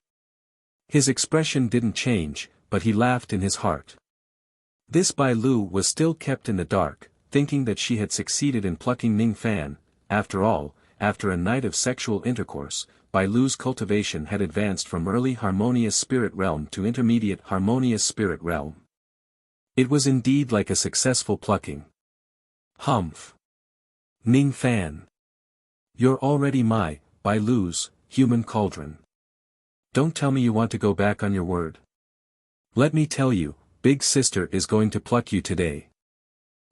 His expression didn't change, but he laughed in his heart. This Bai Lu was still kept in the dark, thinking that she had succeeded in plucking Ning Fan. After all, after a night of sexual intercourse, Bai Lu's cultivation had advanced from early harmonious spirit realm to intermediate harmonious spirit realm. It was indeed like a successful plucking. Humph. Ning Fan. You're already my, Bai Lu's, human cauldron. Don't tell me you want to go back on your word. Let me tell you, Big Sister is going to pluck you today.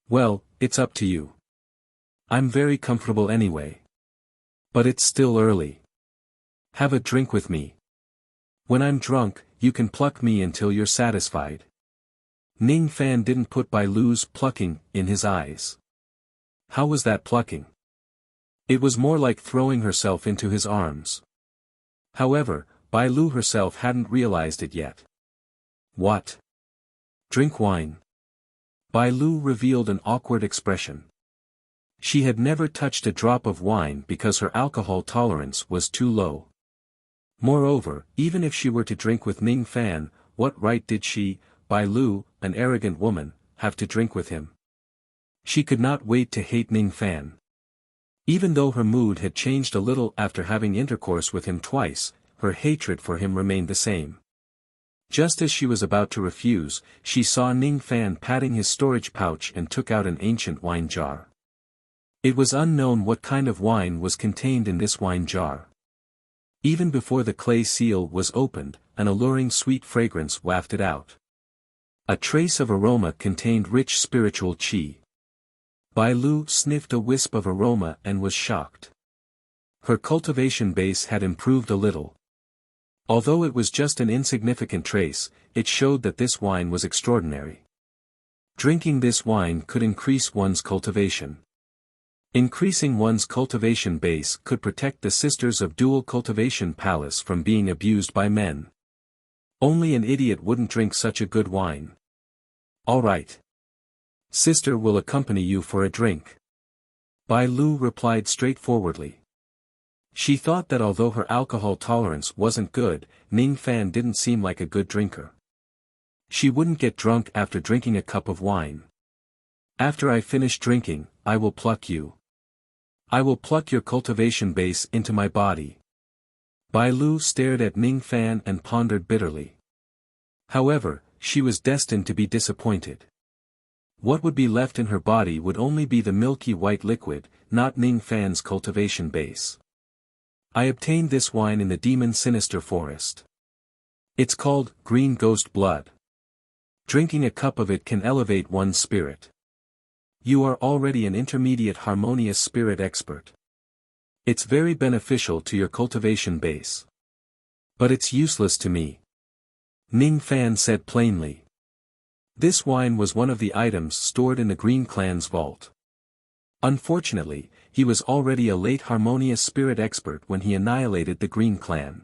Well, it's up to you. I'm very comfortable anyway. But it's still early. Have a drink with me. When I'm drunk, you can pluck me until you're satisfied. Ning Fan didn't put Bai Lu's plucking in his eyes. How was that plucking? It was more like throwing herself into his arms. However, Bai Lu herself hadn't realized it yet. What? Drink wine. Bai Lu revealed an awkward expression. She had never touched a drop of wine because her alcohol tolerance was too low. Moreover, even if she were to drink with Ning Fan, what right did she, Bai Lu, an arrogant woman, have to drink with him? She could not wait to hate Ning Fan. Even though her mood had changed a little after having intercourse with him twice, her hatred for him remained the same. Just as she was about to refuse, she saw Ning Fan patting his storage pouch and took out an ancient wine jar. It was unknown what kind of wine was contained in this wine jar. Even before the clay seal was opened, an alluring sweet fragrance wafted out. A trace of aroma contained rich spiritual qi. Bai Lu sniffed a wisp of aroma and was shocked. Her cultivation base had improved a little. Although it was just an insignificant trace, it showed that this wine was extraordinary. Drinking this wine could increase one's cultivation. Increasing one's cultivation base could protect the sisters of Dual Cultivation Palace from being abused by men. Only an idiot wouldn't drink such a good wine. All right. Sister will accompany you for a drink. Bai Lu replied straightforwardly. She thought that although her alcohol tolerance wasn't good, Ning Fan didn't seem like a good drinker. She wouldn't get drunk after drinking a cup of wine. After I finish drinking, I will pluck you. I will pluck your cultivation base into my body. Bai Lu stared at Ning Fan and pondered bitterly. However, she was destined to be disappointed. What would be left in her body would only be the milky white liquid, not Ning Fan's cultivation base. I obtained this wine in the demon sinister forest. It's called green ghost blood. Drinking a cup of it can elevate one's spirit. You are already an intermediate harmonious spirit expert. It's very beneficial to your cultivation base. But it's useless to me. Ning Fan said plainly. This wine was one of the items stored in the Green Clan's vault. Unfortunately, he was already a late harmonious spirit expert when he annihilated the Green Clan.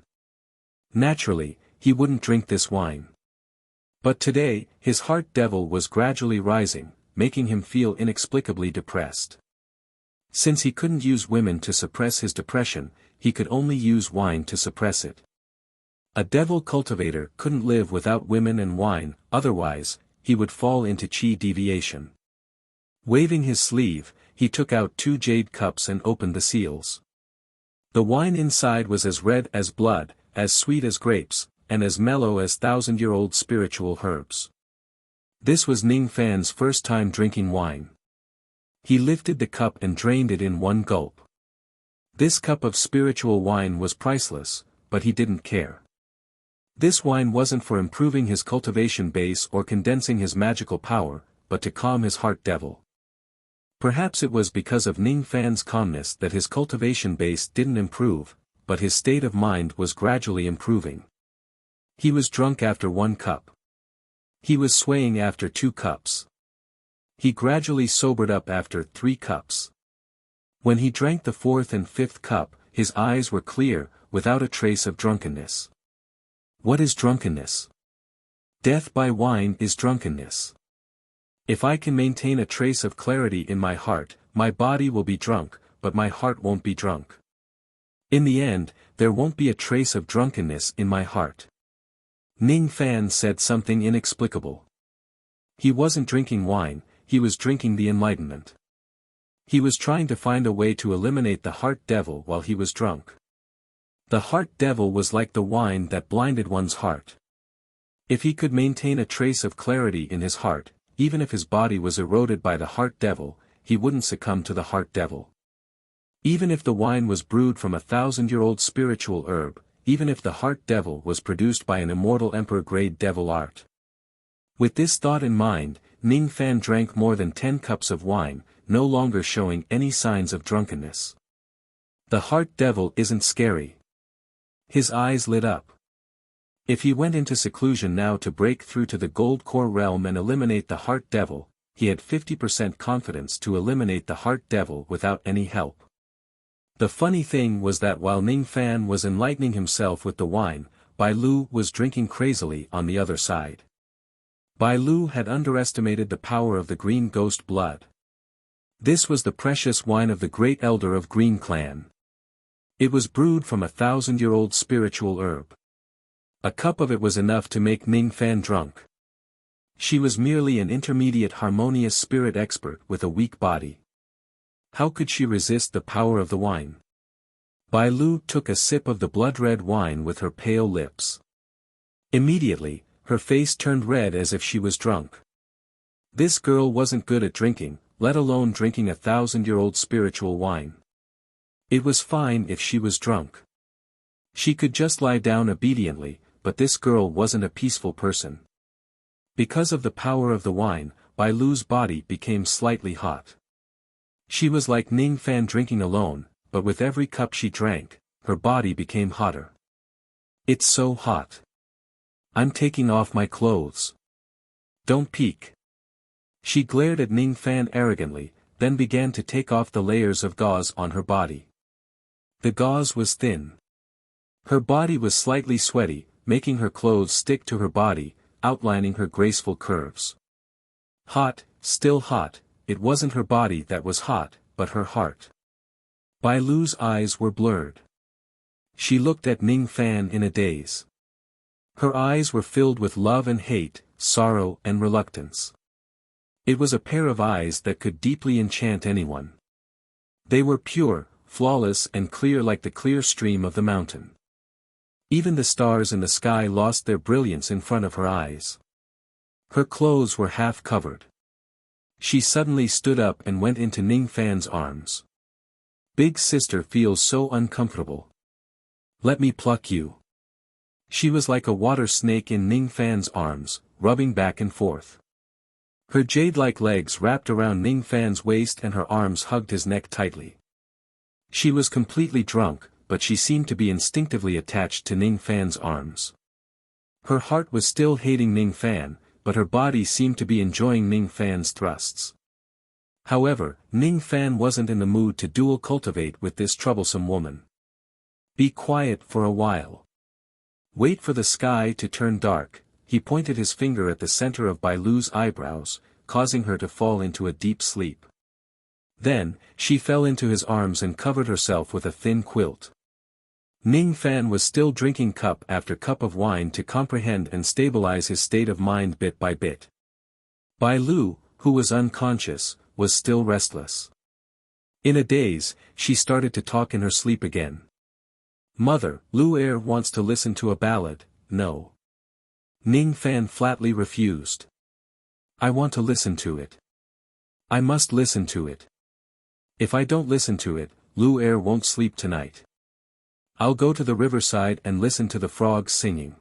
Naturally, he wouldn't drink this wine. But today, his heart devil was gradually rising, making him feel inexplicably depressed. Since he couldn't use women to suppress his depression, he could only use wine to suppress it. A devil cultivator couldn't live without women and wine, otherwise, he would fall into chi deviation. Waving his sleeve, he took out 2 jade cups and opened the seals. The wine inside was as red as blood, as sweet as grapes, and as mellow as thousand-year-old spiritual herbs. This was Ning Fan's first time drinking wine. He lifted the cup and drained it in one gulp. This cup of spiritual wine was priceless, but he didn't care. This wine wasn't for improving his cultivation base or condensing his magical power, but to calm his heart devil. Perhaps it was because of Ning Fan's calmness that his cultivation base didn't improve, but his state of mind was gradually improving. He was drunk after 1 cup. He was swaying after 2 cups. He gradually sobered up after 3 cups. When he drank the 4th and 5th cup, his eyes were clear, without a trace of drunkenness. What is drunkenness? Death by wine is drunkenness. If I can maintain a trace of clarity in my heart, my body will be drunk, but my heart won't be drunk. In the end, there won't be a trace of drunkenness in my heart. Ning Fan said something inexplicable. He wasn't drinking wine, he was drinking the enlightenment. He was trying to find a way to eliminate the heart devil while he was drunk. The heart devil was like the wine that blinded one's heart. If he could maintain a trace of clarity in his heart, even if his body was eroded by the heart devil, he wouldn't succumb to the heart devil. Even if the wine was brewed from a 1,000-year-old spiritual herb, even if the heart devil was produced by an immortal emperor-grade devil art. With this thought in mind, Ning Fan drank more than 10 cups of wine, no longer showing any signs of drunkenness. The heart devil isn't scary. His eyes lit up. If he went into seclusion now to break through to the gold core realm and eliminate the heart devil, he had 50% confidence to eliminate the heart devil without any help. The funny thing was that while Ning Fan was enlightening himself with the wine, Bai Lu was drinking crazily on the other side. Bai Lu had underestimated the power of the green ghost blood. This was the precious wine of the great elder of Green Clan. It was brewed from a 1,000-year-old spiritual herb. A cup of it was enough to make Ning Fan drunk. She was merely an intermediate harmonious spirit expert with a weak body. How could she resist the power of the wine? Bai Lu took a sip of the blood-red wine with her pale lips. Immediately, her face turned red as if she was drunk. This girl wasn't good at drinking, let alone drinking a 1,000-year-old spiritual wine. It was fine if she was drunk. She could just lie down obediently, but this girl wasn't a peaceful person. Because of the power of the wine, Bai Lu's body became slightly hot. She was like Ning Fan drinking alone, but with every cup she drank, her body became hotter. It's so hot. I'm taking off my clothes. Don't peek. She glared at Ning Fan arrogantly, then began to take off the layers of gauze on her body. The gauze was thin. Her body was slightly sweaty, making her clothes stick to her body, outlining her graceful curves. Hot, still hot, it wasn't her body that was hot, but her heart. Bai Lu's eyes were blurred. She looked at Ning Fan in a daze. Her eyes were filled with love and hate, sorrow and reluctance. It was a pair of eyes that could deeply enchant anyone. They were pure, flawless and clear like the clear stream of the mountain. Even the stars in the sky lost their brilliance in front of her eyes. Her clothes were half covered. She suddenly stood up and went into Ning Fan's arms. Big sister feels so uncomfortable. Let me pluck you. She was like a water snake in Ning Fan's arms, rubbing back and forth. Her jade-like legs wrapped around Ning Fan's waist and her arms hugged his neck tightly. She was completely drunk, but she seemed to be instinctively attached to Ning Fan's arms. Her heart was still hating Ning Fan, but her body seemed to be enjoying Ning Fan's thrusts. However, Ning Fan wasn't in the mood to dual cultivate with this troublesome woman. Be quiet for a while. Wait for the sky to turn dark. He pointed his finger at the center of Bai Lu's eyebrows, causing her to fall into a deep sleep. Then, she fell into his arms and covered herself with a thin quilt. Ning Fan was still drinking cup after cup of wine to comprehend and stabilize his state of mind bit by bit. Bai Lu, who was unconscious, was still restless. In a daze, she started to talk in her sleep again. Mother, Lu Er wants to listen to a ballad. No. Ning Fan flatly refused. I want to listen to it. I must listen to it. If I don't listen to it, Lu Er won't sleep tonight. I'll go to the riverside and listen to the frogs singing.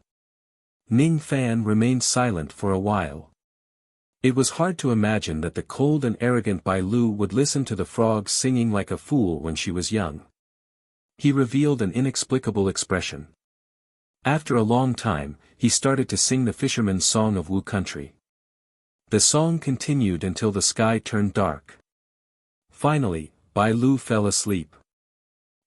Ning Fan remained silent for a while. It was hard to imagine that the cold and arrogant Bai Lu would listen to the frogs singing like a fool when she was young. He revealed an inexplicable expression. After a long time, he started to sing the fisherman's song of Wu country. The song continued until the sky turned dark. Finally, Bai Lu fell asleep.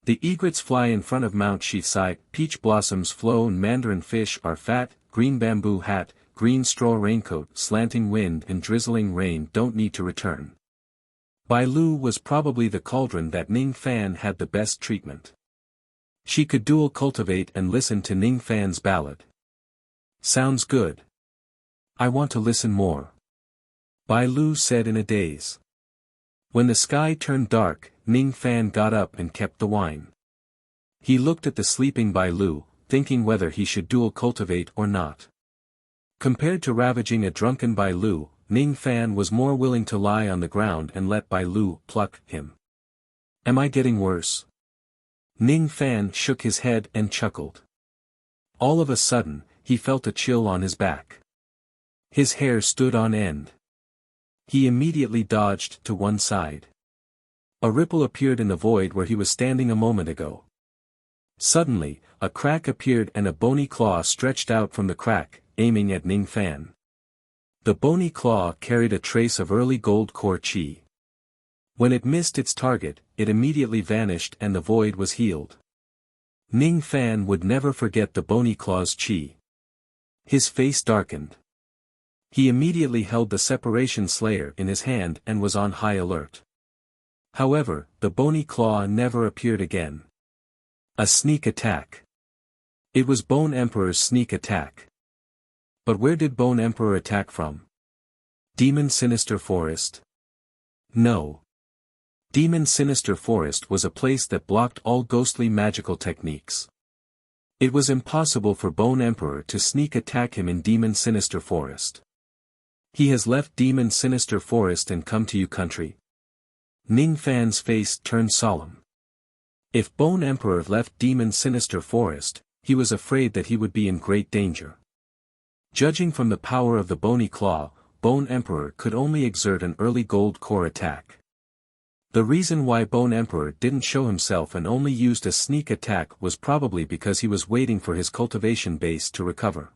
The egrets fly in front of Mount Shifsai, peach blossoms flow and mandarin fish are fat, green bamboo hat, green straw raincoat, slanting wind and drizzling rain don't need to return. Bai Lu was probably the cauldron that Ning Fan had the best treatment. She could dual cultivate and listen to Ning Fan's ballad. Sounds good. I want to listen more. Bai Lu said in a daze. When the sky turned dark, Ning Fan got up and kept the wine. He looked at the sleeping Bai Lu, thinking whether he should dual cultivate or not. Compared to ravaging a drunken Bai Lu, Ning Fan was more willing to lie on the ground and let Bai Lu pluck him. Am I getting worse? Ning Fan shook his head and chuckled. All of a sudden, he felt a chill on his back. His hair stood on end. He immediately dodged to one side. A ripple appeared in the void where he was standing a moment ago. Suddenly, a crack appeared and a bony claw stretched out from the crack, aiming at Ning Fan. The bony claw carried a trace of early gold core qi. When it missed its target, it immediately vanished and the void was healed. Ning Fan would never forget the bony claw's qi. His face darkened. He immediately held the separation slayer in his hand and was on high alert. However, the bony claw never appeared again. A sneak attack. It was Bone Emperor's sneak attack. But where did Bone Emperor attack from? Demon Sinister Forest? No. Demon Sinister Forest was a place that blocked all ghostly magical techniques. It was impossible for Bone Emperor to sneak attack him in Demon Sinister Forest. He has left Demon Sinister Forest and come to you country. Ning Fan's face turned solemn. If Bone Emperor left Demon Sinister Forest, he was afraid that he would be in great danger. Judging from the power of the bony claw, Bone Emperor could only exert an early gold core attack. The reason why Bone Emperor didn't show himself and only used a sneak attack was probably because he was waiting for his cultivation base to recover.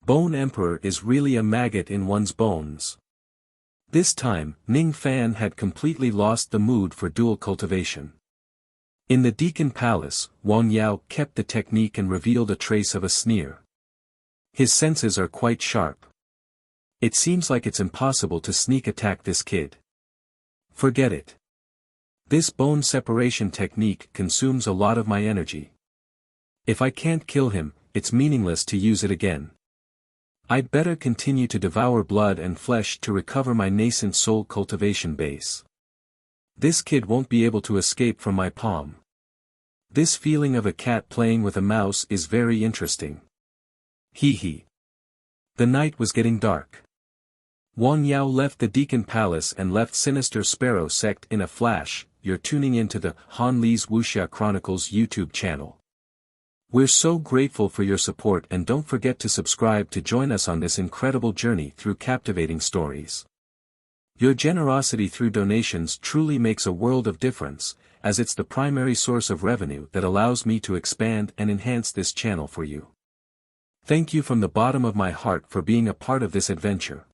Bone Emperor is really a maggot in one's bones. This time, Ning Fan had completely lost the mood for dual cultivation. In the Deacon Palace, Wang Yao kept the technique and revealed a trace of a sneer. His senses are quite sharp. It seems like it's impossible to sneak attack this kid. Forget it. This bone separation technique consumes a lot of my energy. If I can't kill him, it's meaningless to use it again. I'd better continue to devour blood and flesh to recover my nascent soul cultivation base. This kid won't be able to escape from my palm. This feeling of a cat playing with a mouse is very interesting. Hee hee. The night was getting dark. Wang Yao left the Deacon Palace and left Sinister Sparrow Sect in a flash. You're tuning into the Han Li's Wuxia Chronicles YouTube channel. We're so grateful for your support and don't forget to subscribe to join us on this incredible journey through captivating stories. Your generosity through donations truly makes a world of difference, as it's the primary source of revenue that allows me to expand and enhance this channel for you. Thank you from the bottom of my heart for being a part of this adventure.